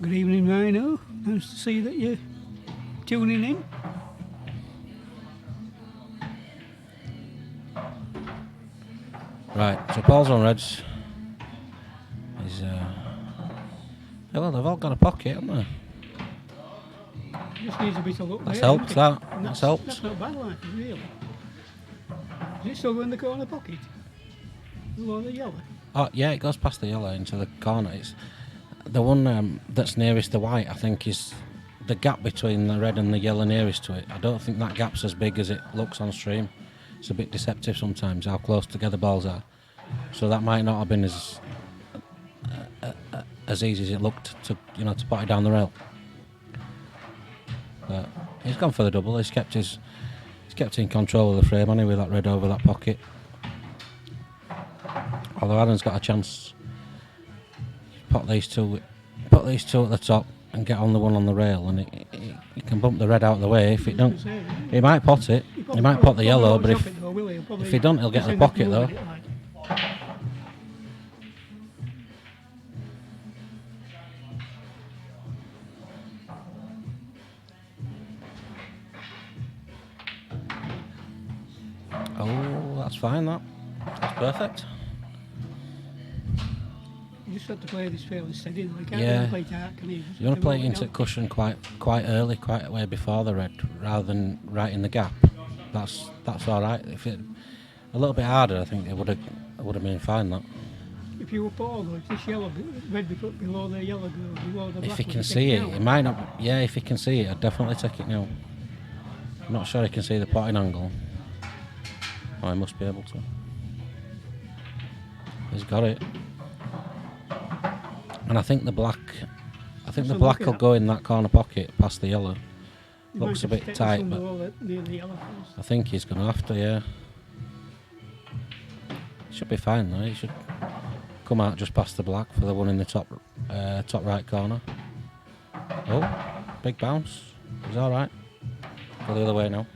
Good evening, Rhino. Nice to see that you're tuning in. Right, so Paul's on reds. He's well, they've all got a pocket, haven't they? Just needs a bit of luck. That's there, helped, doesn't it? that. And That's helped. That's not bad, like, really. Is it still in the corner pocket? Below the yellow? Oh, yeah, it goes past the yellow into the corner. It's the one that's nearest the white, I think, is the gap between the red and the yellow nearest to it. I don't think that gap's as big as it looks on stream. It's a bit deceptive sometimes how close together balls are. So that might not have been as easy as it looked to pot it down the rail. But he's gone for the double. He's kept in control of the frame, hasn't he, with that red over that pocket. Although Aaron's got a chance. Put these two at the top and get on the one on the rail, and he can bump the red out of the way. If it don't, he might pot it. He might pot the yellow, but if he don't, he'll get the pocket though. Oh, that's fine. That's perfect. You just have to play this fairly steady. You can't Yeah. really play dark, can you? You want to play it roll into down. cushion quite early, quite way before the red, rather than right in the gap. That's all right. If it a little bit harder, I think it would have been fine. That If you were Paul, though, if this yellow, red be put below the yellow goes, below the black if he one, can you see take it, out. it might not. Yeah, if he can see it, I'd definitely take it now. I'm not sure he can see the potting angle. Oh, he must be able to. He's got it. And I think the black That's a will look go in that corner pocket past the yellow. You Looks might a have to bit take tight, some but below near the yellow first. I think he's going to have to, yeah. Should be fine though. come out just past the black for the one in the top right corner. Oh, big bounce. He's all right. Go the other way now.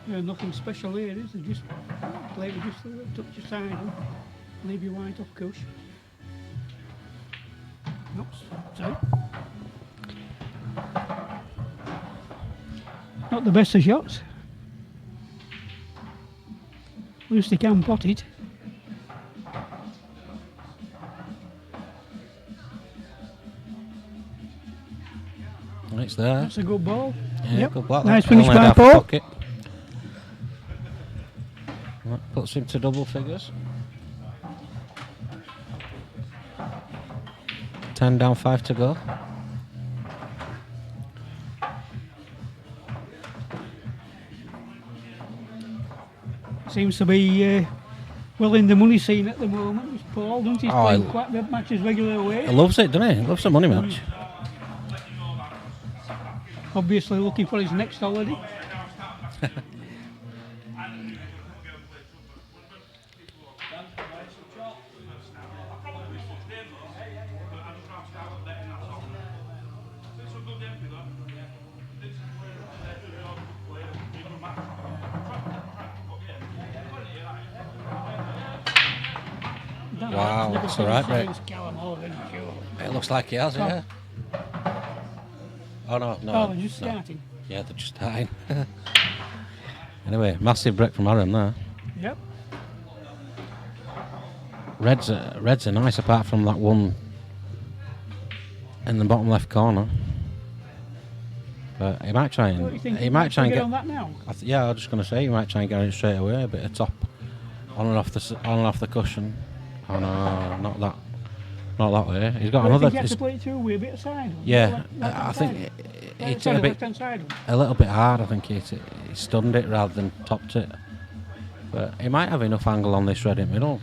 Yeah, nothing special here, is there? Just play with just a little touch of side and leave your white off course. Nope. So. Not the best of shots. At least they can pot it. And it's there. That's a good ball. Yeah, Yep. good block. Nice That. finish Only had by half a Paul. pocket. That puts him to double figures. 10 down, 5 to go. Seems to be well in the money scene at the moment. It's Paul, doesn't he? He's Oh, playing I- quite the matches regular way. He loves it, doesn't he? He loves the money match. Obviously looking for his next holiday. Wow, that's all right, Rick. Sure. It looks like he has, yeah. Oh, no, no. Oh, they're just no. starting. Yeah, they're just starting. Anyway, massive break from Aarron there. Yep. Reds are nice apart from that one in the bottom left corner. But he might try What do you and think? he might try and get get. on that now. Yeah, I was just going to say he might try and get it straight away. A bit of top on and off the cushion. Oh no, not that way. He's got I another. think you have It's- to play it through with a bit of side. yeah, Left-hand I side. think he Right took side a or bit left-hand side. a little bit hard. I think he stunned it rather than topped it. But he might have enough angle on this red in middle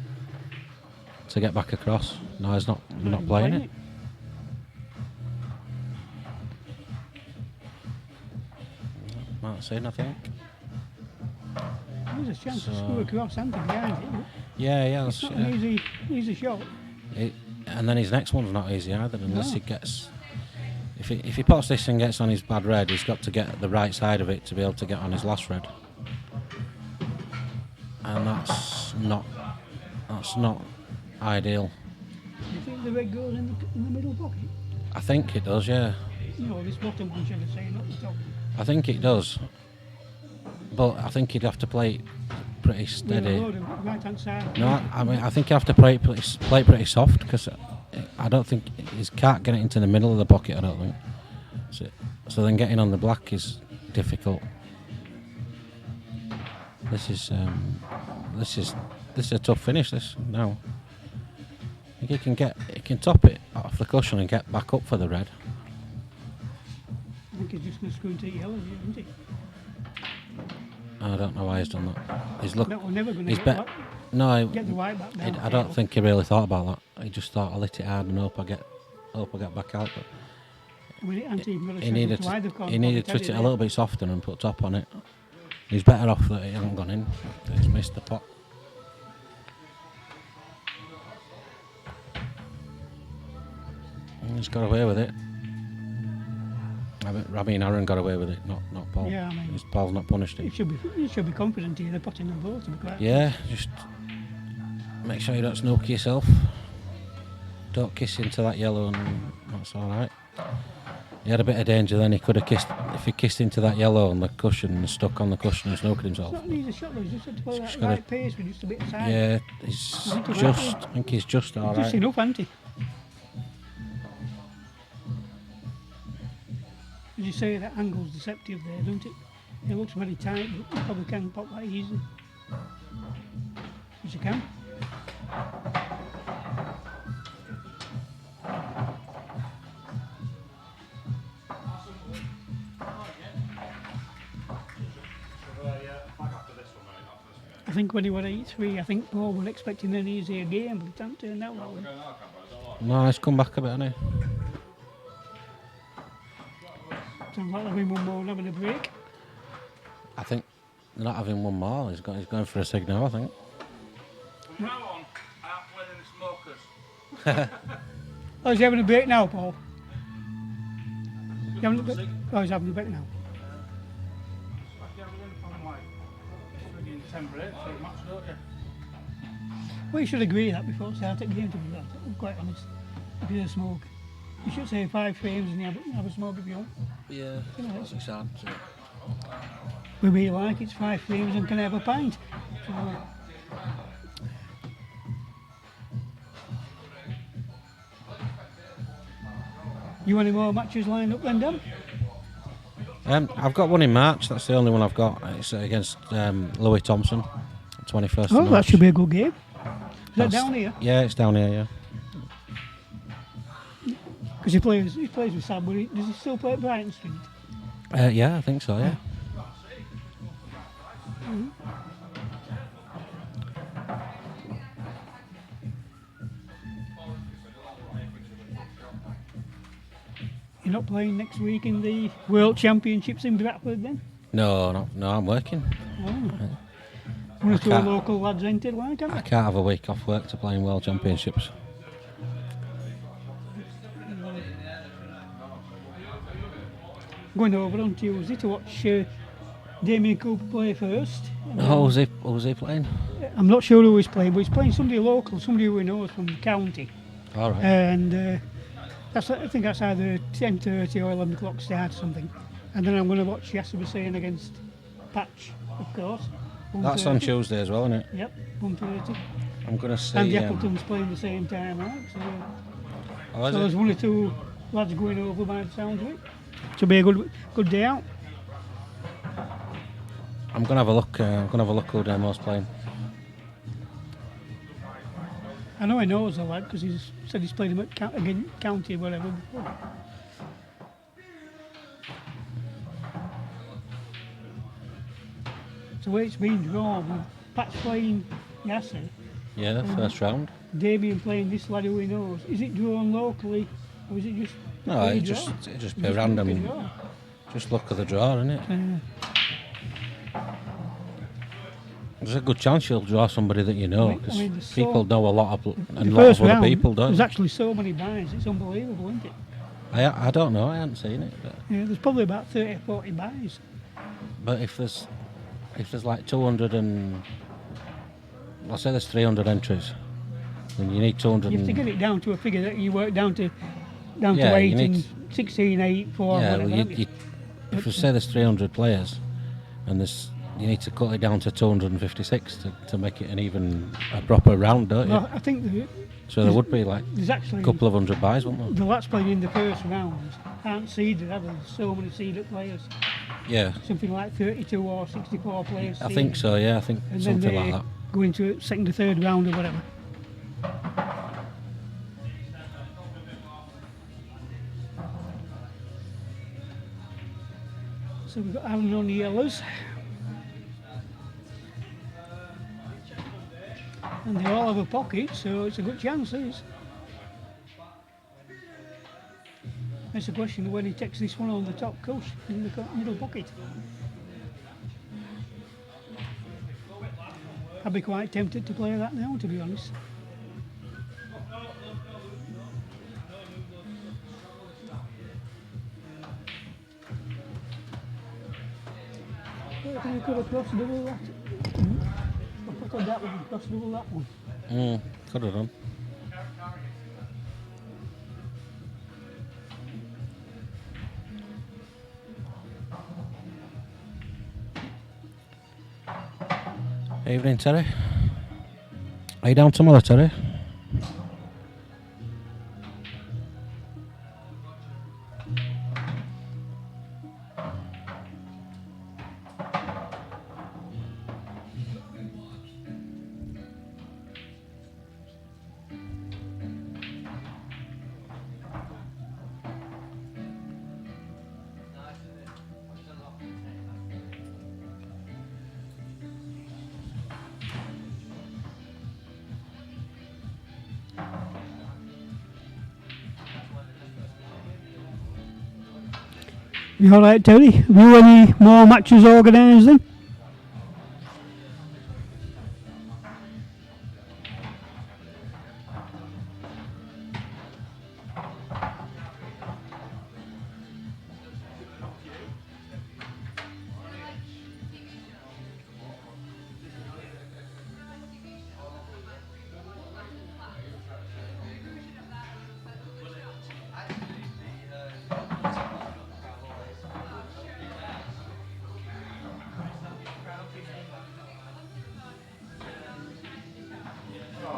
to get back across. No, he's not playing it. Mark's in, I think. There's a chance to So- screw across Anthony behind it. Yeah, It's that's, not an easy shot. and then his next one's not easy either, unless No. he gets. If he pots this and gets on his bad red, he's got to get the right side of it to be able to get on his last red. And that's not ideal. Do you think the red goes in the middle pocket? I think it does, yeah. You know, this bottom one should have said not the top. I think it does. But I think he'd have to play it pretty steady. Right hand side. No, I mean I think you have to play it pretty soft because I don't think he can't get it into the middle of the pocket. I don't think. So then getting on the black is difficult. This is a tough finish. This now. I think he can top it off the cushion and get back up for the red. I think he's just going to screw into yellow here, isn't he? I don't know why he's done that. He's look. No, we're never going to He's get, bet. No, get the white back down. I don't think he really thought about that. He just thought I'll hit it hard and hope I get back out. But I mean, Anthony really he needed to either corner he needed to pocket, hit it a hadn't little bit softer and put top on it. He's better off that it hasn't gone in. He's missed the pot. He's got away with it. I mean, Aarron got away with it, not Paul. Yeah, I mean- Paul's not punished he? it. He should be confident here. They're putting them both to be quite. Yeah, just make sure you don't snooker yourself. Don't kiss into that yellow, and that's all right. He had a bit of danger then. He could have kissed if he kissed into that yellow on the cushion and stuck on the cushion and snookered himself. It's not an easy shot though. He's just had to play that Just gotta- right pace with just a bit of side. Yeah, he's think he's just. right. I think he's just all Just right. enough, hasn't he? As you say, that angle's deceptive there, don't it? It looks very tight, but you probably can pop that easy. As you can. I think when he were 8-3, I think Paul was expecting an easier game, but it hasn't turned out that way. No, he's come back a bit, hasn't he? Sounds like having one more and having a break. I think they're not having one more. He's going for a signal, I think. Now on, I'm winning the smokers. Oh, he's having a break now, Paul? You having a break? Oh, he's having a break now. Like everything from like friggin' 10 breaks for a match, don't you? Well, you should agree that before starting the game, to be honest. I'm quite honest. If you smoke, you should say 5 frames and you have a smoke if you want. Yeah, that's exciting. We really like it's 5 frames and can I have a pint. So, you any more matches lined up then, Dan? I've got one in March. That's the only one I've got. It's against Louis Thompson, 21st. Oh, of that March. should be a good game. Is that That's- down here? Yeah, it's down here. Yeah. Because he plays with Sam, but does he still play at Brighton Street? Yeah, I think so. Yeah. You're not playing next week in the World Championships in Bradford then? No, I'm working. Oh. One or two can't- local lads entered, like, haven't I they? can't have a week off work to play in World Championships. Going over on Tuesday to watch Damien Cooper play first. Oh, was he playing? I'm not sure who he's playing, but he's playing somebody local, somebody who he knows from the county. All right. And I think that's either 10:30 or 11 o'clock start or something. And then I'm going to watch Yasser Hussain against Patch, of course. That's on 1:30. Tuesday as well, isn't it? Yep, 1:30. I'm going to see. And the Appleton's playing the same time, right? Oh, is So it? there's one or two lads going over by the sound of it. Should be a good day out. I'm going to have a look. I'm going to have a look who Demo's playing. I know he knows the lad because he's said he's played him at county or whatever before. So where it's been drawn with Patch playing Yasser, Yeah, first round. Damien playing this lad who he knows. Is it drawn locally or is it just No, free it draw? just be Just random. lucky draw? Just look at the draw, isn't it? Uh, There's a good chance you'll draw somebody that you know, I mean, because there's so- people know a lot of the a lot first of other round, people, don't there's they? actually so many buys, it's unbelievable, isn't it? I don't know. I haven't seen it, Yeah, there's probably about 30 or 40 buys. but if there's like 200 and let's say there's 300 entries, then you need 200. You have to get it down to a figure that you work down to 8 you need and 16, 8, 4, yeah, whatever. well, haven't you? if you say there's 300 players, and you need to cut it down to 256 to make it an even a proper round, don't you? Well, I think So there would be like there's actually a couple of hundred buys, wouldn't the lads playing in the first round aren't seeded, are there? There's so many seeded players. there? Yeah, Something like 32 or 64 players. I think seeded. so. Yeah, I think And then something they like that. go into a second or third round or whatever. So we've got Aarron on the yellows. And they all have a pocket, so it's a good chance, this. It's the question of when he takes this one on the top coast in the middle pocket. I'd be quite tempted to play that now, to be honest. I think we could have crossed double that. I thought that one, crossed double that one. Could have done. Evening, Terry. Are you down tomorrow, Terry? You alright, Terry? Have you any more matches organised then?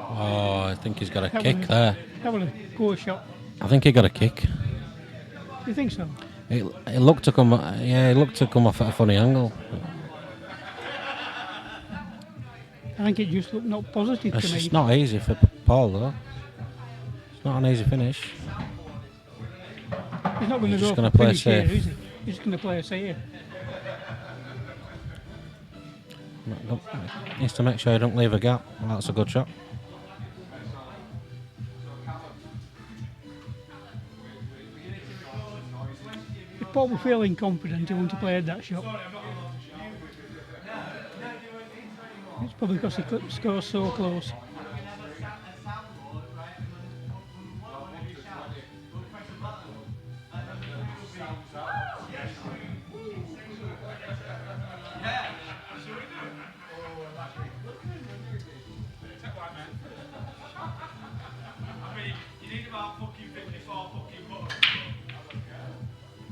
Oh, I think he's got a That kick was- there. That was a poor shot. I think he got a kick. You think so? It looked to come. Yeah, it looked to come off at a funny angle. I think it just looked not positive It's to me. just not easy for Paul though. It's not an easy finish. He's not going to He's go just for gonna a play finish here, safe. is he? He's just going to play a safe. Needs to make sure he don't leave a gap. Well, that's a good shot. If Paul were feeling confident, he wouldn't have played that shot. It's probably because he scores so close.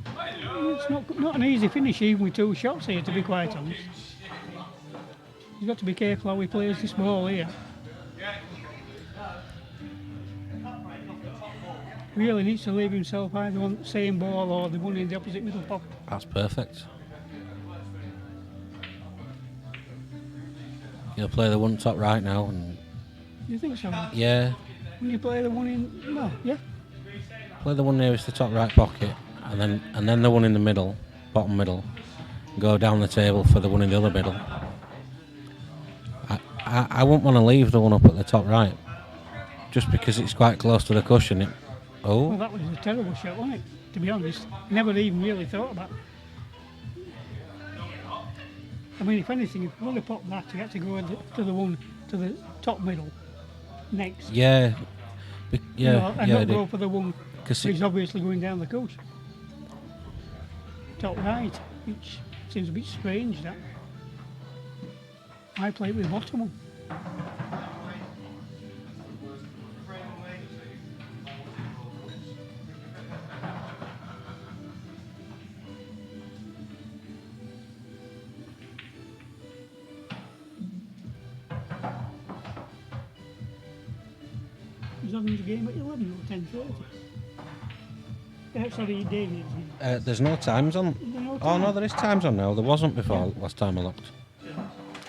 It's not an easy finish even with two shots here, to be quite honest. He's got to be careful how he plays this ball here. Really needs to leave himself either on the same ball or the one in the opposite middle pocket. That's perfect. He'll play the one top right now, and You think so? yeah, When you play the one in, no, yeah. play the one nearest the top right pocket, and then the one in the middle, bottom middle. Go down the table for the one in the other middle. I wouldn't want to leave the one up at the top right, just because it's quite close to the cushion. Well, Oh, that was a terrible shot, wasn't it? To be honest, never even really thought about. I mean, if anything, if you want to pop that, you have to go to the one to the top middle next. yeah, You know, and yeah. not go for the one Because which is obviously going down the coast. Top right, which seems a bit strange. That I play it with the bottom one. He's having the game at 11 or 10:30. Sorry, David. there's no times on. Oh no, there is times on now. There wasn't before last time I looked.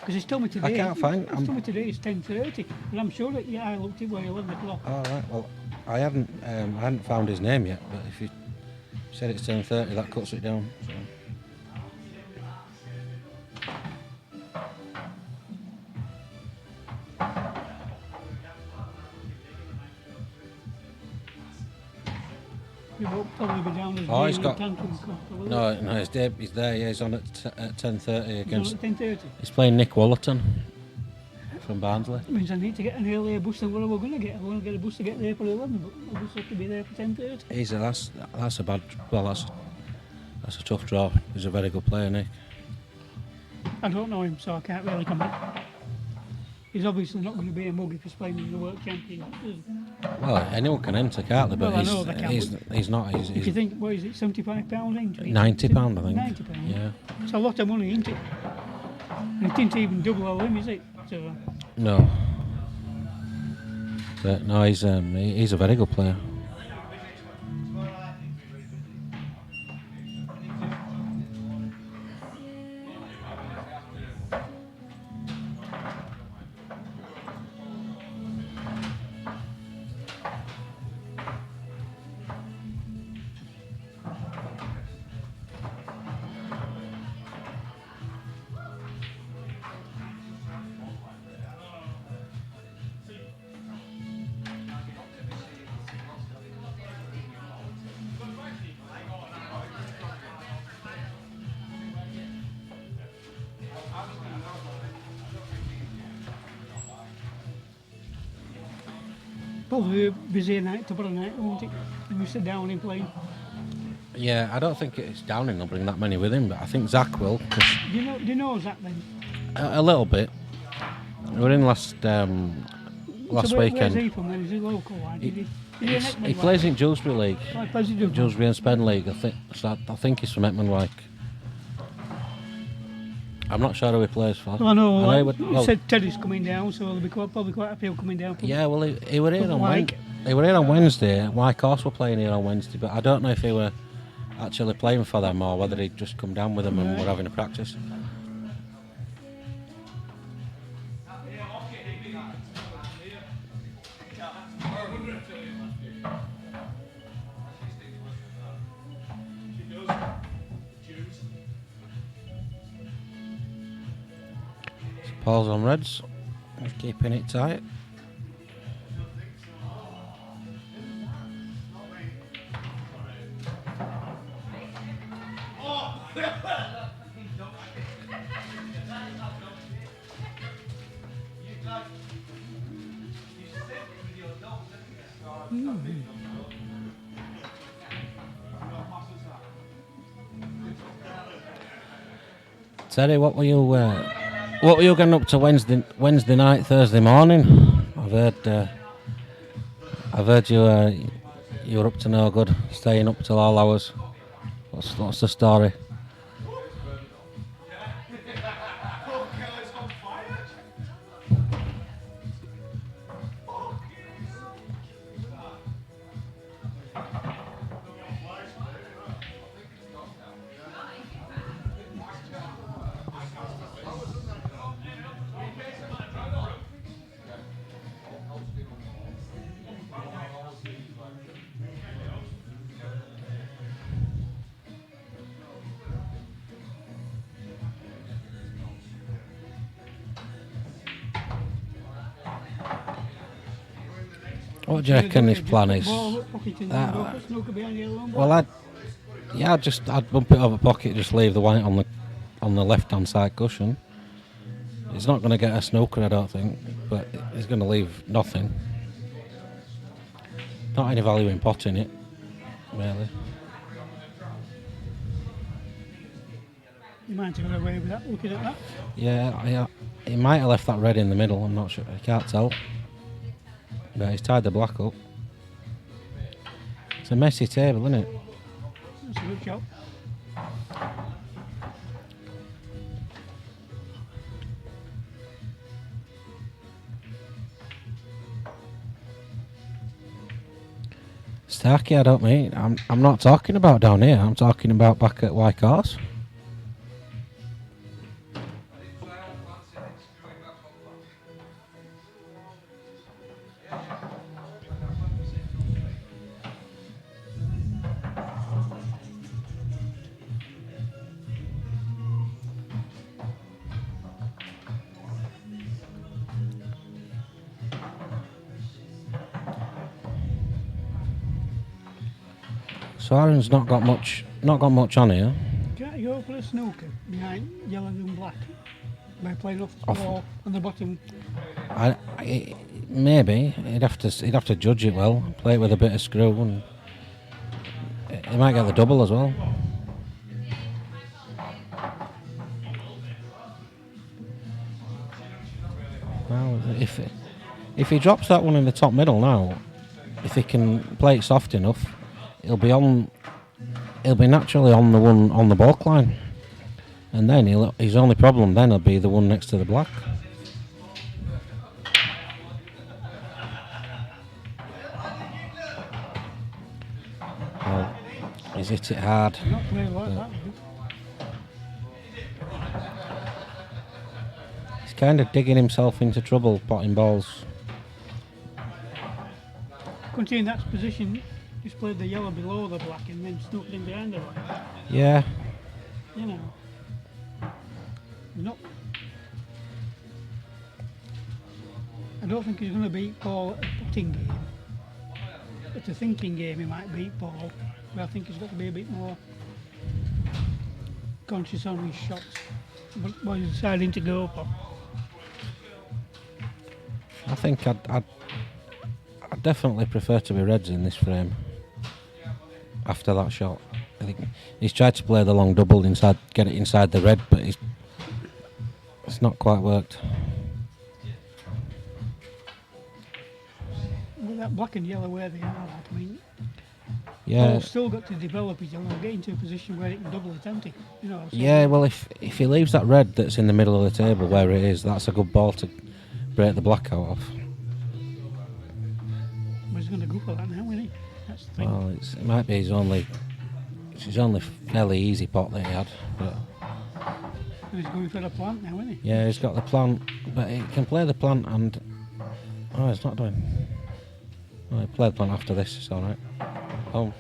Because he's told me today. can't find- He's told me today it's 10:30, but I'm sure that I looked it by 11 o'clock. All right. Well, I hadn't found his name yet, but if you said it's 10:30, that cuts it down. So. He won't probably be down as Oh, he's being got- Camplin Cup, will he? No, he's there. He's there. Yeah, he's on at 10:30 He's on against. at 10:30. He's playing Nick Wollerton from Barnsley. That means I need to get an earlier bus than what we're going to get. I want to get a bus to get there for 11, but I just have to be there for 10:30. That's a bad. Well, that's a tough draw. He's a very good player, Nick. I don't know him, so I can't really comment. He's obviously not going to be a mug if he's playing in the World Championship, is he? Well, anyone can enter, can't they? But Well, I know they can, he's not. If you He's think, what is it, £75 entry? £90, I think. £90. Yeah. It's a lot of money, isn't it? And it didn't even double our limb, is it? So, No. But no, he's a very good player. probably a busy night, tomorrow night, won't it? We sit down and playing. Yeah, I don't think it's Downing will bring that many with him, but I think Zach will. 'Cause Do you know Zach then? a little bit. We were in last So weekend. Where's he from then? Is he local? Like, He- is he an Ekman He lad? plays in Dewsbury League, Oh, he plays in Dewsbury. Dewsbury and Spen League. I think he's from Ekman. Like, I'm not sure who he plays for. Well, I know, he like, would- you said Teddy's coming down, so there'll be probably quite a few coming down. From Yeah, well, he were here from on Wyke. He were here on Wednesday. Wyke Horse were playing here on Wednesday, but I don't know if he were actually playing for them or whether he'd just come down with them and Right. were having a practice. Paul's on Reds. He's keeping it tight. Terry, what were you getting up to Wednesday night, Thursday morning? I've heard you were up to no good, staying up till all hours. What's the story? What do you reckon his plan is? Well, I'd bump it over pocket, just leave the white on the left-hand side cushion. He's not going to get a snooker, I don't think, but he's going to leave nothing. Not any value in potting it, really. You might have got away with that, looking at that. Yeah, he might have left that red in the middle, I'm not sure, I can't tell. But he's tied the black up. It's a messy table, isn't it? That's a good shot. Starkey, I don't mean. I'm not talking about down here. I'm talking about back at Wyke Horse. So Aarron's not got much on here. Can't you go for a snooker behind yellow and black by playing off the ball on the bottom? Maybe he'd have to judge it well, play it with a bit of screw, and he might get the double as well. Well, if he drops that one in the top middle now, if he can play it soft enough, he'll be naturally on the one on the balk line, and then his only problem then will be the one next to the black. Well, he's hit it hard. Not playing like that. He's kind of digging himself into trouble, potting balls. Couldn't see in that position, just played the yellow below the black and then snooked in behind the black. Yeah. You know. Not. I don't think he's going to beat Paul at a putting game. At a thinking game, he might beat Paul, but I think he's got to be a bit more conscious on his shots. What he's deciding to go for. I think I'd definitely prefer to be reds in this frame. After that shot, I think he's tried to play the long double inside, get it inside the red, but it's not quite worked. With that black and yellow where they are, like, I mean, Yeah. Paul's still got to develop his and get into a position where it can double it, hasn't he? You know. So Yeah, well, if he leaves that red that's in the middle of the table where it is, that's a good ball to break the black out of. he's going to go for that now, isn't he? That's the thing. Well, it might be his only fairly easy pot that he had. But And he's going for the plant now, isn't he? yeah, he's got the plant, but he can play the plant and... Oh, he's not doing... Well, he'll play the plant after this, it's alright. Oh,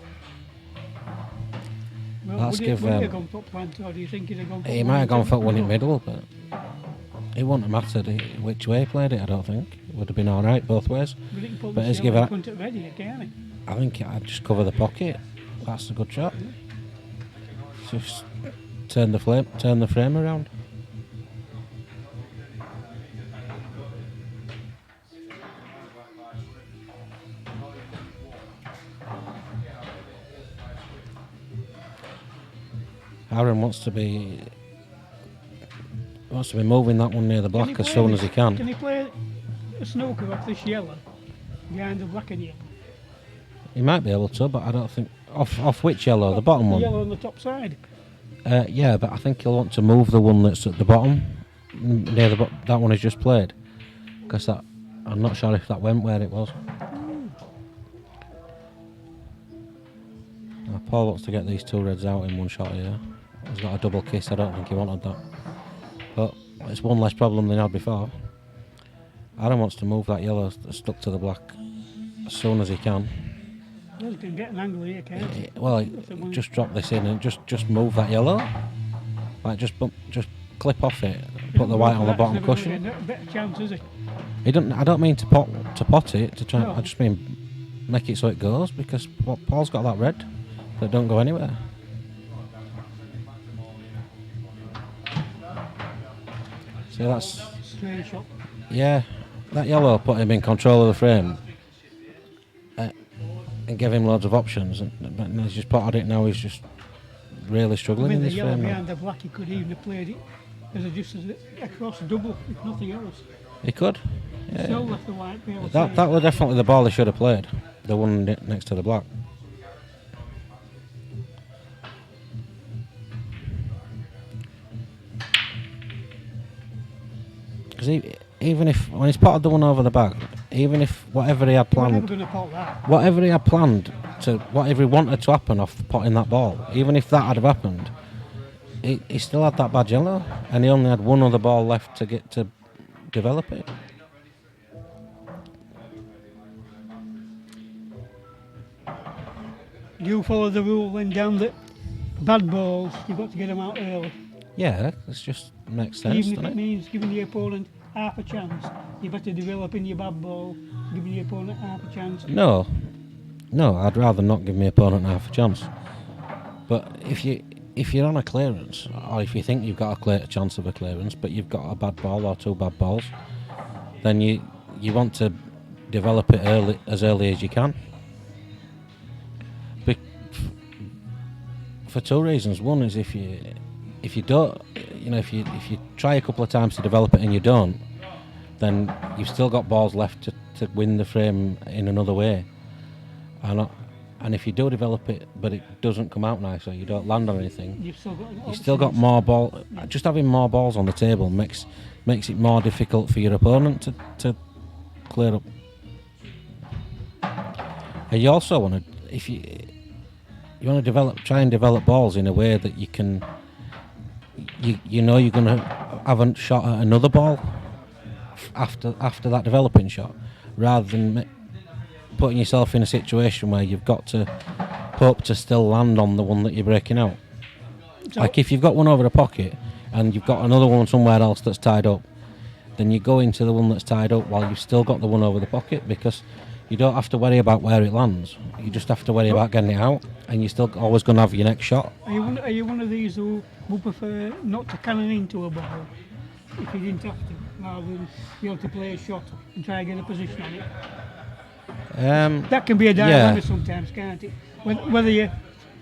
Well, Let's would give, he have gone for plant, or do you think he'd have gone for he one might have and gone two? for one in middle, but... It wouldn't have mattered which way he played it, I don't think. It would have been alright both ways. But he can put But the he's shell given in it- front of ready, can't he? I think I'd just cover the pocket. That's a good shot. Just turn the frame around. Aarron wants to be moving that one near the Can he black as play soon this- as he can. Can he play a snooker off this yellow behind the black and yellow? He might be able to, but I don't think off which yellow, the bottom The one. yellow on the top side. Yeah, but I think he'll want to move the one that's at the bottom, near the that one he's just played, because that I'm not sure if that went where it was. Paul wants to get these two reds out in one shot here. He's got a double kiss. I don't think he wanted that, but it's one less problem than he had before. Aarron wants to move that yellow that's stuck to the black as soon as he can. Well, he can get an angle here, can't he? Well, just drop this in and just move that yellow. Like just clip off it, put the white on the bottom cushion. A better chance, is it? He don't. I don't mean to pot it to try. No. I just mean make it so it goes, because Paul's got that red that don't go anywhere. See, that's Strange shot. yeah. That yellow put him in control of the frame and gave him loads of options. And he's just potted it now. He's just really struggling With in the this yellow frame. now. behind the black, he could even have played it just as a cross double, if nothing else. He could. Still Yeah. left the white pale. That was definitely the ball he should have played. The one next to the black. Because even if, when he's potted the one over the back, even if whatever he had We're never planned, going to pot that. whatever he had planned to, whatever he wanted to happen off potting that ball, even if that had have happened, he still had that bad yellow, and he only had one other ball left to get to develop it. You follow the rule then down that bad balls, you've got to get them out early. Yeah, it just makes sense, Even if doesn't it it? means giving the opponent half a chance, you better develop in your bad ball, giving the opponent half a chance. No, I'd rather not give my opponent half a chance. But if you're on a clearance, or if you think you've got a chance of a clearance, but you've got a bad ball or two bad balls, then you want to develop it as early as you can. For two reasons. One is if you don't, if you try a couple of times to develop it and you don't, then you've still got balls left to win the frame in another way. And if you do develop it but it doesn't come out nice, or you don't land on anything, You've still got more ball. Just having more balls on the table makes it more difficult for your opponent to clear up. And you also want to, you want to try and develop balls in a way that you can, you're going to have a shot at another ball after that developing shot, rather than putting yourself in a situation where you've got to hope to still land on the one that you're breaking out. So- Like if you've got one over the pocket and you've got another one somewhere else that's tied up, then you go into the one that's tied up while you've still got the one over the pocket, because you don't have to worry about where it lands. You just have to worry about getting it out, and you're still always going to have your next shot. Are you one of these who would prefer not to cannon into a ball if you didn't have to, rather than be able to play a shot and try and get a position on it? That can be a dilemma sometimes, can't it? Whether you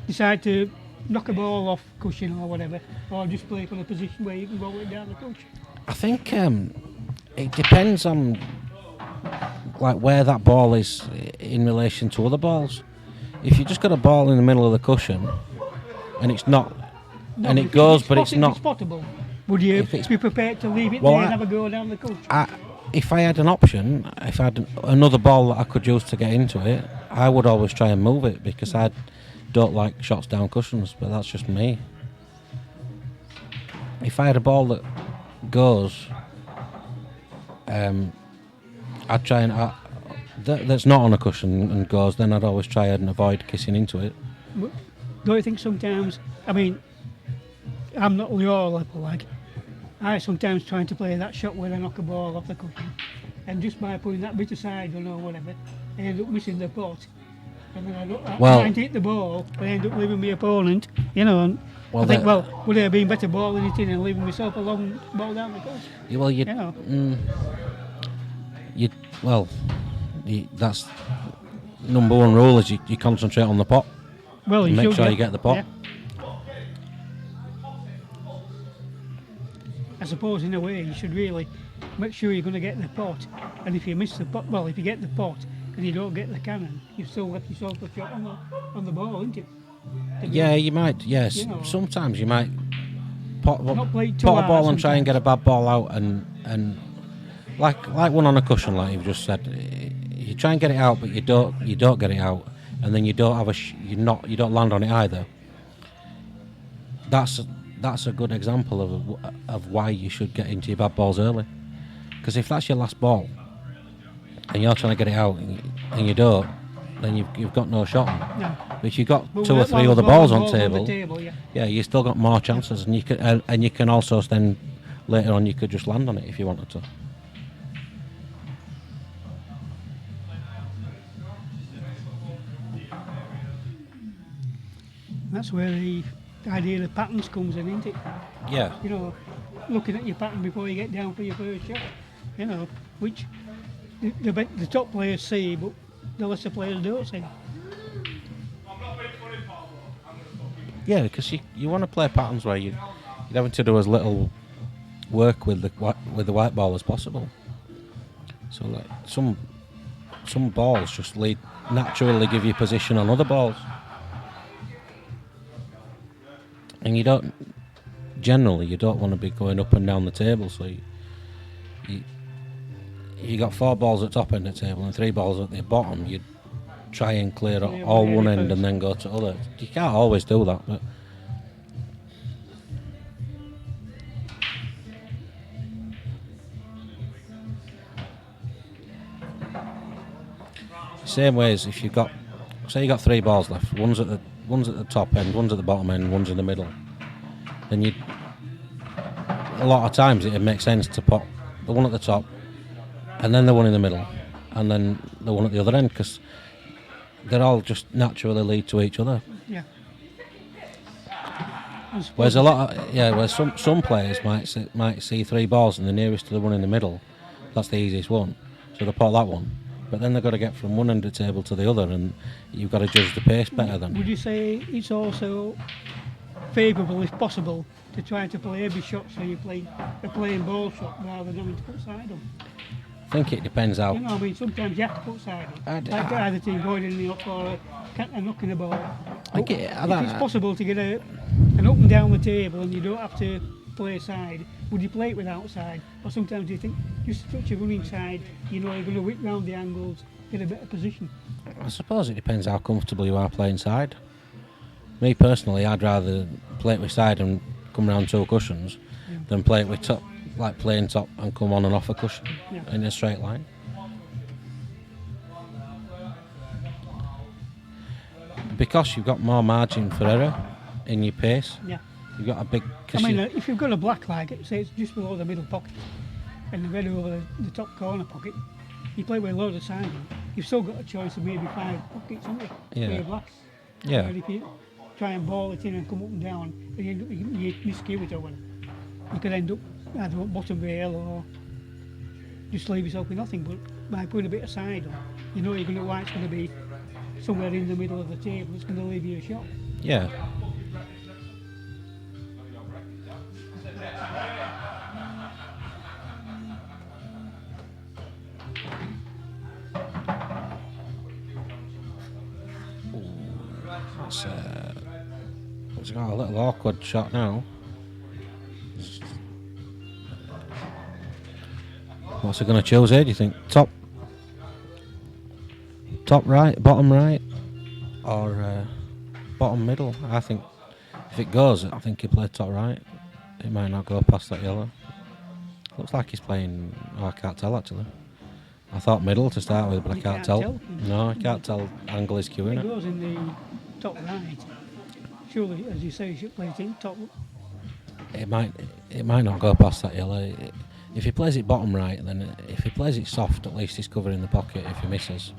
decide to knock a ball off cushion or whatever, or just play for the position where you can roll it down the cushion. I think it depends on like where that ball is in relation to other balls. if you just got a ball in the middle of the cushion, and it's not, No, and it if goes, it's but it's not. spottable, would you If it's- be prepared to leave it Well, there I- and have a go down the cushion? If I had an option, if I had another ball that I could use to get into it, I would always try and move it because I don't like shots down cushions, but that's just me. If I had a ball that goes, I'd try and that's not on a cushion and goes, then I'd always try and avoid kissing into it. But don't you think sometimes, I mean, I'm not your level, like, I sometimes trying to play that shot where I knock a ball off the cushion, and just by putting that bit aside or whatever, I end up missing the pot. And then I try and hit the ball, but I end up leaving my opponent, and Well, I think, that- well, would it have been better balling it in and leaving myself a long ball down the course? Well, that's number one rule is you concentrate on the pot. Well, you Make should, sure yeah. you get the pot. Yeah. I suppose in a way you should really make sure you're going to get the pot, and if you miss the pot, well, if you get the pot and you don't get the cannon, you've still left yourself a shot on the ball, isn't it? Yeah, you might. Yes, You know. sometimes you might pot Not play too a hard ball and try and sometimes. get a bad ball out, and like one on a cushion, like you've just said, you try and get it out, but you don't get it out, and then you don't have you don't land on it either. That's a good example of why you should get into your bad balls early, because if that's your last ball and you're trying to get it out and you don't, then you've got no shot. No. But if you've got But two or with three one other ball balls on the table, yeah. yeah, you still got more chances, and you can also then later on you could just land on it if you wanted to. That's where the idea of patterns comes in, isn't it? Yeah, Looking at your pattern before you get down for your first shot, which the top players see, but the lesser players don't see. yeah, because you want to play patterns where you're having to do as little work with the white ball as possible. So like some balls just naturally give you position on other balls, and you don't want to be going up and down the table. So you got 4 balls at top end of the table and 3 balls at the bottom. You try and clear all one end and then go to other. You can't always do that, but same way as if you got 3 balls left, one's at the top end, one's at the bottom end, one's in the middle, then a lot of times it makes sense to pop the one at the top and then the one in the middle and then the one at the other end, because they all just naturally lead to each other. Yeah. Whereas whereas some players might see 3 balls and the nearest to the one in the middle, that's the easiest one, so they pot that one. But then they've got to get from one end of the table to the other, and you've got to judge the pace better than. Would you say it's also favourable, if possible, to try to play every shot so you're playing a playing ball shot rather than having to put side on? I think it depends how. Sometimes you have to put side on. I'd- Like either team going in the up or a knocking the ball. I get it, If it's possible to get an up and down the table and you don't have to play side, would you play it without side? Or sometimes you think just such a running side, you're going to whip round the angles, get a better position. I suppose it depends how comfortable you are playing side. Me personally, I'd rather play it with side and come round 2 cushions than play it with top, like playing top and come on and off a cushion in a straight line. Because you've got more margin for error in your pace, Yeah. you've got a big. If you've got a black like it, say it's just below the middle pocket and the red over the top corner pocket, you play with a load of side on, you've still got a choice of maybe 5 pockets, haven't you? Yeah. For your blacks. Yeah. Where if you try and ball it in and come up and down, and you end up you miscue it or whatever, you could end up either at bottom rail or just leave yourself with nothing. But by putting a bit of side on, you're going to why it's going to be somewhere in the middle of the table. It's going to leave you a shot. Yeah. It's got a little awkward shot now. What's he going to choose here, do you think? Top right, bottom right, or bottom middle? I think if it goes, I think he played top right. It might not go past that yellow. Looks like he's playing... Oh, I can't tell actually. I thought middle to start with, but I You can't can't tell. tell. No, I can't tell angle is If queuing it it. goes in the top right, surely, as you say, you should play it in top. It might not go past that yellow. If he plays it bottom right, then if he plays it soft, at least he's covering the pocket. If he misses,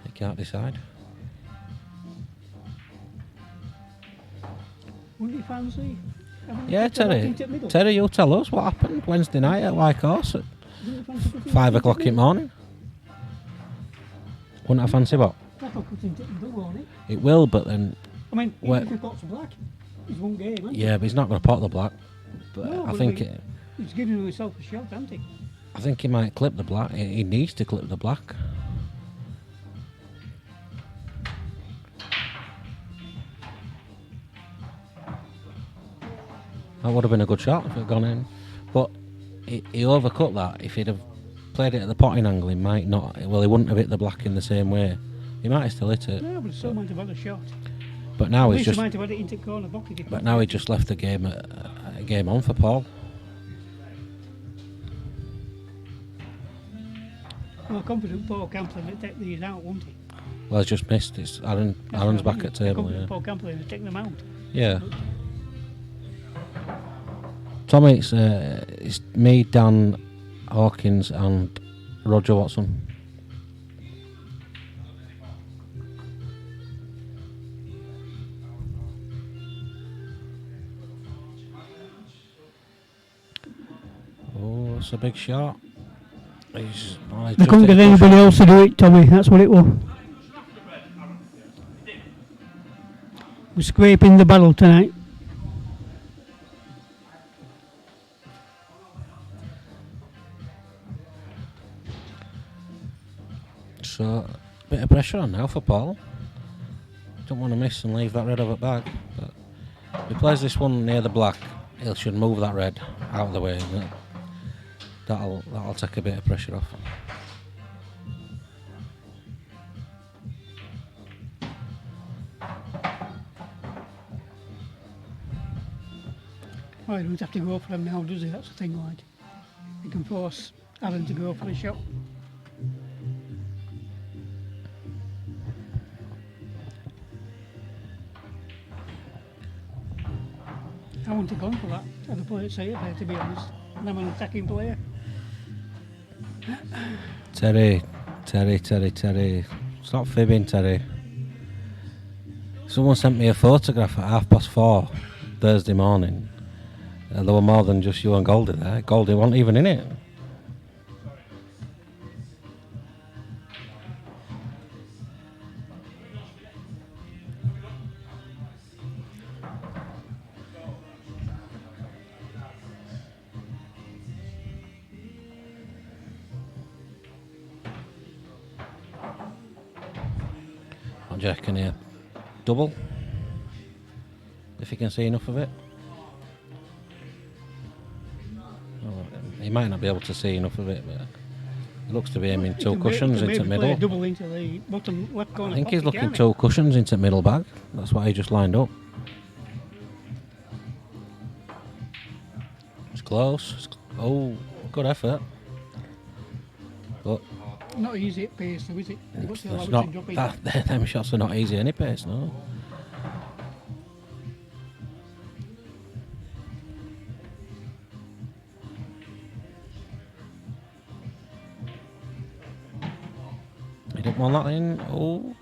he can't decide. Wouldn't you fancy? having Yeah, a couple of Terry. into the middle? Terry, you tell us what happened Wednesday night at White Horse at Wouldn't you fancy putting 5 it o'clock into in the the morning. Wouldn't I fancy what? middle? That'll put into the middle, won't it? It will, but then I mean, Where- even if he pots black, it's one game, isn't it? yeah, but he's not going to pot the black. But No, I but think he- He's giving himself a shot, hasn't he? I think he might clip the black. He needs to clip the black. That would have been a good shot if it had gone in. But he overcut that. If he'd have played it at the potting angle, he might not. Well, he wouldn't have hit the black in the same way. He might have still hit it. No, but still might have had a shot. But now At he's least he just. might have had it into corner pocket. But now he just left the game a game on for Paul. Well, confident Paul Camplin would take these out, wouldn't he? Well, he's just missed. It's Aaron's That's what I back mean. at table. Confident Yeah. Paul Camplin would take them out. Yeah. Tommy, it's me, Dan Hawkins, and Roger Watson. Oh, it's a big shot. He's They just couldn't hit get a push. anybody else to do it, Tommy. That's what it was. We're scraping the barrel tonight. So, a bit of pressure on now for Paul. Don't want to miss and leave that red over back. But if he plays this one near the black, he should move that red out of the way. And that'll take a bit of pressure off. Well, he don't have to go for them now, does he? That's the thing, like. He can force Aarron to go for the shot. I wouldn't have gone for that. I'd have played it safe there, to be honest. And I'm an attacking player. Terry. Stop fibbing, Terry. Someone sent me a photograph at 4:30 Thursday morning. There were more than just you and Goldie there. Goldie wasn't even in it. What do you reckon here? Double? If you can see enough of it? Oh, he might not be able to see enough of it, but he looks to be aiming He two can cushions maybe into play a middle. double into the bottom left corner I think he's pocket, looking can't he? two cushions into middle bag. That's what he just lined up. It's close. Oh, good effort. But Not easy at pace, though, is it? You've got to allow it's it not. to drop in. Them shots are not easy any pace, no. He didn't want that in. Oh,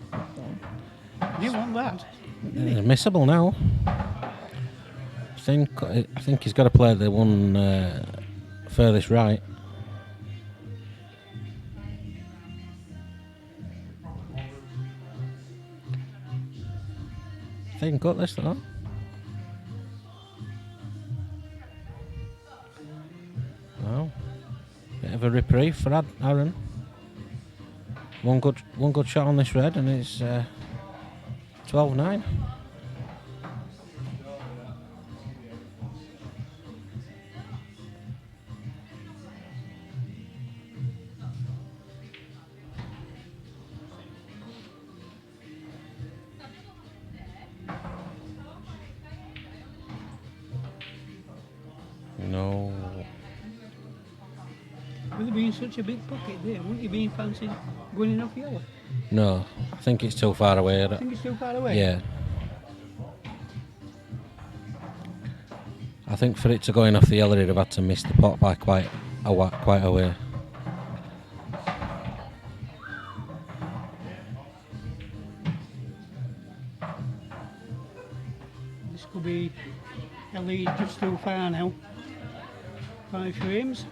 You want that? it's missable now. I think he's got to play the one furthest right. I think got this though. Wow, bit of a reprieve for Aarron. One good shot on this red, and it's 12-9. No. With it being such a big pocket there, wouldn't you be fancy going in off yellow? No. I think it's too far away. I think it's too far away. Yeah. I think for it to go in off the yellow, he'd have had to miss the pot by quite a way. This could be a lead just too far now. 5 frames.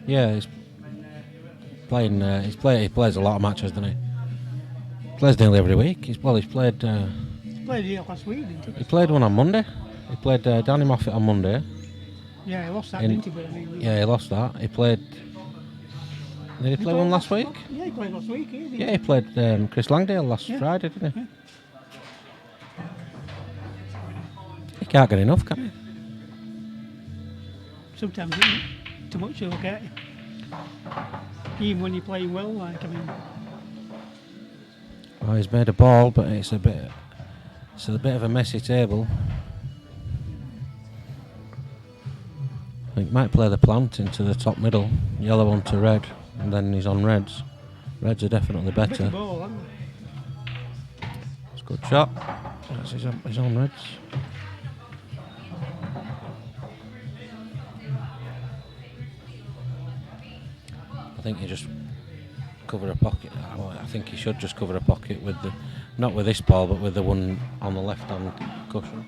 Yeah, he's playing. He plays a lot of matches, doesn't he? Plays nearly every week. He's played. He played here last week, didn't He played one on Monday. He played Danny Moffat on Monday. he? Yeah, he lost that, In- didn't he? But I mean, Yeah, he lost that. He played. Did he play one last week? Yeah, he played last week, didn't he? Yeah, he played Chris Langdale last Yeah. Friday, didn't he? Yeah. He can't get enough, can he? Sometimes it's too much to look at. Even when you're playing well, like, I mean, Oh, he's made a ball, but it's a bit of a messy table. I think might play the plant into the top middle, yellow onto red, and then he's on reds. Reds are definitely better better. ball, haven't It's a good shot. He's on reds. I think you just cover a pocket. Well, I think he should just cover a pocket with the, not with this ball, but with the one on the left-hand cushion.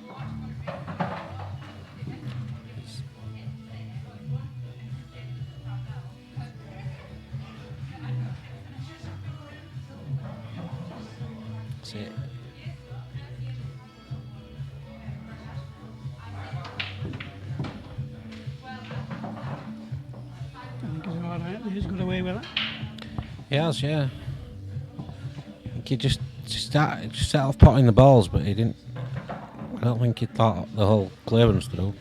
See. I think he's alright. He's got away with that. He has, yeah. I think he just set off potting the balls, but he didn't. I don't think he thought the whole clearance through.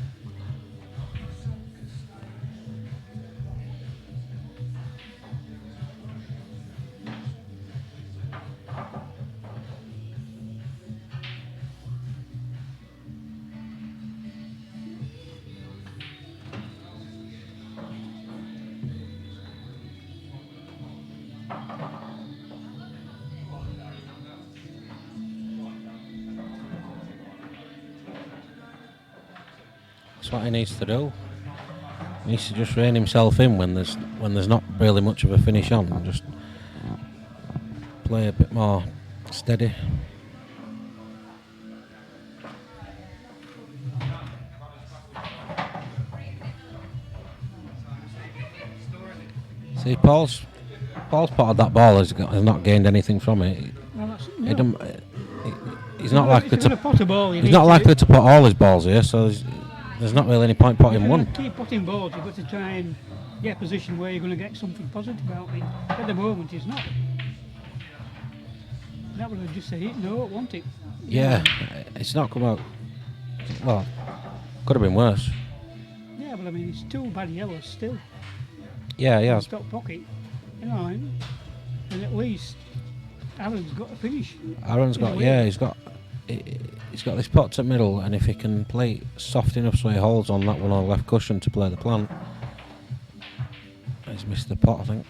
That's what he needs to do. He needs to just rein himself in when there's not really much of a finish on, and just play a bit more steady. See, Paul's potted that ball has not gained anything from it. Well, that's, He no. don't- He's not likely If you're to. gonna pot a ball, you He's need not to- likely to put all his balls here, so there's not really any point If potting you're one. gonna keep putting balls, you've got to try and get a position where you're going to get something positive out of it. At the moment, it's not. That would have just said it. No, it won't it? Yeah, it's not come out. Well, could have been worse. Yeah, but I mean, it's two bad yellows still. Yeah, yeah. Top pocket, you know, and at least Aarron's got a finish. Aaron's in a got, way. yeah, he's got this pot to middle, and if he can play it soft enough so he holds on that one on the left cushion to play the plant, he's missed the pot, I think.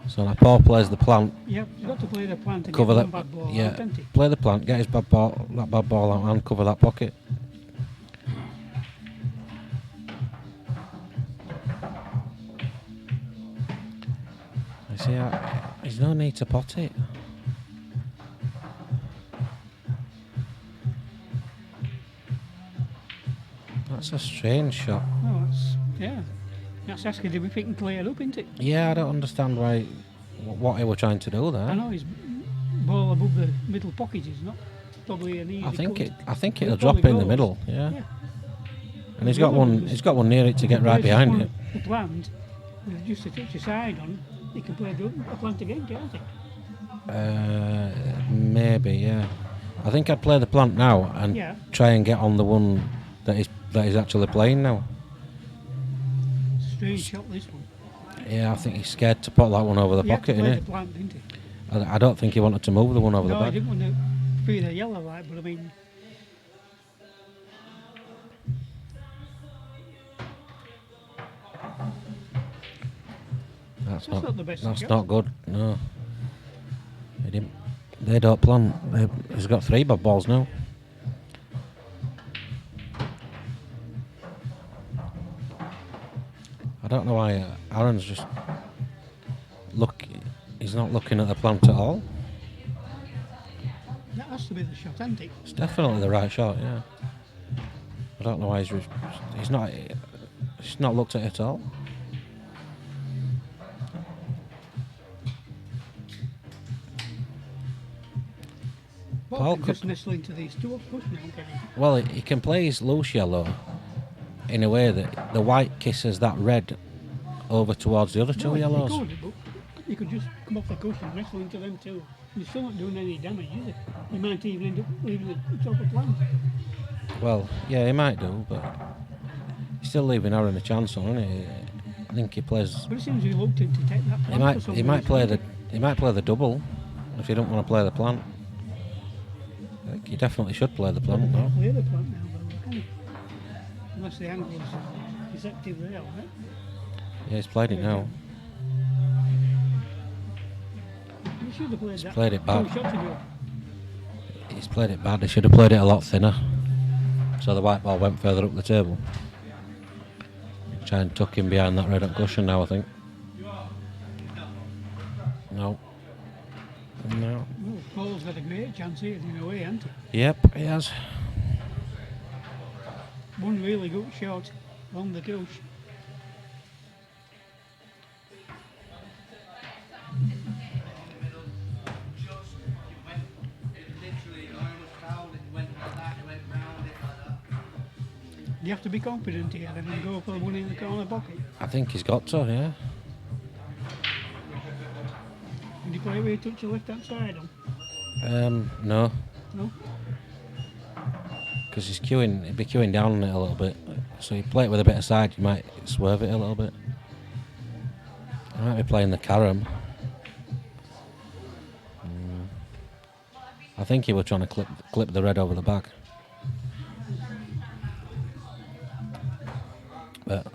So now Paul plays the plant, Yep, you've got to play the plant and cover get that, one bad ball yeah, out, haven't you? play the plant, get his bad ball out, and cover that pocket. I see, there's no need to pot it. That's a strange shot. Oh, that's asking him if he can clear up, isn't it? Yeah, I don't understand why, what he were trying to do I there. know his ball above the middle pocket is not. probably an easy. I think cut. I think Well, it'll it drop probably in the goes. middle. Yeah. Yeah. And he's got one. He's got one near it to get right Places behind one it. The plant, with just a touch of side on, he can play the plant again, can't he? Maybe, yeah. I think I'd play the plant now and Yeah. try and get on the one that he's actually playing now. Strange shot, this one. Yeah, I think he's scared to put that one over the He had to pocket, play innit? the plant, didn't he? I don't think he wanted to move the one over No, the he back. didn't want to free the yellow light, but I mean, That's that's not the best That's shot. not good. No. He didn't. They don't plan. He's got 3 bad balls now. I don't know why Aarron's just look. He's not looking at the plant at all. that has to be the shot, hasn't it? It's definitely the right shot. Yeah. I don't know why he's not. He's not looked at it at all. Well, Paul can could- just nestle into these two up push now, can he? Well, he can play his loose yellow in a way that the white kisses that red over towards the other 2 No, yellows. He could, but he could just come off the cushion and wrestle into them too. He's still not doing any damage, is he? He might even end up leaving the top of plant. Well, yeah, he might do, but he's still leaving Aarron a chance on, isn't he? I think he plays. But it seems reluctant to take that plant for some He might reason. play the double if you don't want to play the plant. I think you definitely should play the plant, though. Play the plant now, though, can he? Unless the angle is deceptive there, right? Yeah, he's played it now. He should have played that. played it back. 2 shots ago. He's played it bad. He should have played it a lot thinner, so the white ball went further up the table. Try and tuck him behind that red cushion now, I think. No. No. Well, Paul's had a great chance here in a way, hasn't he? Yep, he has. One really good shot on the touch. You have to be confident here then and go for the one in the corner pocket. I think he's got to, yeah. And you play where you touch your left hand side on. No. No? Because he'd be queuing down on it a little bit. So you play it with a bit of side, you might swerve it a little bit. I might be playing the carom. I think he was trying to clip the red over the back. But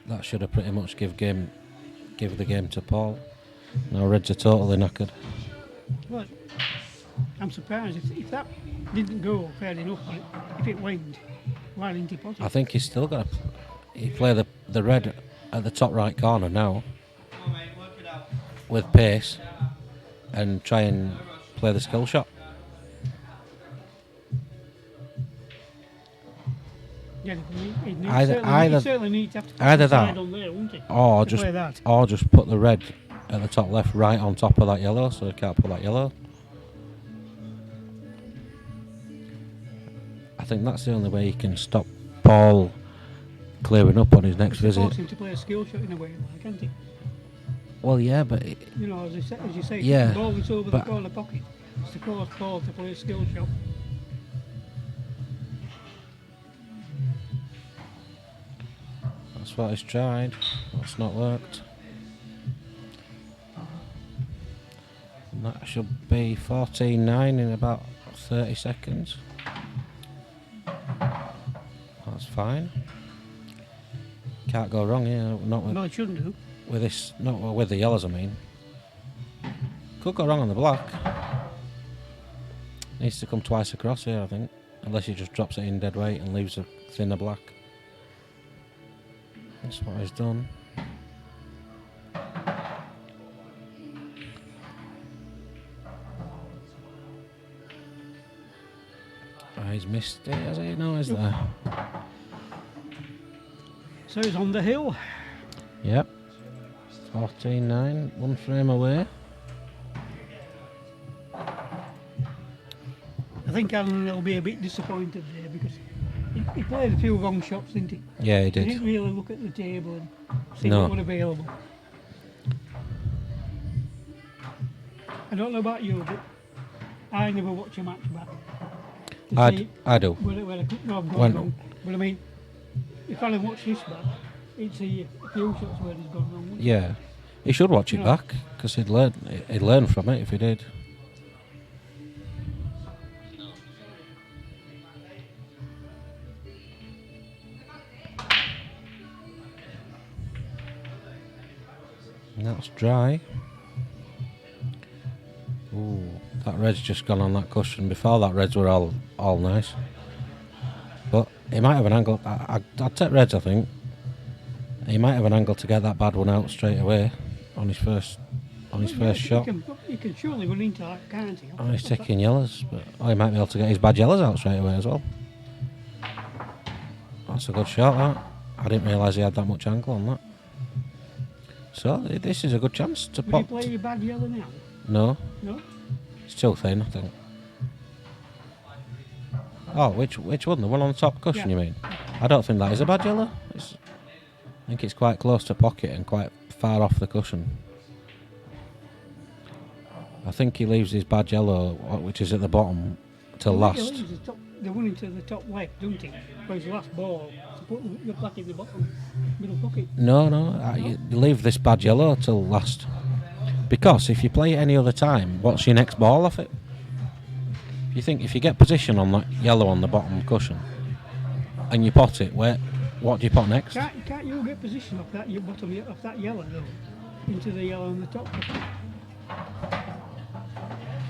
that should have pretty much give the game to Paul. Now reds are totally knackered. Well, I'm surprised if that didn't go fair enough, but if it went, why didn't he pot it? I think he's still got to. He play the red at the top right corner now with pace and try and play the skill shot. Yeah, he'd Either certainly need to have to put either the side that on there, wouldn't he? or to play that. just put the red at the top left right on top of that yellow, so he can't put that yellow. I think that's the only way he can stop Paul clearing up on his next Force visit. him to play a skill shot in a way, like, can't he? Well, yeah, but You know, as you say, Yeah, the ball is over the but- corner pocket. It's to cause Paul to play a skill shot. that's what he's tried. That's not worked. And that should be 14-9 in about 30 seconds. That's fine. Can't go wrong here. Not with, No, it shouldn't do. with this. Not with the yellows, I mean. Could go wrong on the black. Needs to come twice across here, I think. Unless he just drops it in dead weight and leaves a thinner black. That's what he's done. Oh, he's missed it, has he? No, is there? So he's on the hill. Yep. 14-9, one frame away. think Alan will be a bit disappointed there because he played a few wrong shots, didn't he? Yeah, he He did. didn't really look at the table and see No. what was available. I don't know about you, but I never watch a match back. to see I do. where I've gone When- wrong. But I mean, if Alan watched this back, he'd see a few shots where he's gone wrong. wouldn't he? Yeah, he should watch it Yeah. back because he'd learn from it if he did. And that's dry. Ooh, that red's just gone on that cushion. Before that, reds were all nice. But he might have an angle. I'd take reds, I think. He might have an angle to get that bad one out straight away on his first shot. He can surely run into that, can't he? Oh, he's taking yellows, but he might be able to get his bad yellows out straight away as well. That's a good shot, that. I didn't realise he had that much angle on that. So, this is a good chance to Would pop. he play your bad yellow now? No, No? it's too thin, I think. Oh, which one? The one on the top cushion, Yeah. you mean? I don't think that is a bad yellow. I think it's quite close to pocket and quite far off the cushion. I think he leaves his bad yellow, which is at the bottom, till He last. leaves the one into the top left, doesn't he? For his last ball, to put the black in the bottom middle pocket. No, you leave this bad yellow till last. Because if you play it any other time, what's your next ball off it? If you get position on that yellow on the bottom cushion, and you pot it, what do you pot next? Can't you get position off that bottom off that yellow though, into the yellow on the top?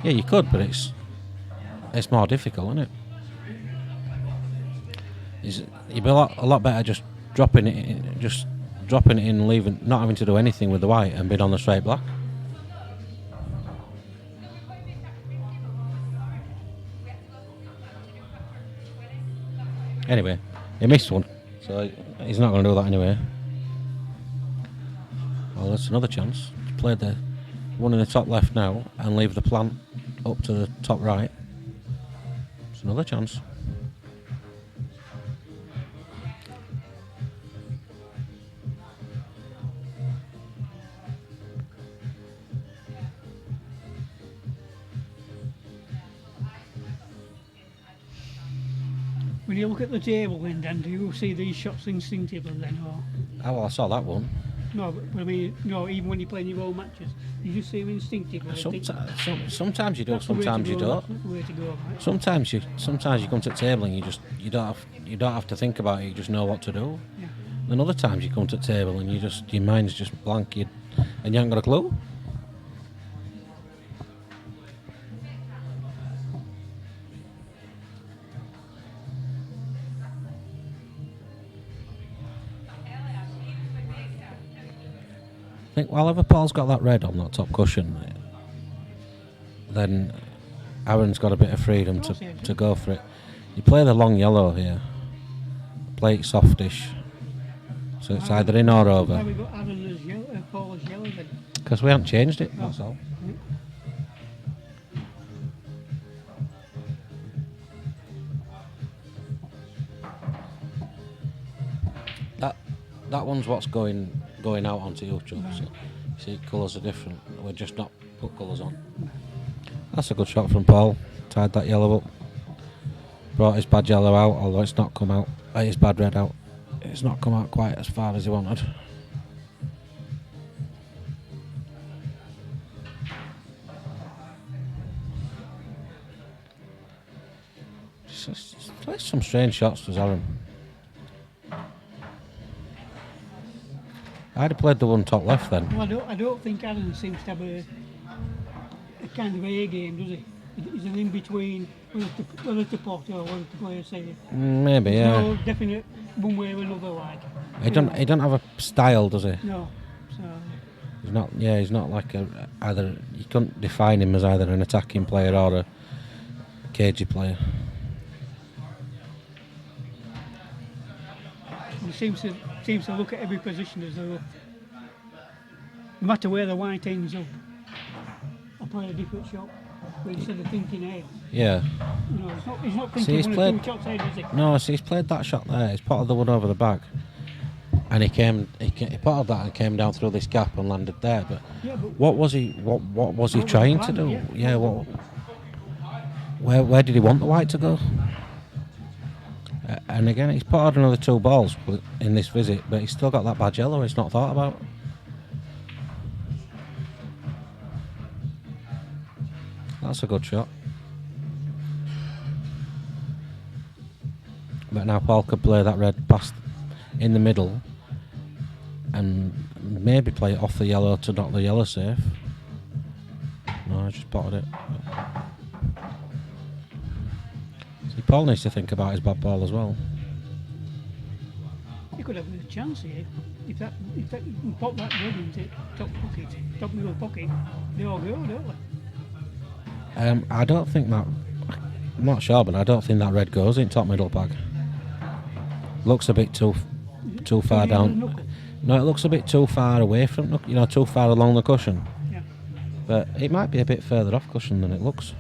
Yeah, you could, but it's more difficult, isn't it? You'd be a lot better just dropping it in, leaving, not having to do anything with the white and bid on the straight black. Anyway, he missed one, so he's not going to do that anyway. Well, that's another chance to play the one in the top left now and leave the plant up to the top right. It's another chance. When you look at the table then, do you see these shots instinctively then, or Oh, well, I saw that one. no? But I mean, no. Even when you're playing your own matches, you just see them instinctively. and think, Sometimes you do, "That's the way to sometimes you go, don't. That's the way to go, right? Sometimes you come to the table and you don't have to think about it. You just know what to do. Yeah. And other times you come to the table and your mind's just blank, and you haven't got a clue. I think while Paul's got that red on that top cushion, then Aaron's got a bit of freedom to go for it. You play the long yellow here, play it softish, so it's either in or Why over. we got Aarron as yellow, Paul as yellow then? Because we haven't changed it, that's all. That one's what's going out onto YouTube. So, see, colours are different. We're just not put colours on. That's a good shot from Paul. Tied that yellow up. Brought his bad yellow out, although it's not come out. His bad red out. It's not come out quite as far as he wanted. Plays some strange shots, does Aarron. I'd have played the one top left then. Well, I don't think Aarron seems to have a kind of A game, does he? He's an in between whether to pot or whether to play a safe. Maybe, yeah. No definite one way or another, like. He don't have a style, does he? No. So He's not. Yeah, he's not like either. You couldn't define him as either an attacking player or a cagey player. he seems to look at every position as though no matter where the white ends up, I'll play a different shot. But instead of thinking ahead, Yeah. you know, he's not See, thinking he's one or played- two shots ahead, is he? No, see, he's played that shot there. He's potted the one over the bag, and he potted that and came down through this gap and landed there. But Yeah, but what was he was the trying to plan? do? Yeah. Yeah. Where did he want the white to go? And again, he's potted another 2 balls in this visit, but he's still got that bad yellow. It's not thought about. That's a good shot. But now Paul could play that red past in the middle and maybe play it off the yellow to knock the yellow safe. No, I just potted it. See, Paul needs to think about his bad ball as well. He could have a chance here. If you pop that red into top middle pocket, they all go, don't they? I don't think that. I'm not sure, but I don't think that red goes in top middle bag. Looks a bit too far down. No, it looks a bit too far away from, too far along the cushion. Yeah. But it might be a bit further off cushion than it looks.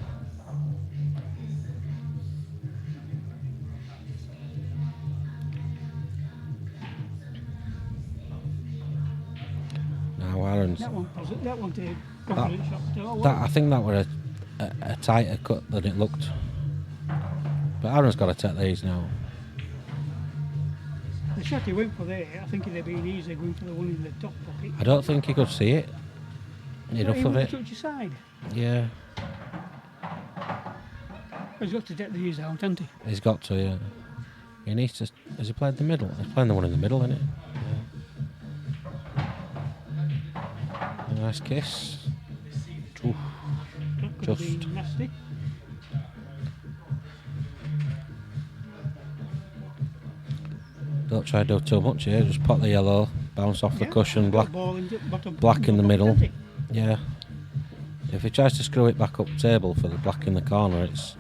Now Aarron's. That one to confident shot. Oh, That, I think that were a tighter cut than it looked. But Aarron's got to take these now. the shot he went for there, I think it'd have been easier going for the one in the top pocket. I don't think he could see it. Enough of it. Touch your side. Yeah, He's got to take the use out, hasn't he? he's got to, yeah. He needs to. Has he played the middle? He's playing the one in the middle, isn't it? Yeah. Nice kiss. Oof. That could have Just. been nasty. Don't try to do too much here. Just pop the yellow, bounce off the Yeah, cushion, got black. the ball in the bottom, black in the pocket, middle. hasn't he? Yeah. If he tries to screw it back up table for the black in the corner, it's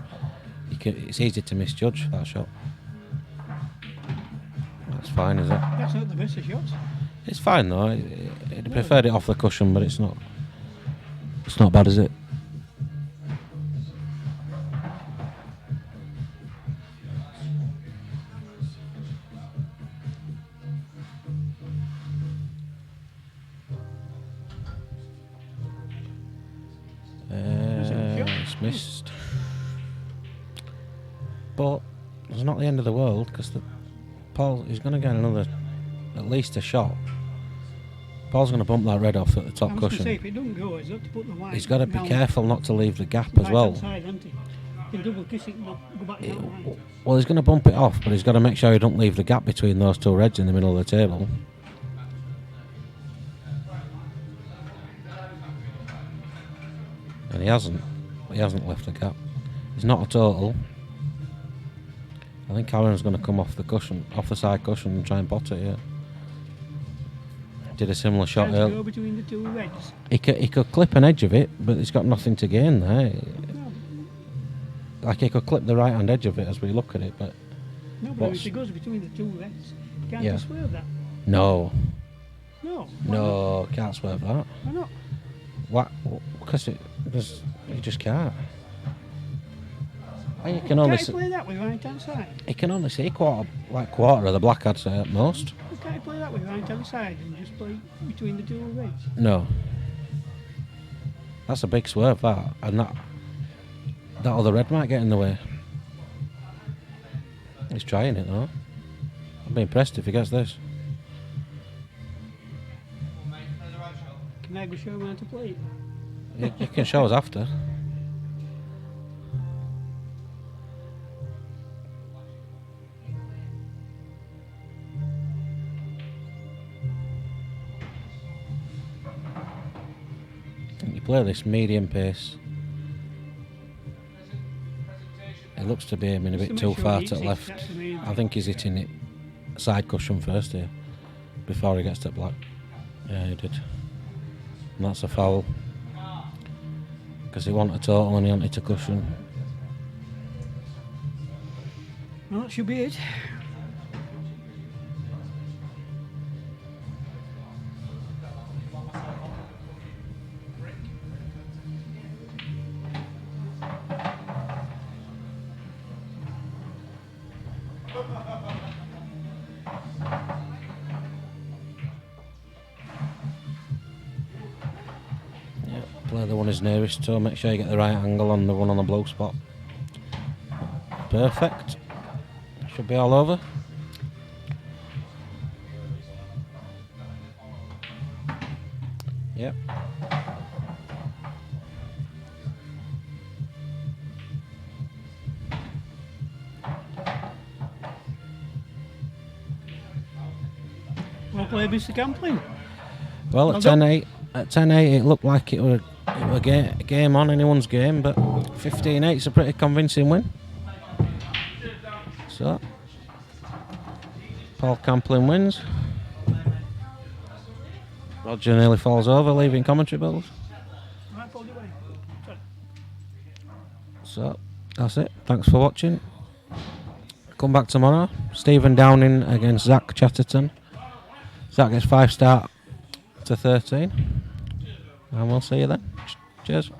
easy to misjudge that shot. That's fine, is it? That's not the best of shots. It's fine though. I'd preferred it off the cushion, but it's not. It's not bad, is it? It's missed. But it's not the end of the world because Paul is going to get at least a shot. Paul's going to bump that red off at the top I was going to say, cushion. if it doesn't go, he's got to put the white. He's got to be down careful not to leave the gap the as well. right-hand side, hasn't he? He can double kiss it and not go back down right. Well, he's going to bump it off, but he's got to make sure he don't leave the gap between those two reds in the middle of the table. And he hasn't. He hasn't left the gap. He's not a total. I think Aarron's going to come off the cushion, off the side cushion, and try and pot it. Yeah. Did a similar shot Trying to earlier. go between the two reds. He could clip an edge of it, but he's got nothing to gain there. No, Like he could clip the right hand edge of it as we look at it, but no, but What's- if it goes between the two reds, you can't Yeah. just swerve that. no, No. Why not? no, can't swerve that. Why not? What? Because you just can't. And you can only Can't you play that with right hand side? see quarter of the black, I'd say at most. Can't you play that with right hand side and just play between the two reds? No, that's a big swerve that, and that other red might get in the way. He's trying it though. I'd be impressed if he gets this. Can I go show him how to play it? You can show us after. You play this medium pace. It looks to be aiming a Just bit to too make sure far he to the hits it, left. that's the main I think he's hitting it side cushion first here before he gets to black. Yeah, he did. And that's a foul. Because he wanted a total and he wanted to cushion. Well, that should be it. Yeah, play the one is nearest to. Make sure you get the right angle on the one on the blue spot. Perfect. Should be all over. Yep. Well played, Mr. Camplin. Well, Well at done. 10-8, it looked like it were game on, anyone's game, but 15-8 is a pretty convincing win. So, Paul Camplin wins. Roger nearly falls over, leaving commentary bills. Right, hold it away. Sorry. So, that's it. Thanks for watching. Come back tomorrow. Stephen Downing against Zach Chatterton. Zach gets 5 star to 13. And we'll see you then. Cheers.